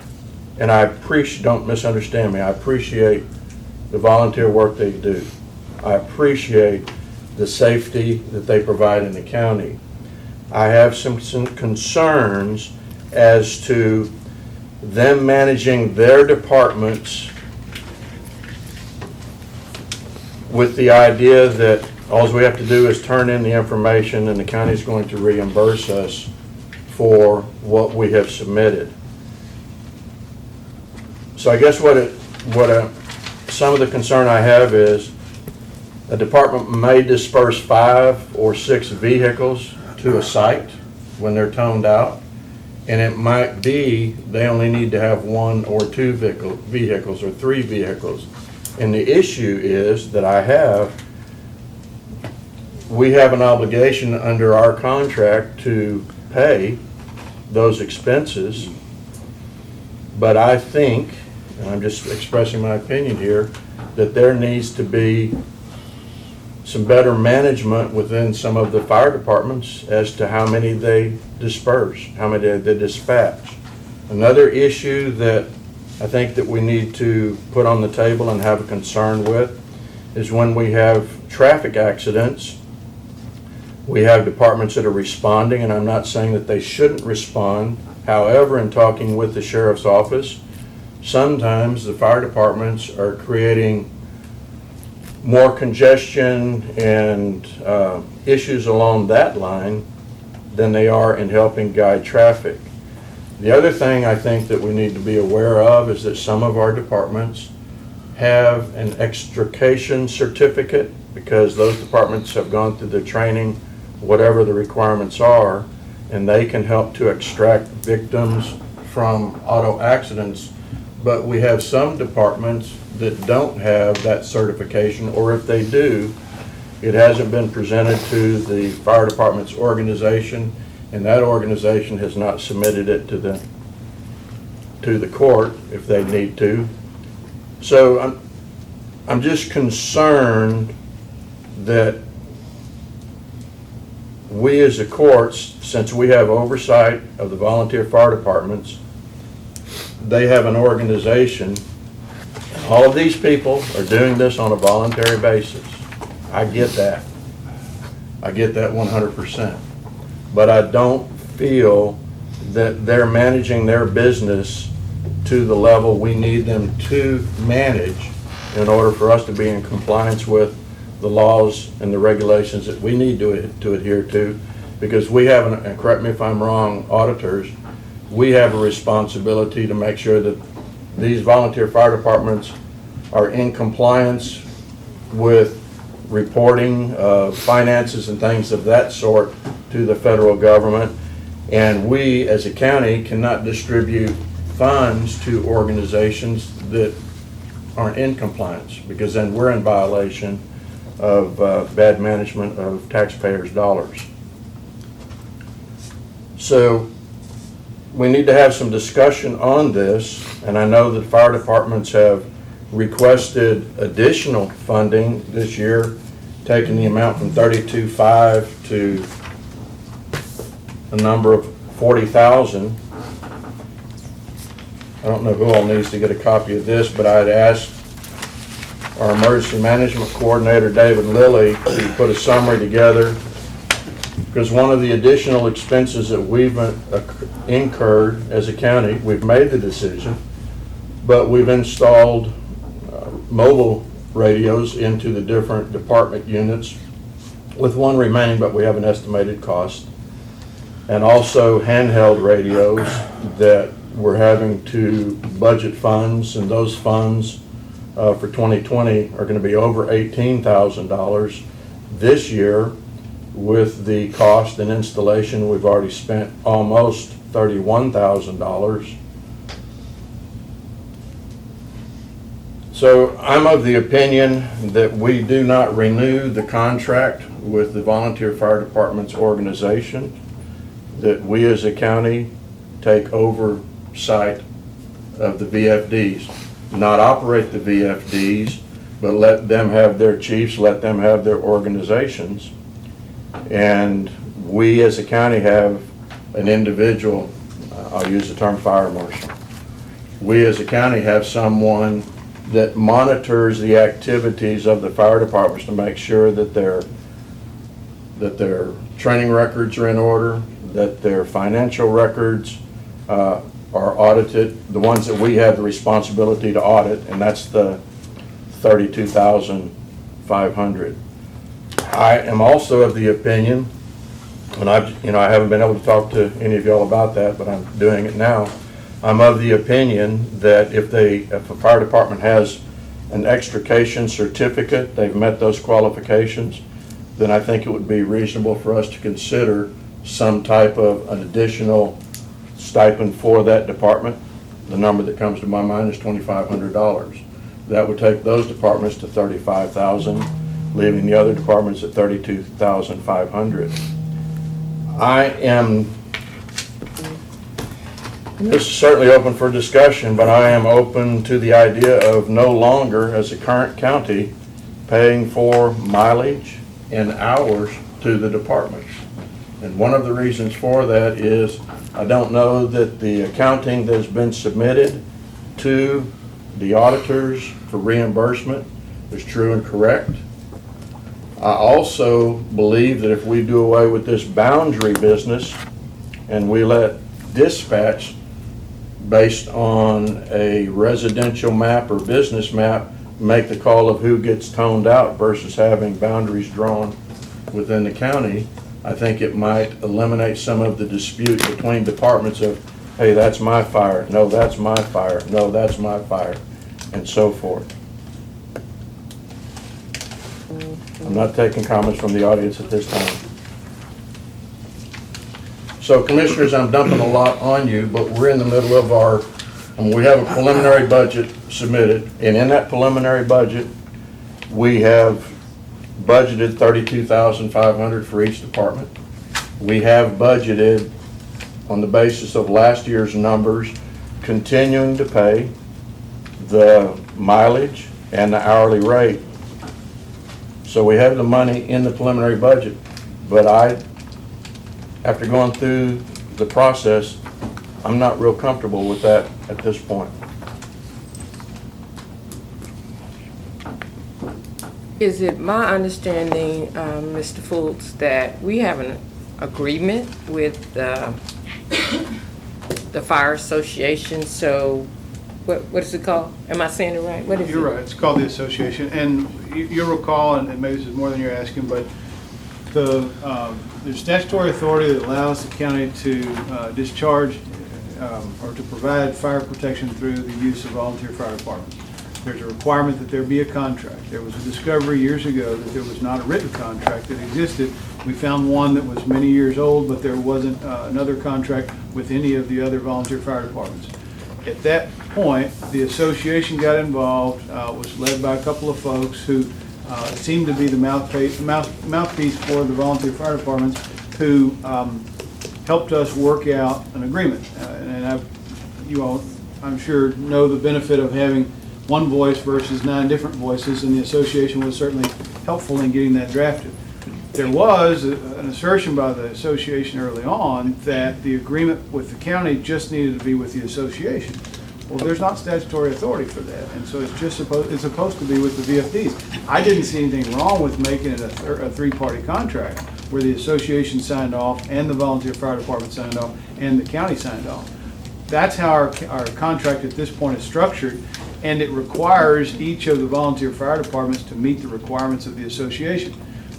and I appreciate, don't misunderstand me, I appreciate the volunteer work they do. I appreciate the safety that they provide in the county. I have some concerns as to them managing their departments with the idea that all we have to do is turn in the information and the county is going to reimburse us for what we have submitted. So I guess some of the concern I have is a department may disperse 5 or 6 vehicles to a site when they're toned out, and it might be they only need to have 1 or 2 vehicles or 3 vehicles. And the issue is that we have an obligation under our contract to pay those expenses, but I think, and I'm just expressing my opinion here, that there needs to be some better management within some of the fire departments as to how many they disperse, how many they dispatch. Another issue that I think that we need to put on the table and have a concern with is when we have traffic accidents, we have departments that are responding, and I'm not saying that they shouldn't respond. However, in talking with the sheriff's office, sometimes the fire departments are creating more congestion and issues along that line than they are in helping guide traffic. The other thing I think that we need to be aware of is that some of our departments have an extrication certificate because those departments have gone through the training, whatever the requirements are, and they can help to extract victims from auto accidents. But we have some departments that don't have that certification, or if they do, it hasn't been presented to the fire department's organization, and that organization has not submitted it to the court if they need to. So I'm just concerned that we as the courts, since we have oversight of the volunteer fire departments, they have an organization. All of these people are doing this on a voluntary basis. I get that. I get that 100%. But I don't feel that they're managing their business to the level we need them to manage in order for us to be in compliance with the laws and the regulations that we need to adhere to, because we have, and correct me if I'm wrong, auditors, we have a responsibility to make sure that these volunteer fire departments are in compliance with reporting finances and things of that sort to the federal government. And we, as a county, cannot distribute funds to organizations that aren't in compliance, because then we're in violation of bad management of taxpayers' dollars. So we need to have some discussion on this, and I know that fire departments have requested additional funding this year, taking the amount from $32,500 to a number of $40,000. I don't know who all needs to get a copy of this, but I'd asked our emergency management coordinator, David Lilly, to put a summary together, because one of the additional expenses that we've incurred as a county, we've made the decision, but we've installed mobile radios into the different department units, with one remaining, but we have an estimated cost, and also handheld radios that we're having to budget funds, and those funds for 2020 are going to be over $18,000. This year, with the cost and installation, we've already spent almost $31,000. So I'm of the opinion that we do not renew the contract with the Volunteer Fire Department's organization, that we as a county take oversight of the VFDs, not operate the VFDs, but let them have their chiefs, let them have their organizations. And we as a county have an individual, I'll use the term fire marshal. We as a county have someone that monitors the activities of the fire departments to make sure that their training records are in order, that their financial records are audited, the ones that we have the responsibility to audit, and that's the $32,500. I am also of the opinion, and I haven't been able to talk to any of y'all about that, but I'm doing it now. I'm of the opinion that if a fire department has an extrication certificate, they've met those qualifications, then I think it would be reasonable for us to consider some type of an additional stipend for that department. The number that comes to my mind is $2,500. That would take those departments to $35,000, leaving the other departments at $32,500. This is certainly open for discussion, but I am open to the idea of no longer, as a current county, paying for mileage and hours to the departments. And one of the reasons for that is I don't know that the accounting that has been submitted to the auditors for reimbursement is true and correct. I also believe that if we do away with this boundary business and we let dispatch, based on a residential map or business map, make the call of who gets toned out versus having boundaries drawn within the county, I think it might eliminate some of the dispute between departments of, hey, that's my fire, no, that's my fire, no, that's my fire, and so forth. I'm not taking comments from the audience at this time. So commissioners, I'm dumping a lot on you, but we're in the middle of we have a preliminary budget submitted, and in that preliminary budget, we have budgeted $32,500 for each department. We have budgeted, on the basis of last year's numbers, continuing to pay the mileage and the hourly rate. So we have the money in the preliminary budget, but after going through the process, I'm not real comfortable with that at this point. Is it my understanding, Mr. Fultz, that we have an agreement with the Fire Association? So what is it called? Am I saying it right? What is You're it? right, it's called the association, and you'll recall, and maybe this is more than you're asking, but there's statutory authority that allows the county to discharge or to provide fire protection through the use of volunteer fire departments. There's a requirement that there be a contract. There was a discovery years ago that there was not a written contract that existed. We found one that was many years old, but there wasn't another contract with any of the other volunteer fire departments. At that point, the association got involved, was led by a couple of folks who seemed to be the mouthpiece for the volunteer fire departments, who helped us work out an agreement. You all, I'm sure, know the benefit of having one voice versus 9 different voices, and the association was certainly helpful in getting that drafted. There was an assertion by the association early on that the agreement with the county just needed to be with the association. Well, there's not statutory authority for that, and so it's supposed to be with the VFDs. I didn't see anything wrong with making it a 3-party contract where the association signed off and the volunteer fire department signed off and the county signed off. That's how our contract at this point is structured, and it requires each of the volunteer fire departments to meet the requirements of the association.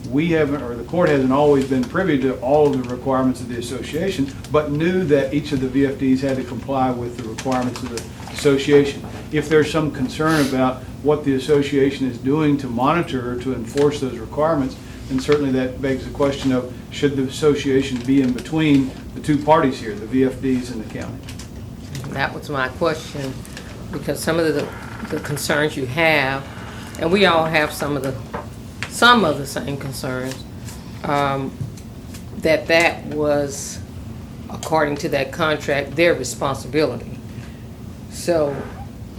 We haven't, or the court hasn't always been privy to all of the requirements of the association, but knew that each of the VFDs had to comply with the requirements of the association. If there's some concern about what the association is doing to monitor or to enforce those requirements, then certainly that begs the question of, should the association be in between the 2 parties here, the VFDs and the county? That was my question, because some of the concerns you have, and we all have some of the same concerns, that was, according to that contract, their responsibility. So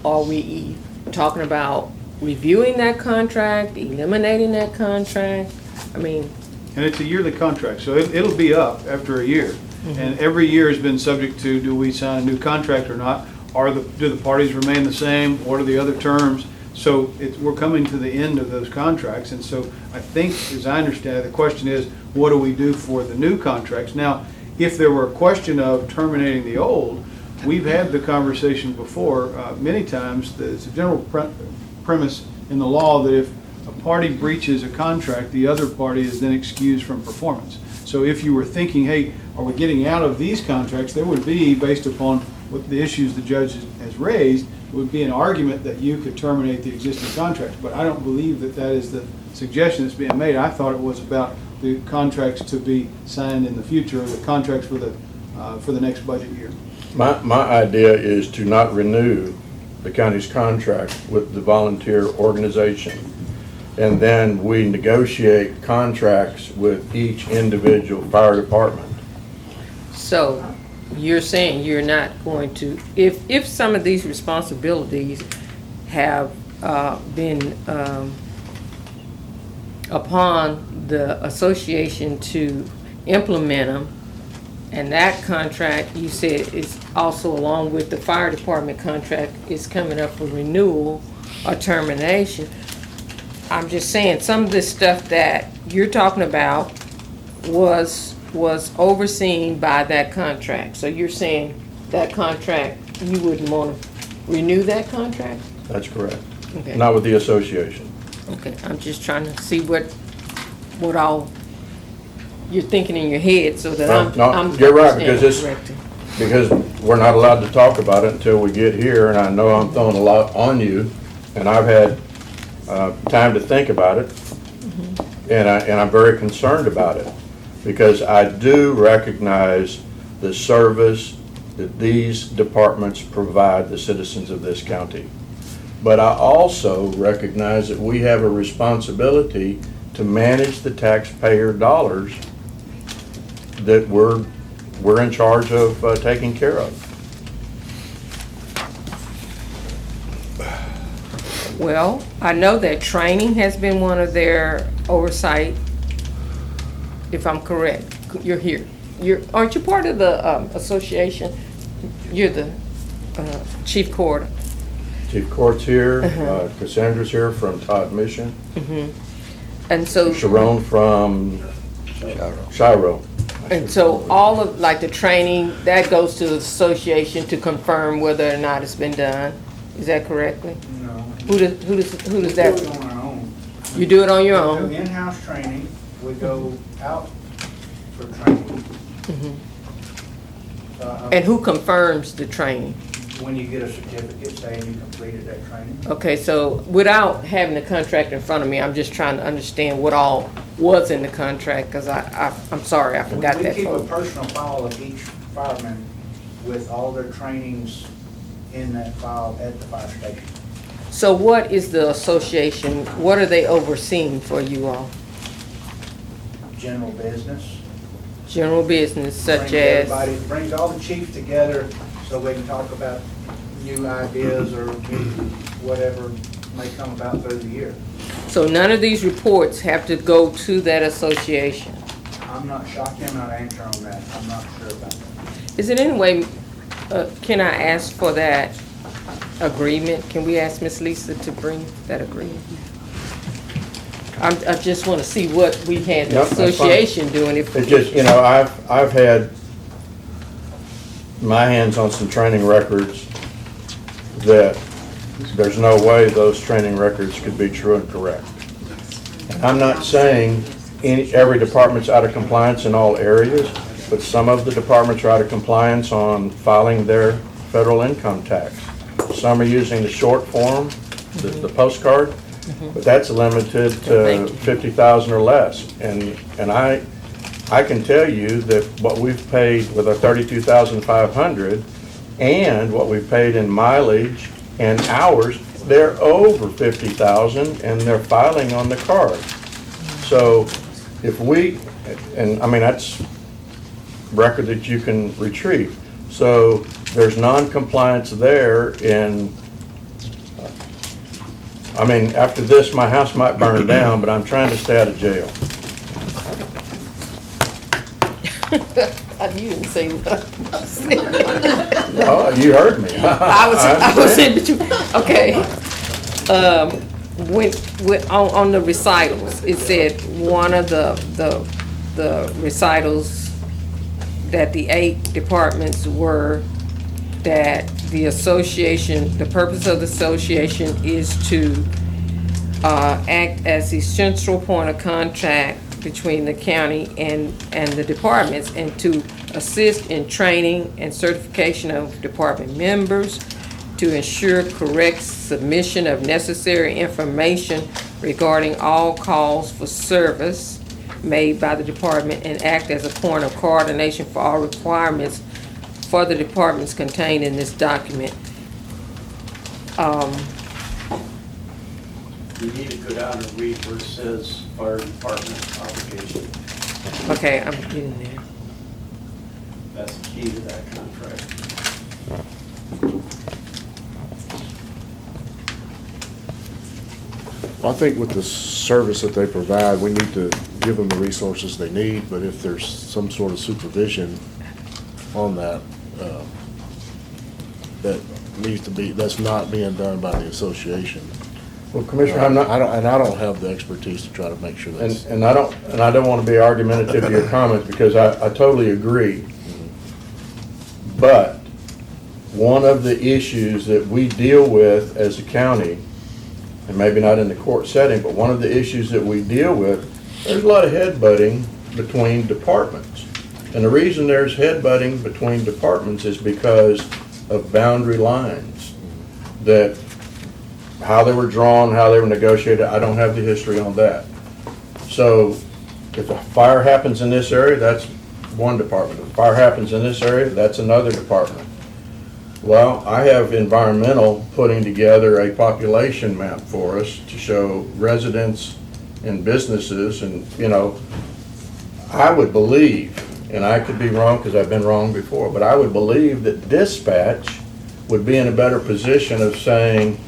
are we talking about reviewing that contract, eliminating that contract? I mean... And it's a yearly contract, so it'll be up after a year. And every year has been subject to, do we sign a new contract or not? Do the parties remain the same? What are the other terms? So we're coming to the end of those contracts, and so I think, as I understand it, the question is, what do we do for the new contracts? Now, if there were a question of terminating the old, we've had the conversation before many times. It's a general premise in the law that if a party breaches a contract, the other party is then excused from performance. So if you were thinking, hey, are we getting out of these contracts, there would be, based upon what the issues the judge has raised, would be an argument that you could terminate the existing contract. But I don't believe that that is the suggestion that's being made. I thought it was about the contracts to be signed in the future, or the contracts for the next budget year. My idea is to not renew the county's contract with the volunteer organization, and then we negotiate contracts with each individual fire department. So you're saying you're not going to, if some of these responsibilities have been upon the association to implement them, and that contract, you said, is also along with the fire department contract, is coming up for renewal or termination. I'm just saying, some of this stuff that you're talking about was overseen by that contract. So you're saying that contract, you wouldn't want to renew that contract? That's correct. Okay. Not with the association. Okay, I'm just trying to see what all you're thinking in your head, so that I'm you're right, because correcting. because we're not allowed to talk about it until we get here, and I know I'm throwing a lot on you, and I've had time to think about it, and I'm very concerned about it, because I do recognize the service that these departments provide the citizens of this county. But I also recognize that we have a responsibility to manage the taxpayer dollars that we're in charge of taking care of. Well, I know that training has been one of their oversight, if I'm correct. You're here. Aren't you part of the association? You're the chief court. Chief Court's here, Cassandra's here from Todd Mission, And so. Sharon from Shiro. And so all of, like, the training, that goes to the association to confirm whether or not it's been done. Is that correctly? No. Who does that? We do it on our own. You do it on your We own? do in-house training, we go out for training. And who confirms the training? When you get a certificate saying you completed that training. Okay, so without having the contract in front of me, I'm just trying to understand what all was in the contract, because I'm sorry, I forgot that. We keep a part. personal file of each fireman with all their trainings in that file at the fire station. So what is the association, what are they overseeing for you all? General business. General business such Brings as? everybody, brings all the chiefs together so we can talk about new ideas or new whatever may come about through the year. So none of these reports have to go to that association? I'm not sure, I cannot answer on that. I'm not sure about that. Is it any way, can I ask for that agreement? Can we ask Ms. Lisa to bring that agreement? I just want to see what we had the Nope, that's fine. association doing. If It just, I've had my hands on some training records that there's no way those training records could be true and correct. I'm not saying every department's out of compliance in all areas, but some of the departments are out of compliance on filing their federal income tax. Some are using the short form, the postcard, but that's limited to 50,000 or less. And I can tell you that what we've paid with our 32,500 and what we've paid in mileage and hours, they're over 50,000 and they're filing on the card. So if we, and I mean, that's record that you can retrieve. So there's non-compliance there in, I mean, after this, my house might burn down, but I'm trying to stay out of jail. You didn't say what I said. No, you heard me. I was in between, okay. On the recitals, it said one of the recitals that the 8 departments were that the association, the purpose of the association is to act as the central point of contact between the county and the departments, and to assist in training and certification of department members, to ensure correct submission of necessary information regarding all calls for service made by the department, and act as a point of coordination for all requirements for the departments contained in this document. You need to go down and read where it says fire department obligation. Okay, I'm getting there. That's the key to that contract. I think with the service that they provide, we need to give them the resources they need, but if there's some sort of supervision on that, that needs to be, that's not being done by the association. Well, Commissioner, I'm not. I don't have the expertise to try to make sure that's. And I don't want to be argumentative to your comments, because I totally agree. But one of the issues that we deal with as a county, and maybe not in the court setting, but one of the issues that we deal with, there's a lot of headbutting between departments. And the reason there's headbutting between departments is because of boundary lines, that how they were drawn, how they were negotiated, I don't have the history on that. So if a fire happens in this area, that's one department. If a fire happens in this area, that's another department. Well, I have environmental putting together a population map for us to show residents and businesses, and, I would believe, and I could be wrong because I've been wrong before, but I would believe that dispatch would be in a better position of saying,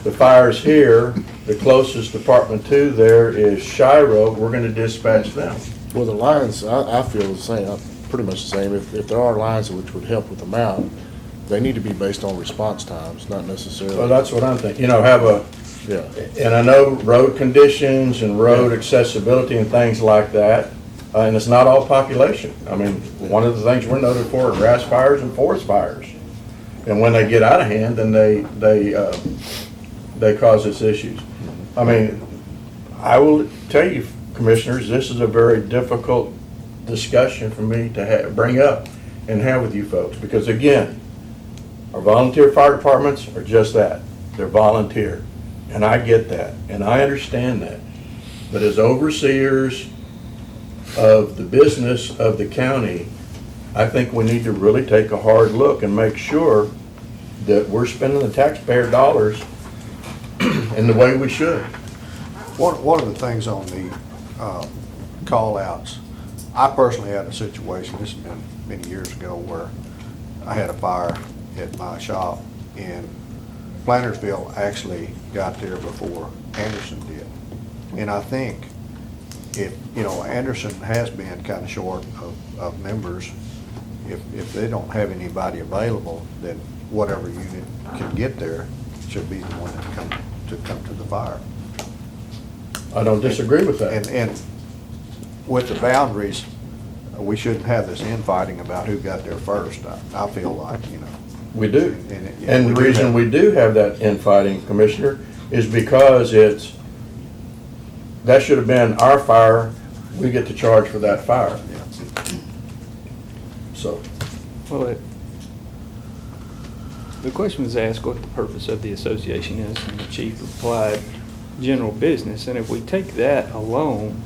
the fire's here, The closest department to there is Shiro. We're gonna dispatch them. Well, the lines, I feel the same, pretty much the same. If there are lines which would help with the amount, they need to be based on response times, not necessarily. Well, that's what I'm thinking, have a, Yeah. and I know road conditions and road accessibility and things like that, and it's not all population. I mean, one of the things we're noted for are grass fires and forest fires. And when they get out of hand, then they cause us issues. I mean, I will tell you, commissioners, this is a very difficult discussion for me to bring up and have with you folks, because again, our volunteer fire departments are just that. They're volunteer. And I get that, and I understand that. But as overseers of the business of the county, I think we need to really take a hard look and make sure that we're spending the taxpayer dollars in the way we should. One of the things on the call-outs, I personally had a situation, this has been many years ago, where I had a fire at my shop, and Plantersville actually got there before Anderson did. And I think if, Anderson has been kind of short of members, if they don't have anybody available, then whatever unit can get there should be the one that come to the fire. I don't disagree with that. And with the boundaries, we shouldn't have this infighting about who got there first. I feel like, We do. And And the reason we do have that infighting, Commissioner, is because that should have been our fire. We get to charge for that fire. So, Well, the question was asked what the purpose of the association is, and the chief replied, general business. And if we take that alone,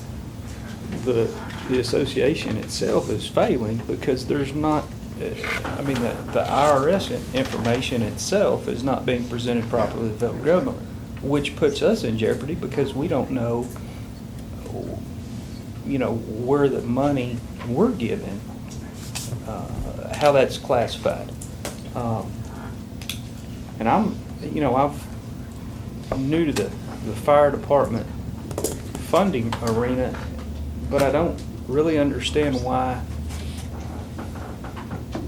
the association itself is failing because there's not, the IRS information itself is not being presented properly to the federal government, which puts us in jeopardy because we don't know, where the money we're given, how that's classified. And I'm new to the fire department funding arena, but I don't really understand why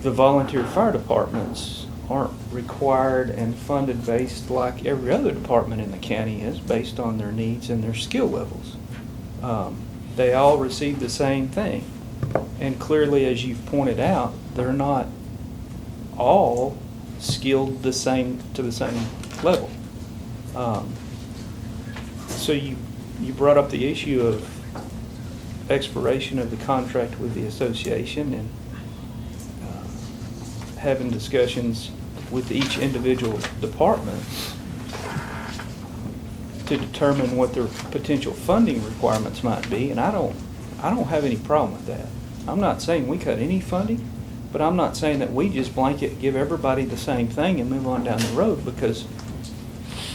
the volunteer fire departments aren't required and funded based like every other department in the county is, based on their needs and their skill levels. They all receive the same thing. And clearly, as you've pointed out, they're not all skilled to the same level. So you brought up the issue of expiration of the contract with the association and having discussions with each individual department to determine what their potential funding requirements might be, and I don't have any problem with that. I'm not saying we cut any funding, but I'm not saying that we just blanket give everybody the same thing and move on down the road, because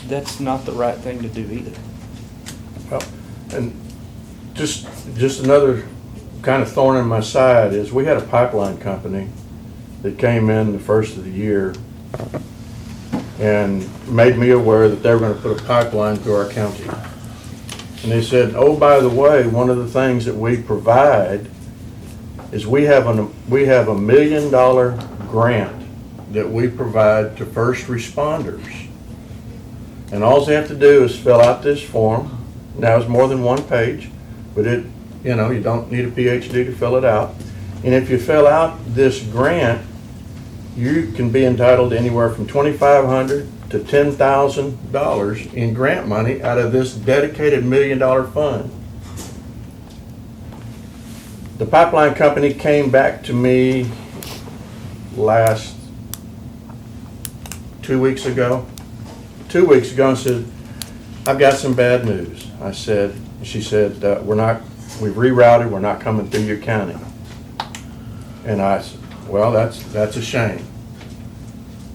that's not the right thing to do either. well, and just another kind of thorn in my side is we had a pipeline company that came in the first of the year and made me aware that they were going to put a pipeline through our county. And they said, oh, by the way, one of the things that we provide is we have a $1 million grant that we provide to first responders. And all they have to do is fill out this form. Now it's more than one page, but you don't need a PhD to fill it out. And if you fill out this grant, you can be entitled to anywhere from $2,500 to $10,000 in grant money out of this dedicated $1 million fund. The pipeline company came back to me last 2 weeks ago and said, I've got some bad news. She said, we've rerouted, we're not coming through your county. And I said, well, that's a shame.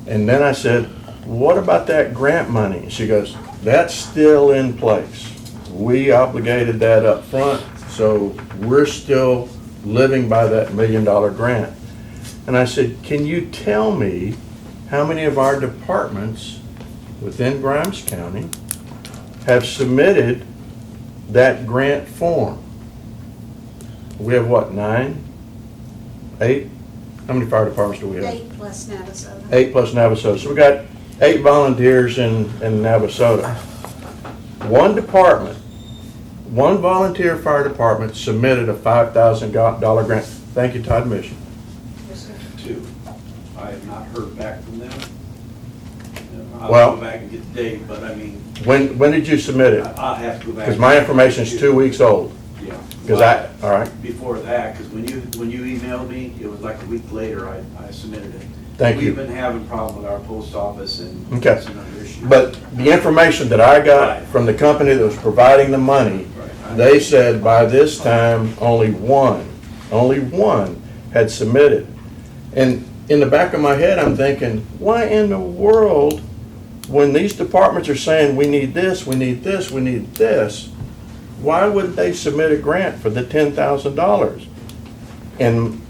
And then I said, what about that grant money? And she goes, that's still in place. We obligated that up front, so we're still living by that $1 million grant. And I said, can you tell me how many of our departments within Grimes County have submitted that grant form. We have what, 9? 8? How many fire departments do we have? 8 plus Navasota. 8 plus Navasota. So we got 8 volunteers in Navasota. One volunteer fire department submitted a $5,000 grant. Thank you, Todd Mission. 2. I have not heard back from them. Well- I'll go back and get the date, but I mean, When did you submit it? I'll have to go back. Because my information is 2 weeks old. Yeah. Because all right, Before that, because when you emailed me, it was like a week later, I submitted it. Thank you. We've been having problems with our post office and Okay. that's another issue. but the information that I got Right. from the company that was providing the money, Right. they said by this time, only one had submitted. And in the back of my head, I'm thinking, why in the world, when these departments are saying, we need this, we need this, we need this, why would they submit a grant for the $10,000? And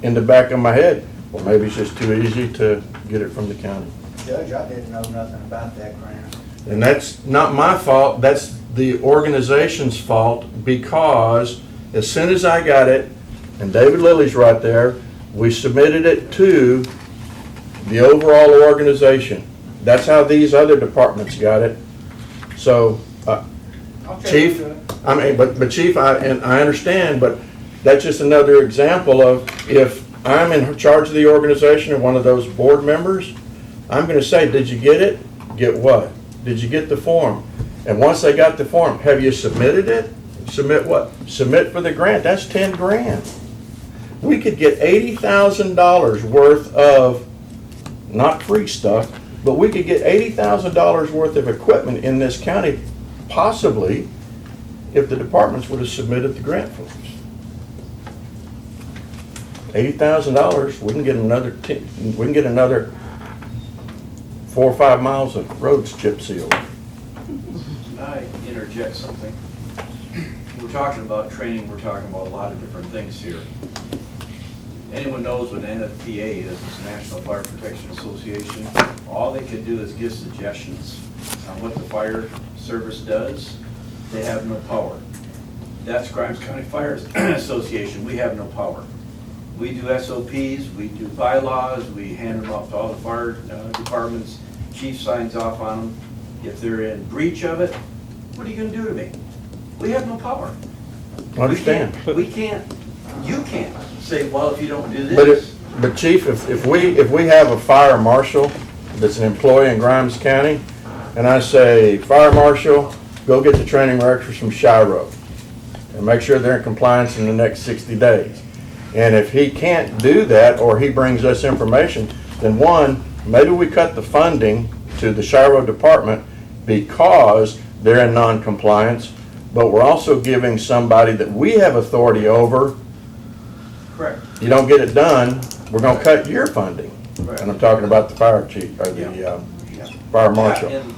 in the back of my head, well, maybe it's just too easy to get it from the county. Judge, I didn't know nothing about that grant. And that's not my fault, that's the organization's fault, because as soon as I got it, and David Lilly's right there, we submitted it to the overall organization. That's how these other departments got it. So, Chief, but Chief, and I understand, but that's just another example of, if I'm in charge of the organization or one of those board members, I'm gonna say, did you get it? Get what? Did you get the form? And once they got the form, have you submitted it? Submit what? Submit for the grant, that's 10 grand. We could get $80,000 worth of, not free stuff, but we could get $80,000 worth of equipment in this county, possibly, if the departments would have submitted the grant forms. $80,000, we can get another 4 or 5 miles of roads chip sealed. Can I interject something? We're talking about training, we're talking about a lot of different things here. Anyone knows what NFPA is, it's National Fire Protection Association. All they can do is give suggestions on what the fire service does. They have no power. That's Grimes County Fire Association, we have no power. We do SOPs, we do bylaws, we hand them off to all the fire departments, chief signs off on them. If they're in breach of it, what are you gonna do to me? We have no power. I understand. We can't, you can't say, well, if you don't do this. But Chief, if we have a fire marshal that's an employee in Grimes County, and I say, fire marshal, go get the training records from Shiro, and make sure they're in compliance in the next 60 days. And if he can't do that, or he brings us information, then one, maybe we cut the funding to the Shiro department because they're in non-compliance, but we're also giving somebody that we have authority over. Correct. You don't get it done, we're gonna cut your funding. Right. And I'm talking about the fire chief, or the fire marshal. Yeah, and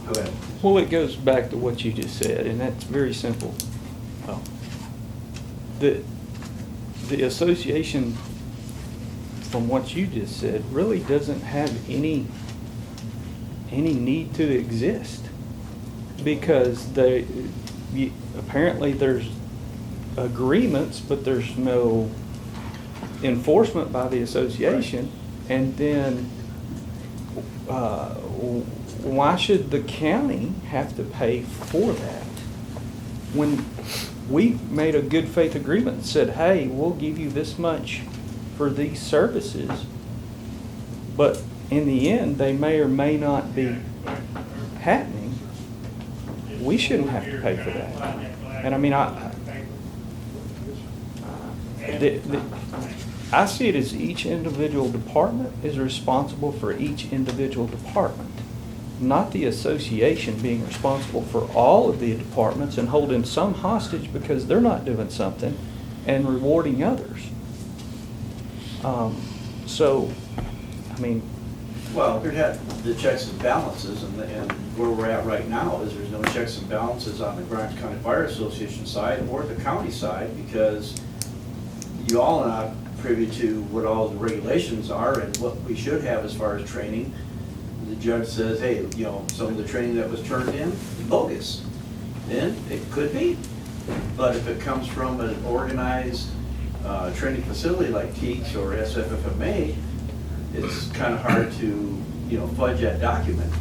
go ahead. Well, it goes back to what you just said, and that's very simple. The association, from what you just said, really doesn't have any need to exist, because apparently there's agreements, but there's no enforcement by the association. And then why should the county have to pay for that when we made a good faith agreement and said, hey, we'll give you this much for these services, but in the end they may or may not be happening? We shouldn't have to pay for that. And I mean, I see it as each individual department is responsible for each individual department, not the association being responsible for all of the departments and holding some hostage because they're not doing something and rewarding others. So, I mean. Well, there had the checks and balances, and where we're at right now is there's no checks and balances on the Grimes County Fire Association side or the county side, because you all are not privy to what all the regulations are and what we should have as far as training. the judge says, hey, you know, some of the training that was turned in is bogus, then it could be. But if it comes from an organized training facility like TEACS or SFFMA, it's kind of hard to, you know, fudge that document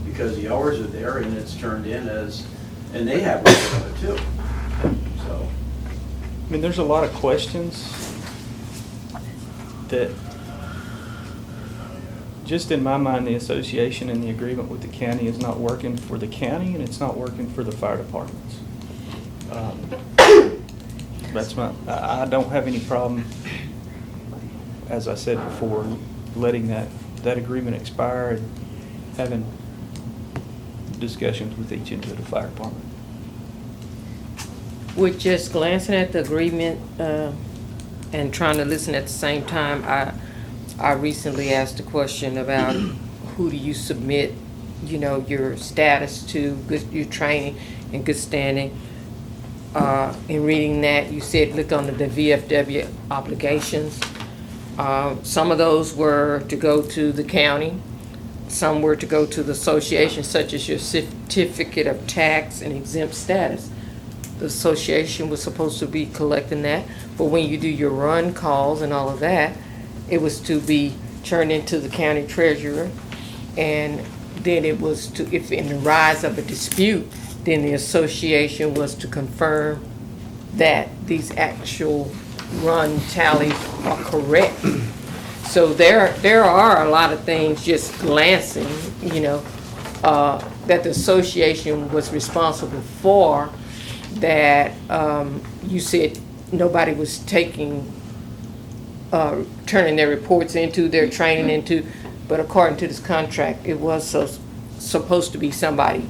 because the hours are there and it's turned in as, and they have record of it too. So, I mean, there's a lot of questions that, just in my mind, the association and the agreement with the county is not working for the county and it's not working for the fire departments. That's I don't have any problem, as I said before, letting that agreement expire and having discussions with each individual fire department. With just glancing at the agreement and trying to listen at the same time, I recently asked a question about who do you submit, you know, your status to, your training in good standing. In reading that, you said look under the VFW obligations. Some of those were to go to the county. Some were to go to the association, such as your certificate of tax and exempt status. The association was supposed to be collecting that, but when you do your run calls and all of that, it was to be turned into the county treasurer, and then it was to, if in the rise of a dispute, then the association was to confirm that these actual run tallies are correct. So there are a lot of things, just glancing, you know, that the association was responsible for, that you said nobody was taking, turning their reports into, their training into, but according to this contract, it was supposed to be somebody.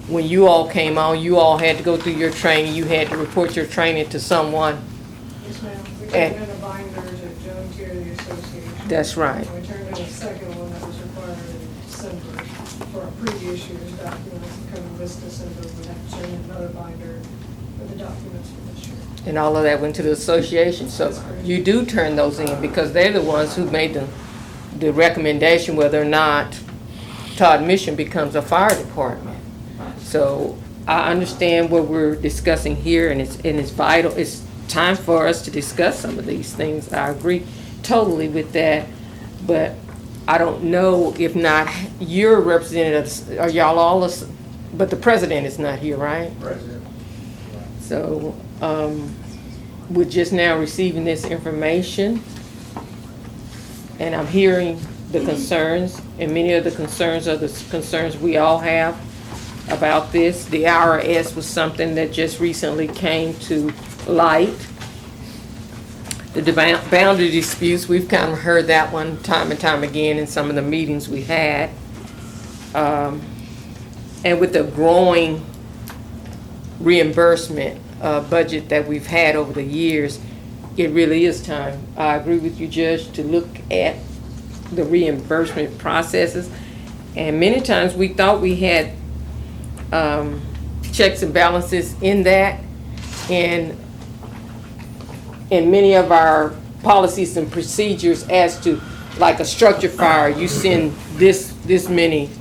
When you all came on, you all had to go through your training, you had to report your training to someone. Yes, ma'am. We turned in a binders at Joan Tier, the association. That's right. And we turned in a second one that was required in December for our previous year's documents. Coming this December, we have to turn in another binder for the documents for this year. And all of that went to the association, so you do turn those in, because they're the ones who made the recommendation whether or not Todd Mission becomes a fire department. So I understand what we're discussing here, and it's vital. It's time for us to discuss some of these things. I agree totally with that, but I don't know if not your representatives, are y'all all, but the president is not here, right? President. So we're just now receiving this information, and I'm hearing the concerns, and many of the concerns are the concerns we all have about this. The IRS was something that just recently came to light. The boundary disputes, we've kind of heard that one time and time again in some of the meetings we had. And with the growing reimbursement budget that we've had over the years, it really is time. I agree with you, Judge, to look at the reimbursement processes. And many times we thought we had checks and balances in that, and in many of our policies and procedures as to, like a structure fire, you send this many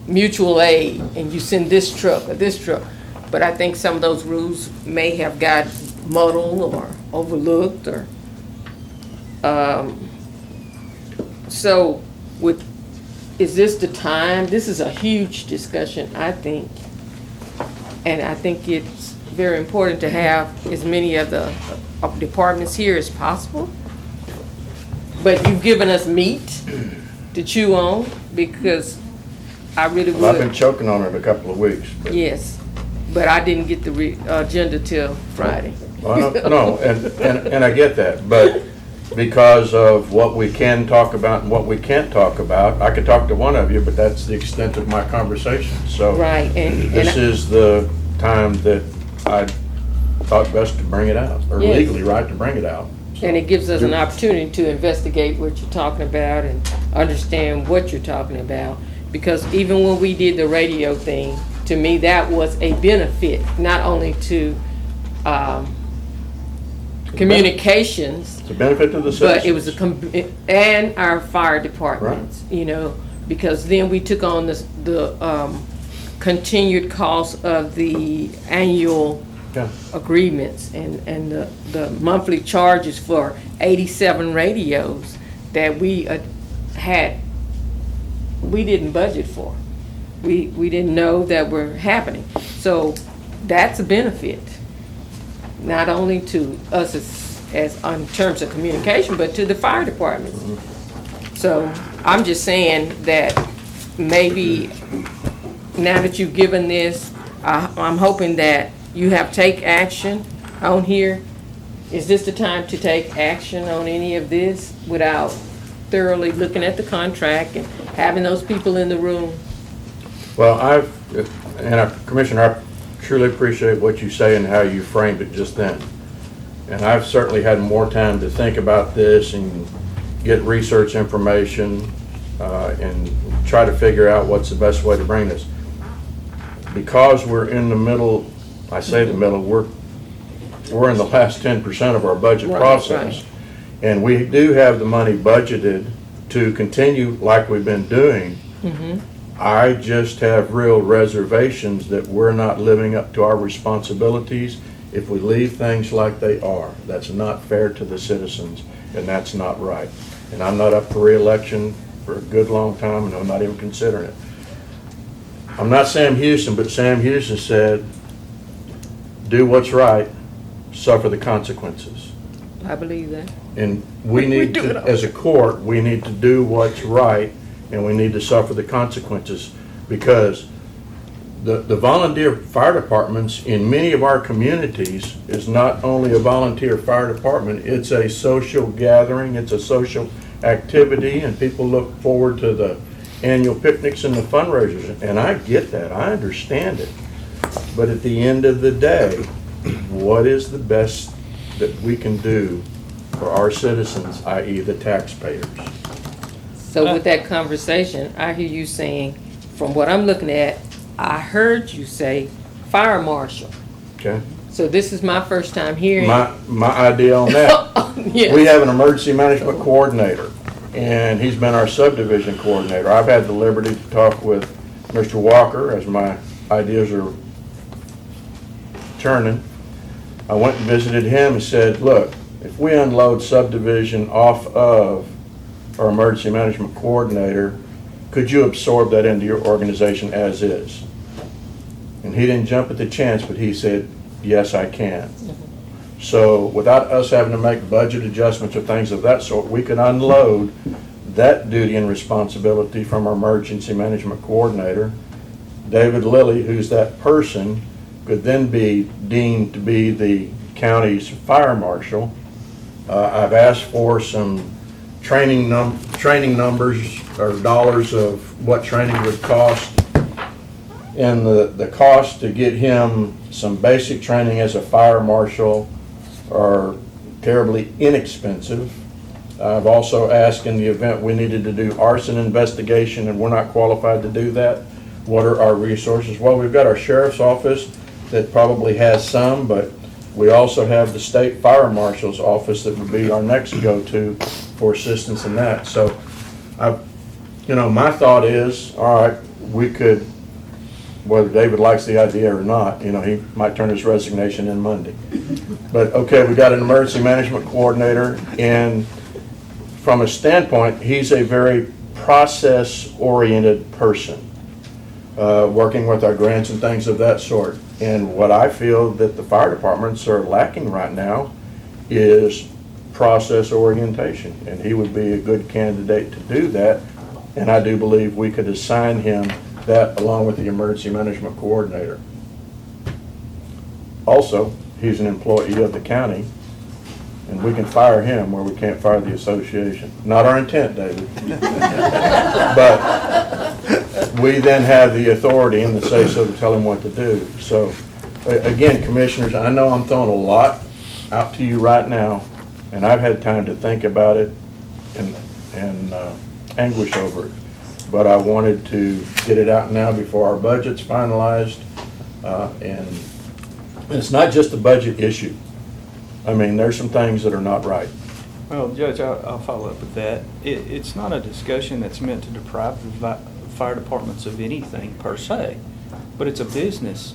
mutual aid, and you send this truck or this truck. But I think some of those rules may have got muddled or overlooked, or so is this the time? This is a huge discussion, I think. And I think it's very important to have as many of the departments here as possible. But you've given us meat to chew on, because I really would. Well, I've been choking on it a couple of weeks. But. Yes, but I didn't get the agenda till Friday. Well, no, and I get that, but because of what we can talk about and what we can't talk about, I could talk to one of you, but that's the extent of my conversation. So right, and this is the time that I thought best to bring it out, or yes, legally right to bring it out. So. And it gives us an opportunity to investigate what you're talking about and understand what you're talking about. Because even when we did the radio thing, to me that was a benefit, not only to communications, it's a benefit to the citizens, but it was and our fire departments, right, you know, because then we took on the continued cost of the annual agreements and the monthly charges for 87 radios that we didn't budget for. We didn't know that were happening. So that's a benefit, not only to us as in terms of communication, but to the fire departments. So I'm just saying that maybe now that you've given this, I'm hoping that you have take action on here. Is this the time to take action on any of this without thoroughly looking at the contract and having those people in the room? Well, Commissioner, I truly appreciate what you say and how you framed it just then. And I've certainly had more time to think about this and get research information and try to figure out what's the best way to bring this. Because we're in the middle, I say the middle, we're in the last 10% of our budget process. And we do have the money budgeted to continue like we've been doing. I just have real reservations that we're not living up to our responsibilities if we leave things like they are. That's not fair to the citizens, and that's not right. And I'm not up for re-election for a good long time, and I'm not even considering it. I'm not Sam Houston, but Sam Houston said, do what's right, suffer the consequences. I believe that. And we need to, as a court, we need to do what's right, and we need to suffer the consequences, because the volunteer fire departments in many of our communities is not only a volunteer fire department, it's a social gathering, it's a social activity, and people look forward to the annual picnics and the fundraisers, and I get that, I understand it. But at the end of the day, what is the best that we can do for our citizens, i.e. the taxpayers? So with that conversation, I hear you saying, from what I'm looking at, I heard you say fire marshal. Okay. So this is my first time hearing. My idea on that. Yes. We have an emergency management coordinator, and he's been our subdivision coordinator. I've had the liberty to talk with Mr. Walker as my ideas are turning. I went and visited him and said, look, if we unload subdivision off of our emergency management coordinator, could you absorb that into your organization as is? And he didn't jump at the chance, but he said, yes, I can. So without us having to make budget adjustments or things of that sort, we can unload that duty and responsibility from our emergency management coordinator. David Lilly, who's that person, could then be deemed to be the county's fire marshal. I've asked for some training numbers or dollars of what training would cost, and the cost to get him some basic training as a fire marshal are terribly inexpensive. I've also asked, in the event we needed to do arson investigation and we're not qualified to do that, what are our resources? Well, we've got our sheriff's office that probably has some, but we also have the state fire marshal's office that would be our next go-to for assistance in that. So, my thought is, all right, we could, whether David likes the idea or not, he might turn his resignation in Monday. But okay, we got an emergency management coordinator, and from a standpoint, he's a very process-oriented person, working with our grants and things of that sort. And what I feel that the fire departments are lacking right now is process orientation, and he would be a good candidate to do that. And I do believe we could assign him that along with the emergency management coordinator. Also, he's an employee of the county, and we can fire him where we can't fire the association. Not our intent, David. But we then have the authority and the say-so to tell him what to do. So, again, commissioners, I know I'm throwing a lot out to you right now, and I've had time to think about it and anguish over it. But I wanted to get it out now before our budget's finalized. And it's not just a budget issue. I mean, there's some things that are not right. Well, Judge, I'll follow up with that. It's not a discussion that's meant to deprive the fire departments of anything per se, but it's a business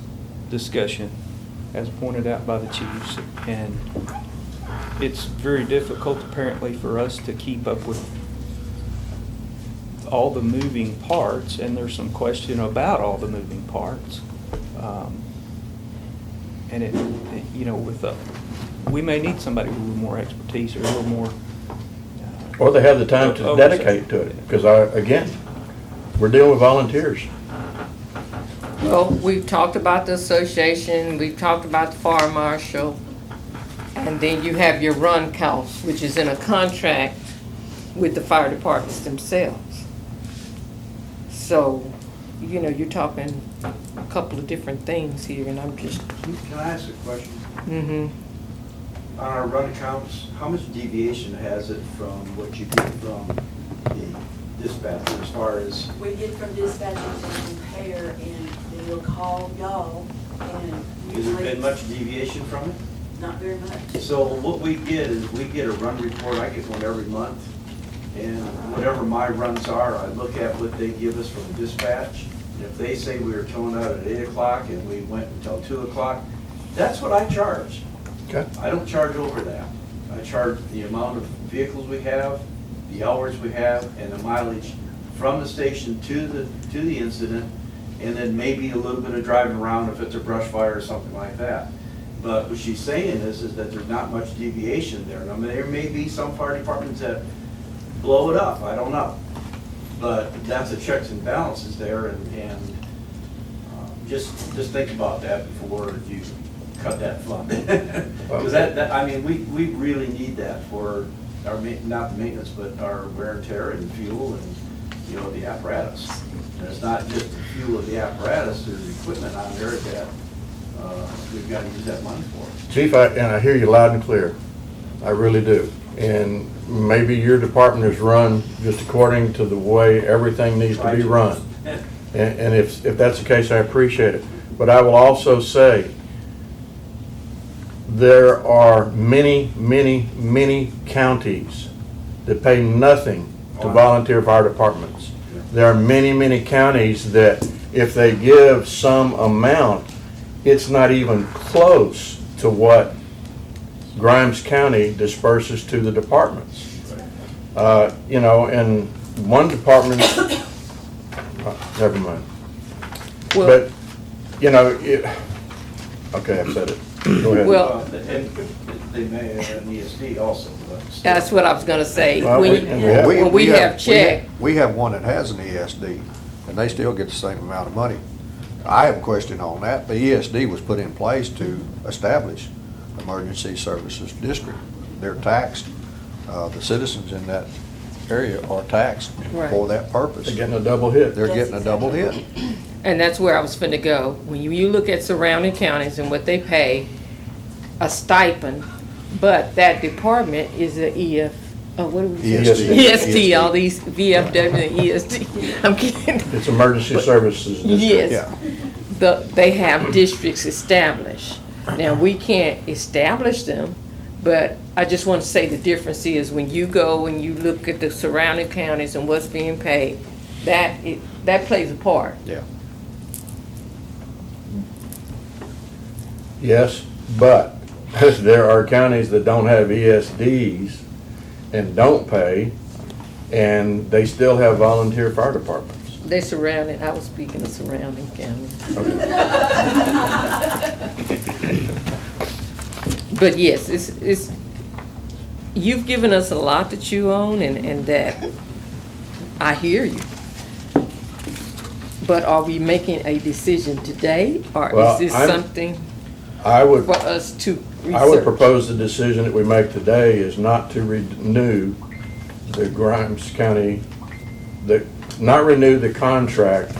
discussion, as pointed out by the chiefs. And it's very difficult apparently for us to keep up with all the moving parts, and there's some question about all the moving parts. And you know, we may need somebody with a little more expertise or a little more. Or they have the time to dedicate to it, because again, we're dealing with volunteers. Well, we've talked about the association, we've talked about the fire marshal, and then you have your run costs, which is in a contract with the fire departments themselves. So, you know, you're talking a couple of different things here, and I'm just. Can I ask a question? Mm-hmm. On our run accounts, how much deviation has it from what you get from the dispatcher as far as? We get from dispatchers and compare, and then we'll call y'all, and Has usually. there been much deviation from it? Not very much. So what we get is, we get a run report, I get one every month, and whatever my runs are, I look at what they give us from dispatch. And if they say we were towing out at 8 o'clock and we went until 2 o'clock, that's what I charge. Okay. I don't charge over that. I charge the amount of vehicles we have, the hours we have, and the mileage from the station to the incident, and then maybe a little bit of driving around if it's a brush fire or something like that. But what she's saying is that there's not much deviation there. And I mean, there may be some fire departments that blow it up, I don't know. But that's a checks and balances there, and just think about that before you cut that fund. Because that, I mean, we really need that for our, not the maintenance, but our wear and tear and fuel and, you know, the apparatus. And it's not just the fuel of the apparatus, there's equipment on there that we've got to use that money for. Chief, and I hear you loud and clear. I really do. And maybe your department is run just according to the way everything needs to be run. And if that's the case, I appreciate it. But I will also say, there are many, many, many counties that pay nothing to volunteer fire departments. There are many, many counties that if they give some amount, it's not even close to what Grimes County disperses to the departments. You know, and one department, never mind. But, you know, okay, I've said it. Go ahead. Well, And they may have an ESD also, but still. That's what I was gonna say. Well, When we have checked. We have one that has an ESD, and they still get the same amount of money. I have a question on that. The ESD was put in place to establish Emergency Services District. They're taxed, the citizens in that area are taxed for that purpose. They're getting a double hit. They're getting a double hit. And that's where I was finna go. When you look at surrounding counties and what they pay, a stipend, but that department is a what do we say? ESD, all these VFW and ESD. I'm kidding. It's Emergency Services District. Yes. They have districts established. Now, we can't establish them, but I just want to say the difference is when you go and you look at the surrounding counties and what's being paid, that plays a part. Yeah. Yes, but there are counties that don't have ESDs and don't pay, and they still have volunteer fire departments. They surrounding, I was speaking of surrounding counties. But yes, it's, you've given us a lot to chew on, and that, I hear you. But are we making a decision today, or is this something for us to research? I would propose the decision that we make today is not to renew the Grimes County, not renew the contract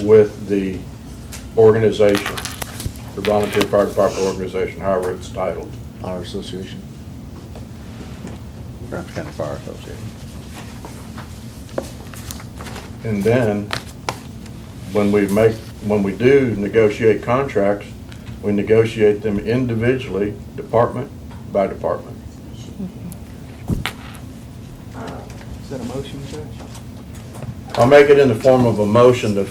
with the organization, the Volunteer Fire Department organization, however it's titled. Our association. Grimes County Fire Association. And then, when we do negotiate contracts, we negotiate them individually, department by department. Is that a motion, Judge? I'll make it in the form of a motion. The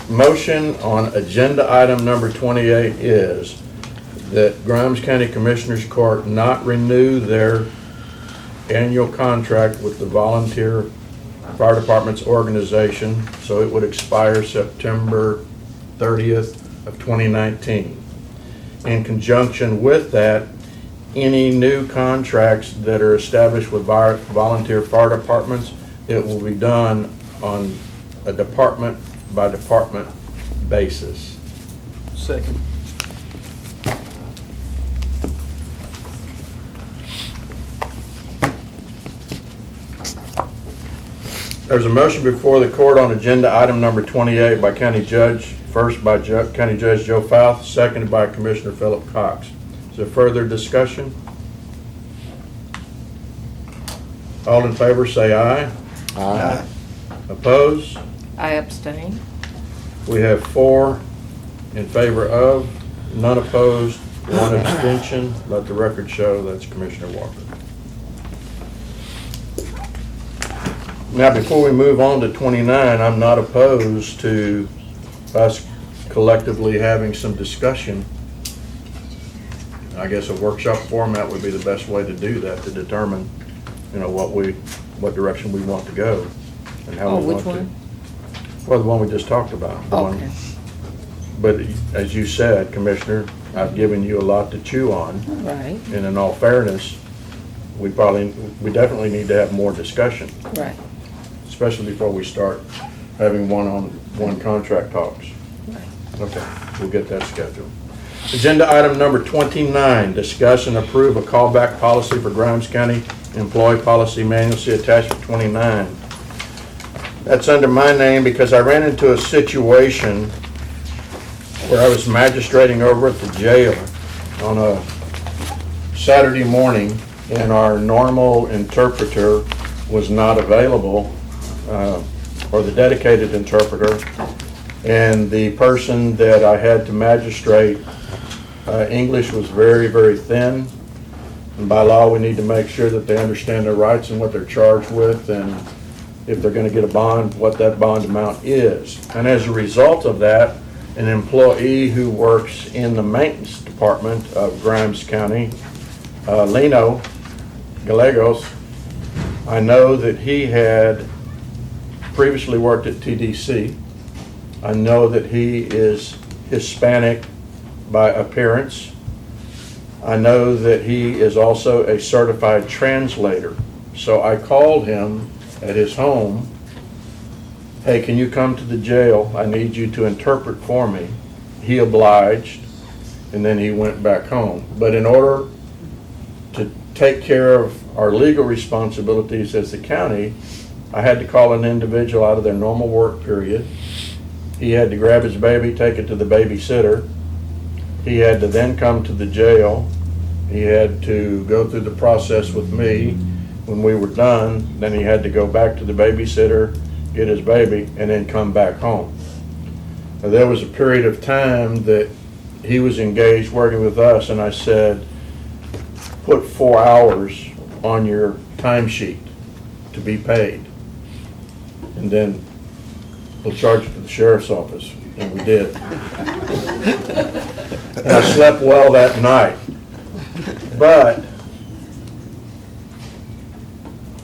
motion on agenda item number 28 is that Grimes County Commissioners Court not renew their annual contract with the Volunteer Fire Department's organization, so it would expire September 30th of 2019. In conjunction with that, any new contracts that are established with volunteer fire departments, it will be done on a department by department basis. Second. There's a motion before the court on agenda item number 28 by County Judge, first by County Judge Joe Fouth, seconded by Commissioner Philip Cox. Is there further discussion? All in favor say aye. Aye. Opposed? I abstain. We have 4 in favor of, none opposed, 1 abstention. Let the record show that's Commissioner Walker. Now, before we move on to 29, I'm not opposed to us collectively having some discussion. I guess a workshop format would be the best way to do that, to determine, what direction we want to go and how we want which to. one? Well, the one we just talked about. the one- Okay. But as you said, Commissioner, I've given you a lot to chew on. Right, And in all fairness, we definitely need to have more discussion, right. especially before we start having one-on-one contract talks. Okay, we'll get that scheduled. Agenda item number 29, discuss and approve a callback policy for Grimes County Employee Policy Manual, see attachment 29. That's under my name because I ran into a situation where I was magistrating over at the jail on a Saturday morning, and our normal interpreter was not available, or the dedicated interpreter, and the person that I had to magistrate, English was very, very thin. And by law, we need to make sure that they understand their rights and what they're charged with, and if they're going to get a bond, what that bond amount is. And as a result of that, an employee who works in the maintenance department of Grimes County, Lino Gallegos, I know that he had previously worked at TDC. I know that he is Hispanic by appearance. I know that he is also a certified translator. So I called him at his home. Hey, can you come to the jail? I need you to interpret for me. He obliged, and then he went back home. But in order to take care of our legal responsibilities as the county, I had to call an individual out of their normal work period. He had to grab his baby, take it to the babysitter. He had to then come to the jail. He had to go through the process with me. When we were done, then he had to go back to the babysitter, get his baby, and then come back home. Now, there was a period of time that he was engaged working with us, and I said, put 4 hours on your timesheet to be paid. And then we'll charge it to the sheriff's office, and we did. And I slept well that night. But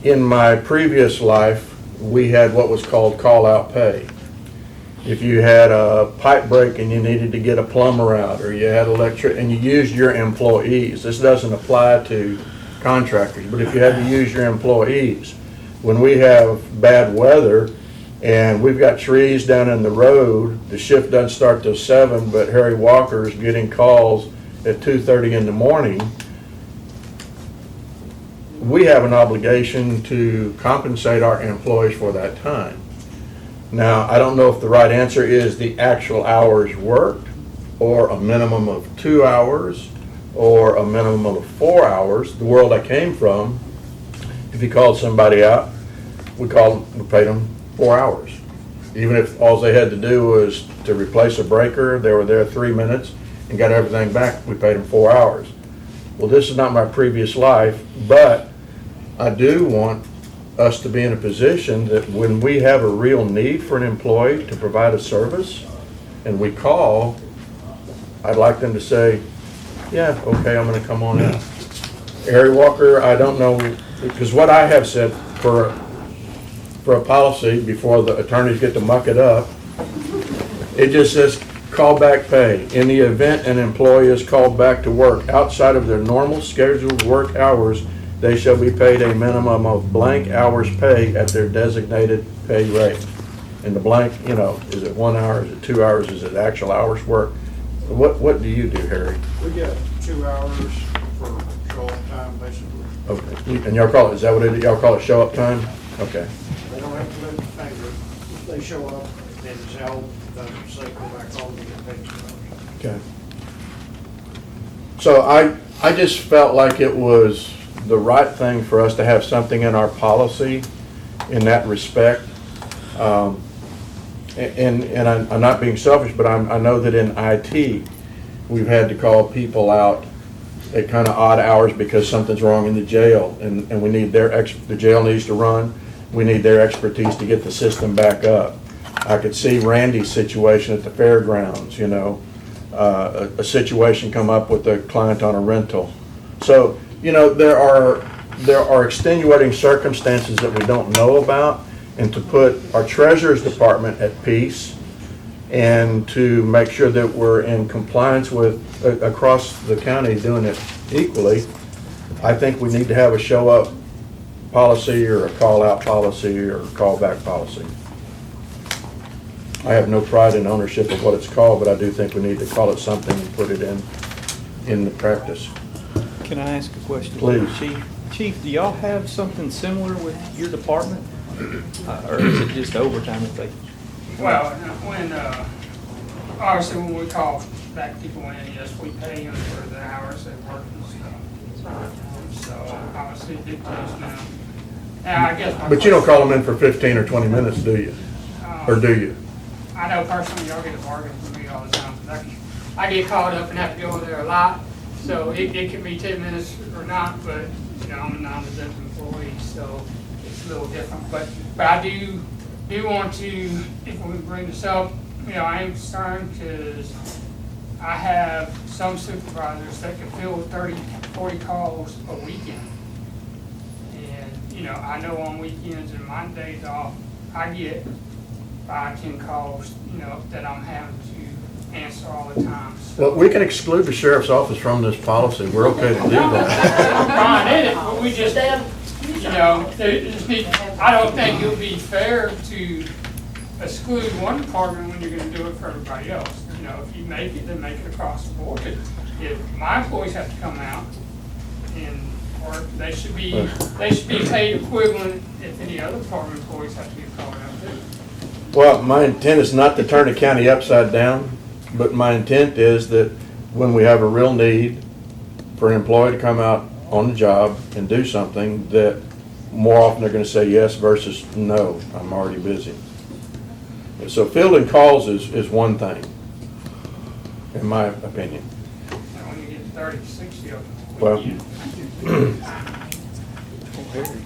in my previous life, we had what was called call-out pay. If you had a pipe break and you needed to get a plumber out, or you had electric, and you used your employees, this doesn't apply to contractors, but if you had to use your employees, when we have bad weather and we've got trees down in the road, the shift doesn't start till 7, but Harry Walker is getting calls at 2:30 in the morning, we have an obligation to compensate our employees for that time. Now, I don't know if the right answer is the actual hours worked, or a minimum of 2 hours, or a minimum of 4 hours. The world I came from, if you called somebody out, we paid them 4 hours. Even if all they had to do was to replace a breaker, they were there 3 minutes and got everything back, we paid them 4 hours. Well, this is not my previous life, but I do want us to be in a position that when we have a real need for an employee to provide a service and we call, I'd like them to say, yeah, okay, I'm gonna come on in. Harry Walker, I don't know, because what I have said for a policy before the attorneys get to muck it up, it just says callback pay. In the event an employee is called back to work outside of their normal scheduled work hours, they shall be paid a minimum of blank hours pay at their designated pay rate. And the blank, you know, is it 1 hour, is it 2 hours, is it actual hours work? What do you do, Harry? We get 2 hours for show-up time, basically. Okay, and y'all call it, is that what it is? Y'all call it show-up time? Okay. They don't have to lift a finger. If they show up, then it's held, doesn't say go back home and get paid 2 hours. Okay. So I just felt like it was the right thing for us to have something in our policy in that respect. And I'm not being selfish, but I know that in IT, we've had to call people out at kind of odd hours because something's wrong in the jail, and we need the jail needs to run. We need their expertise to get the system back up. I could see Randy's situation at the fairgrounds, you know, a situation come up with a client on a rental. So, you know, there are extenuating circumstances that we don't know about, and to put our treasurer's department at peace and to make sure that we're in compliance with across the county doing it equally, I think we need to have a show up policy or a call out policy or a call back policy. I have no pride in ownership of what it's called, but I do think we need to call it something and put it in the practice. Can I ask a question? Please. Chief, do y'all have something similar with your department? Or is it just overtime if they? Well, when, obviously when we call back people in, yes, we pay them for the hours they work and stuff. So obviously it dictates now. And I guess. But you don't call them in for 15 or 20 minutes, do you? Or do you? I know personally y'all get a bargain from me all the time. I get caught up and have to go there a lot. So it can be 10 minutes or not, but you know, I'm a non-exempt employee, so it's a little different. But I do want to, if we bring this up, you know, I am concerned because I have some supervisors that can field 30, 40 calls a weekend. And, you know, I know on weekends and my days off, I get 5, 10 calls, you know, that I'm having to answer all the time. Well, we can exclude the sheriff's office from this policy. We're okay to do that. I'm fine in it, but we just, you know, I don't think it would be fair to exclude one department when you're gonna do it for everybody else. You know, if you make it, then make it across the board. If my employees have to come out and work, they should be paid equivalent if any other department employees have to get called out too. Well, my intent is not to turn the county upside down, but my intent is that when we have a real need for an employee to come out on the job and do something, that more often they're going to say yes versus no, I'm already busy. So fielding calls is one thing, in my opinion. And when you get 30, 60 of them. Well,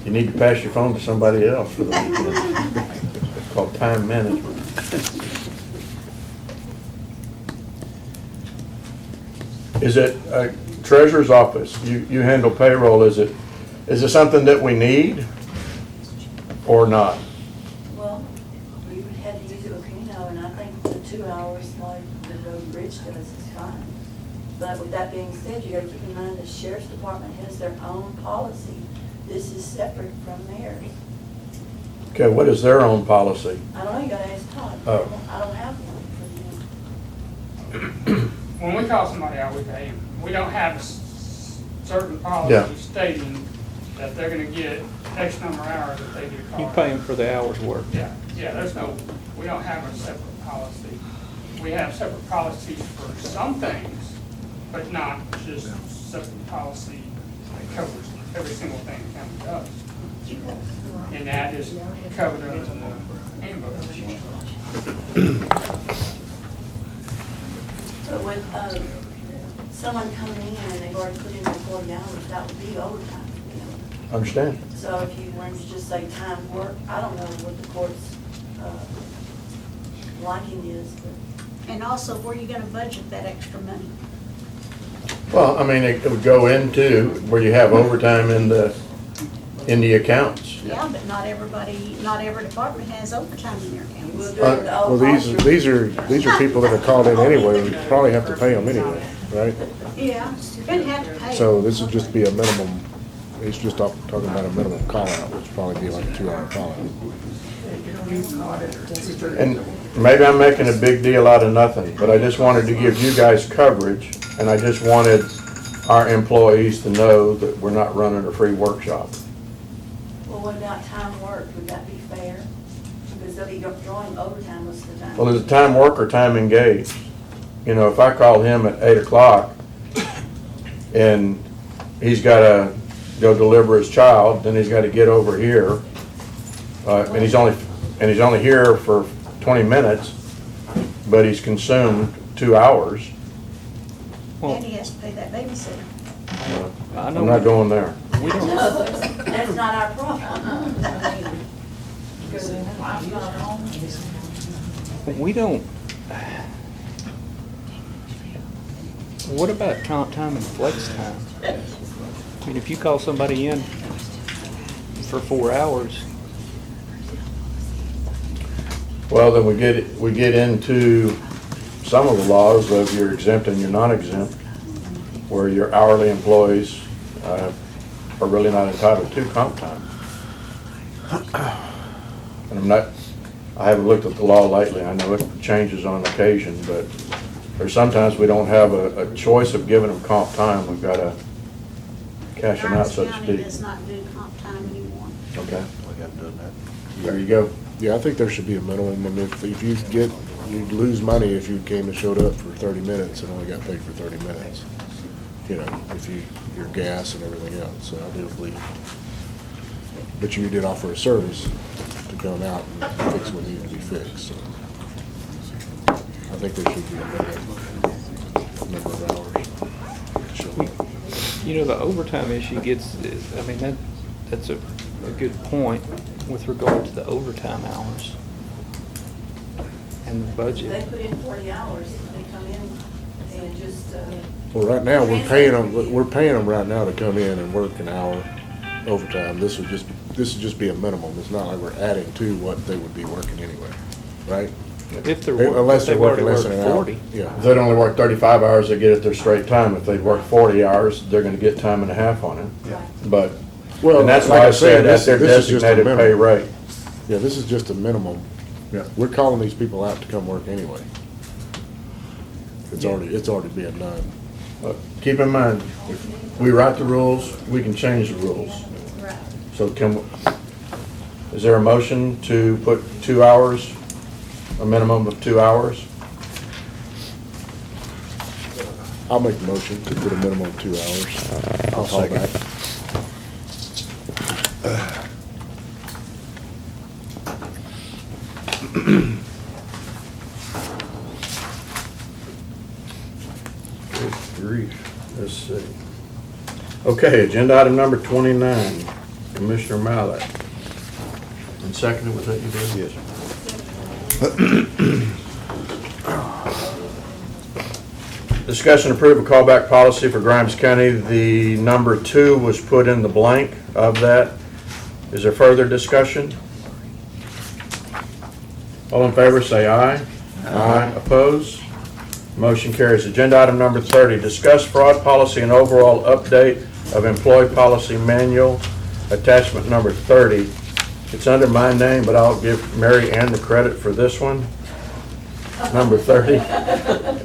you need to pass your phone to somebody else for the weekend. It's called time management. Is it treasurer's office? You handle payroll. Is it something that we need or not? Well, we would have to use it with Reno, and I think the 2 hours like the road bridge does is fine. But with that being said, you gotta keep in mind the sheriff's department has their own policy. This is separate from theirs. Okay, what is their own policy? I don't know, you gotta ask Todd. Oh. I don't have one for them. When we call somebody out, we pay them. We don't have a certain policy stating that they're gonna get X number of hours if they get called. You pay them for the hours worked. Yeah, we don't have a separate policy. We have separate policies for some things, but not just separate policy that covers every single thing the county does. And that is covered under the handbook. But with someone coming in and they've already put in their 40 hours, that would be overtime for them. Understand? So if you wanted to just say time work, I don't know what the court's liking is, but. And also, where are you gonna budget that extra money? Well, I mean, it would go into where you have overtime in the accounts. Yeah, but not every department has overtime in their accounts. Well, these are people that are called in anyway, we probably have to pay them anyway, right? Yeah, and have to pay. So this would just be a minimum, it's just talking about a minimum call out, which would probably be like a 2-hour call out. And maybe I'm making a big deal out of nothing, but I just wanted to give you guys coverage, and I just wanted our employees to know that we're not running a free workshop. Well, what about time worked? Would that be fair? Because they'll be drawing overtime most of the time. Well, is it time work or time engaged? You know, if I call him at 8 o'clock and he's gotta go deliver his child, then he's gotta get over here, and he's only here for 20 minutes, but he's consumed 2 hours. And he has to pay that babysitter. I'm not going there. No, that's not our problem. Because I'm not home. We don't, what about comp time and flex time? I mean, if you call somebody in for 4 hours, Well, then we get into some of the laws of you're exempt and you're non-exempt, where your hourly employees are really not entitled to comp time. And I haven't looked at the law lately. I know it changes on occasion, but there's sometimes we don't have a choice of giving them comp time. We've got to cash them out, so to Grimes County speak. does not do comp time anymore. Okay. We haven't done that. There you go. Yeah, I think there should be a minimum, and if you'd lose money if you came and showed up for 30 minutes and only got paid for 30 minutes. You know, if your gas and everything else, so I do believe. But you did offer a service to come out and fix what needed to be fixed, so. I think there should be a number of hours to show up. you know, the overtime issue gets, I mean, that's a good point with regard to the overtime hours and the budget. They put in 40 hours, they come in and just. Well, right now, we're paying them right now to come in and work an hour overtime. This would just be a minimum. It's not like we're adding to what they would be working anyway, right? If they're, Unless they're they've already working less than worked an hour. 40. Yeah. If they'd only work 35 hours, they get it their straight time. If they work 40 hours, they're going to get time and a half on it. Yeah. But, Well, and that's like why I I said said, that's their this is just a designated pay minimum. rate. Yeah, this is just a minimum. Yeah. We're calling these people out to come work anyway. It's already being done. But keep in mind, if we write the rules, we can change the rules. Right. So is there a motion to put 2 hours, a minimum of 2 hours? I'll make the motion to put a minimum of 2 hours. I'll call second. back. Good grief. Let's see. Okay, agenda item number 29, Commissioner Mallett. And seconded, was that you did? Yes. Discussion approve a callback policy for Grimes County. The number 2 was put in the blank of that. Is there further discussion? All in favor, say aye. Aye. Opposed? Motion carries. Agenda item number 30, discuss fraud policy and overall update of employee policy manual, attachment number 30. It's under my name, but I'll give Mary Ann the credit for this one. Number 30.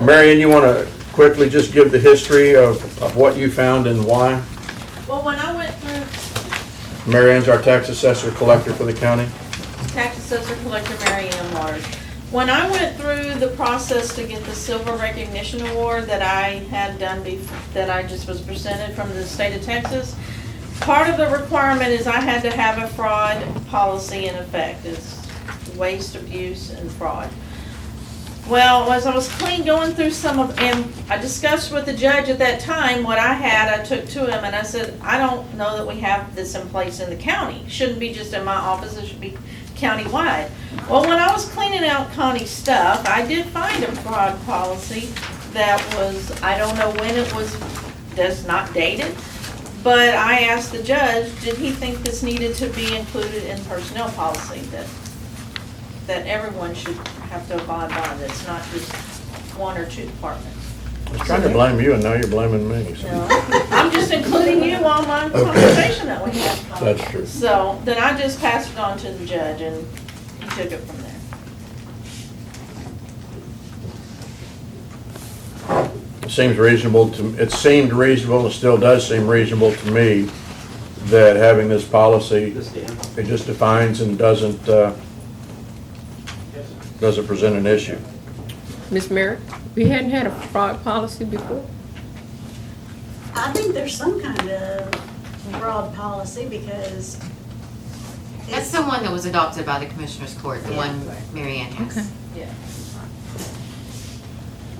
Mary Ann, you want to quickly just give the history of what you found and why? Well, when I went through Mary Ann's our tax assessor collector for the county. tax assessor collector Mary Ann Large, when I went through the process to get the silver recognition award that I had done that I just was presented from the state of Texas, part of the requirement is I had to have a fraud policy in effect. It's waste, abuse, and fraud. Well, as I was going through some of, and I discussed with the judge at that time what I had, I took to him and I said, I don't know that we have this in place in the county. Shouldn't be just in my office, it should be countywide. Well, when I was cleaning out Connie's stuff, I did find a fraud policy that was, I don't know when it was, that's not dated, but I asked the judge, did he think this needed to be included in personnel policy, that everyone should have to abide by, that's not just one or two departments. I was trying to blame you, and now you're blaming me. So. No, I'm just including you on my conversation that we had. That's true. So then I just passed it on to the judge, and he took it from there. It seems reasonable to, it seemed reasonable, it still does seem reasonable to me that having this policy, it just defines and doesn't present an issue. Ms. Merritt, we hadn't had a fraud policy before? I think there's some kind of fraud policy because That's the one that was adopted by the Commissioners Court, the Yeah. one Mary Ann has. Okay. Yeah.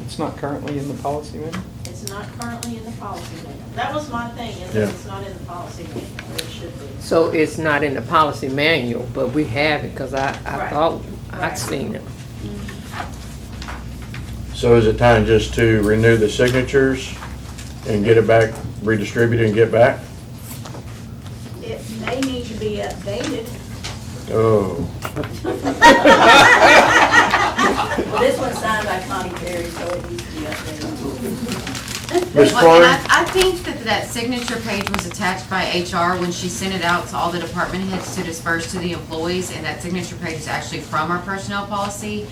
It's not currently in the policy manual? It's not currently in the policy manual. That was my thing, is Yeah. that it's not in the policy manual, where it should be. So it's not in the policy manual, but we have it, because I Right. thought I'd Right. seen it. So is it time just to renew the signatures and get it back, redistribute it and get back? it may need to be updated. Oh. Well, this one's signed by Connie Perry, so it needs to be updated. Ms. Well, Corey? and I think that signature page was attached by HR when she sent it out to all the department heads to disperse to the employees, and that signature page is actually from our personnel policy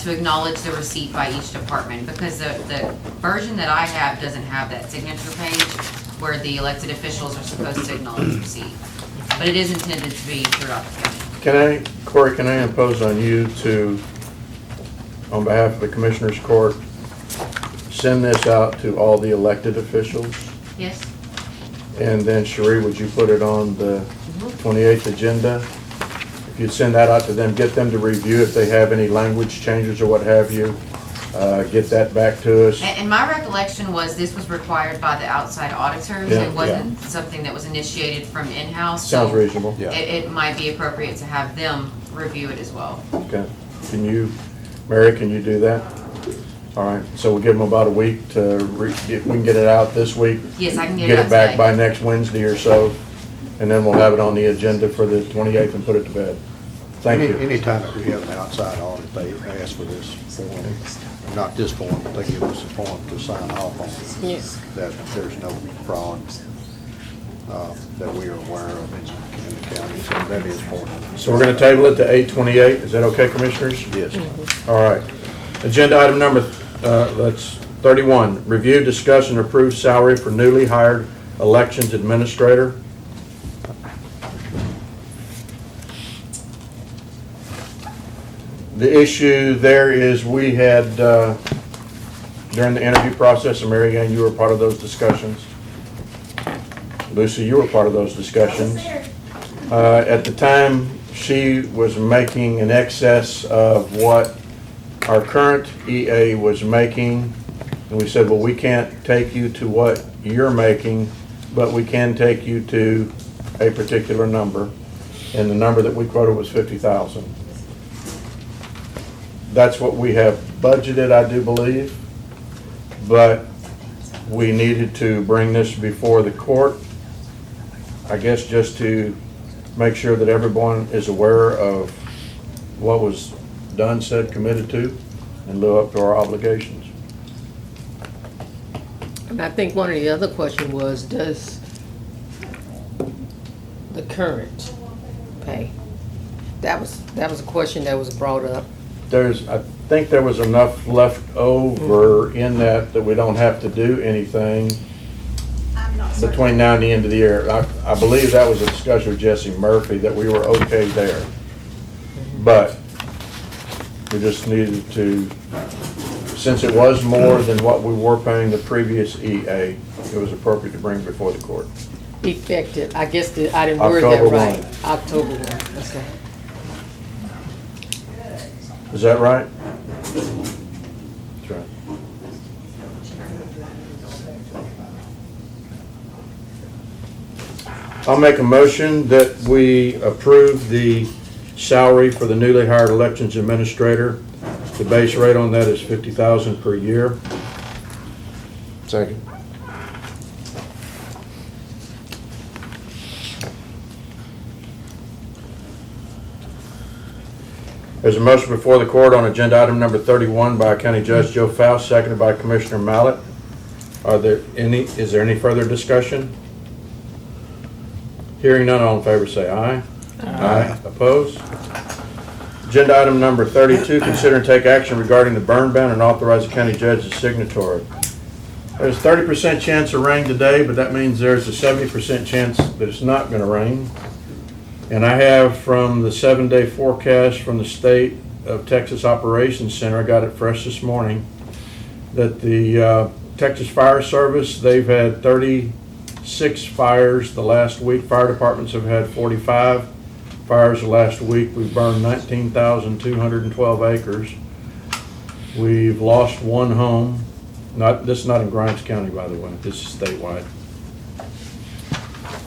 to acknowledge the receipt by each department, because the version that I have doesn't have that signature page where the elected officials are supposed to acknowledge receipt. But it is intended to be throughout the county. Corey, can I impose on you to, on behalf of the Commissioners Court, send this out to all the elected officials? Yes? And then Cherie, would you put it on the 28th agenda? If you'd send that out to them, get them to review if they have any language changes or what have you, get that back to us. And my recollection was this was required by the outside auditors. Yeah, It wasn't something that was initiated from in-house. Sounds so reasonable. It might be appropriate to have them review it as well. Okay. Can you, Mary, can you do that? All right, so we'll give them about a week to, if we can get it out this week. Yes, I can get it Get out it back today. by next Wednesday or so, and then we'll have it on the agenda for the 28th and put it to bed. Thank you. Anytime that we have an outside audit, they ask for this form, not this form, but they give us a form to sign off on. Yes. That there's no fraud that we are aware of in the county, so that is important. So we're going to table it to 8/28. Is that okay, Commissioners? Yes. All right. Agenda item number, that's 31. Review, discuss, and approve salary for newly hired elections administrator. The issue there is we had, during the interview process, and Mary Ann, you were part of those discussions. Lucy, you were part of those discussions. At the time, she was making in excess of what our current EA was making. And we said, well, we can't take you to what you're making, but we can take you to a particular number. And the number that we quoted was 50,000. That's what we have budgeted, I do believe. But we needed to bring this before the court, I guess just to make sure that everyone is aware of what was done, said, committed to, and live up to our obligations. And I think one of the other questions was, does the current pay? That was a question that was brought up. I think there was enough left over in that we don't have to do anything between now and the end of the year. I believe that was a discussion with Jesse Murphy, that we were okay there. But we just needed to, since it was more than what we were paying the previous EA, it was appropriate to bring before the court. Effective, I guess I didn't word that October right. 1. October 1, okay. Is that right? I'll make a motion that we approve the salary for the newly hired elections administrator. The base rate on that is $50,000 per year. Second. There's a motion before the court on agenda item number 31 by County Judge Joe Faust, seconded by Commissioner Mallett. Is there any further discussion? Hearing none, all in favor say aye. Aye. Opposed? Agenda item number 32, consider and take action regarding the burn ban and authorize the county judge as signatory. There's a 30% chance of rain today, but that means there's a 70% chance that it's not going to rain. And I have from the 7-day forecast from the State of Texas Operations Center, I got it fresh this morning, that the Texas Fire Service, they've had 36 fires the last week. Fire departments have had 45 fires the last week. We've burned 19,212 acres. We've lost one home. This is not in Grimes County, by the way. This is statewide.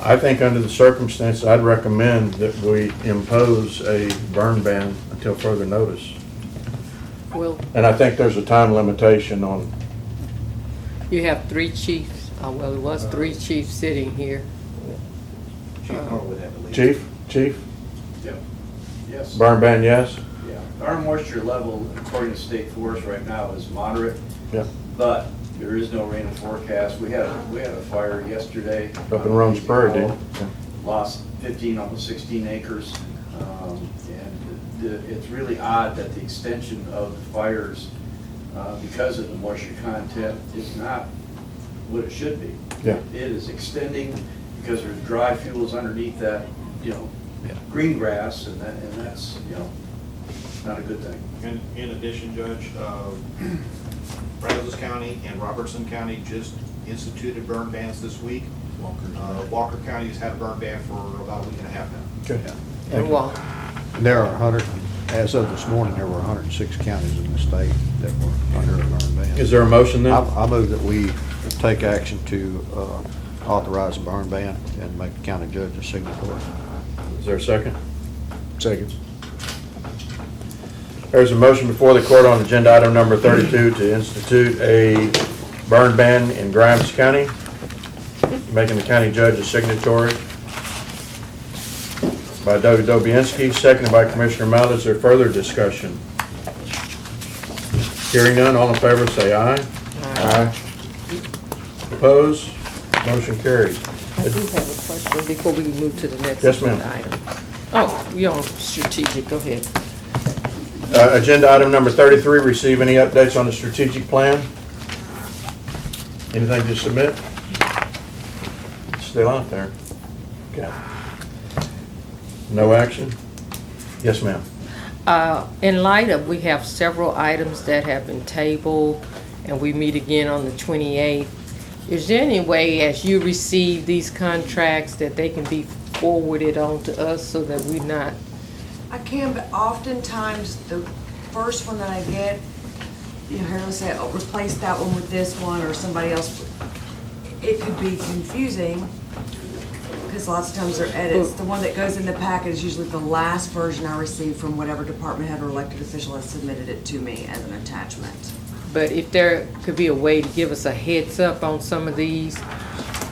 I think under the circumstances, I'd recommend that we impose a burn ban until further notice. Well, And I think there's a time limitation on, you have 3 chiefs, well, it was 3 chiefs sitting here. Chief Norwood, I believe. Chief, Yep. Yes. burn ban, yes? Yeah. Our moisture level, according to State Forest right now, is moderate. Yeah. But there is no rain forecast. We had a fire yesterday. Up in Rome's Prairie, didn't you? Lost 15, almost 16 acres. And it's really odd that the extension of the fires, because of the moisture content, is not what it should be. Yeah. It is extending because there's dry fuels underneath that, green grass, and that's, not a good thing. And in addition, Judge, Brazos County and Robertson County just instituted burn bans this week. Walker County has had a burn ban for about a week and a half now. Okay. And Walker. There are as of this morning, there were 106 counties in the state that were under a burn ban. Is there a motion then? I move that we take action to authorize a burn ban and make the county judge a signatory. Is there a second? Second. There's a motion before the court on agenda item number 32 to institute a burn ban in Grimes County, making the county judge a signatory by Doug Dobianski, seconded by Commissioner Mallett. Is there further discussion? Hearing none, all in favor say aye. Aye. Opposed? Motion carries. I do have a question before we move to the next Yes, ma'am. item. Oh, you're on strategic, go ahead. Agenda item number 33, receive any updates on the strategic plan? Anything to submit? Still out there. Okay. No action? Yes, ma'am. In light of, we have several items that have been tabled, and we meet again on the 28th. Is there any way, as you receive these contracts, that they can be forwarded on to us so that we're not? I can, but oftentimes the first one that I get, Harold will say, oh, replace that one with this one, or somebody else. It could be confusing, because lots of times they're edits. The one that goes in the packet is usually the last version I received from whatever department head or elected official has submitted it to me as an attachment. But if there could be a way to give us a heads up on some of these,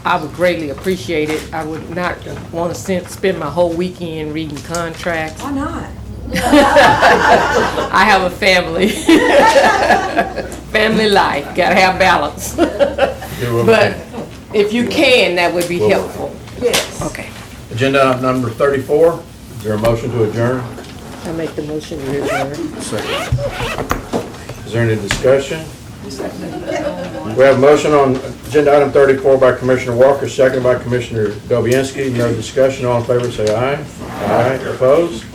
I would greatly appreciate it. I would not want to spend my whole weekend reading contracts. Why not? I have a family. Family life, gotta have balance. But if you can, that would be helpful. Yes. Okay. Agenda item number 34, is there a motion to adjourn? I make the motion to adjourn. Is there any discussion? We have a motion on agenda item 34 by Commissioner Walker, seconded by Commissioner Dobianski. No discussion, all in favor say aye. Aye. Opposed?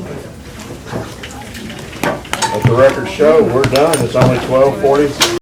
Let the record show, we're done. It's only 12:40.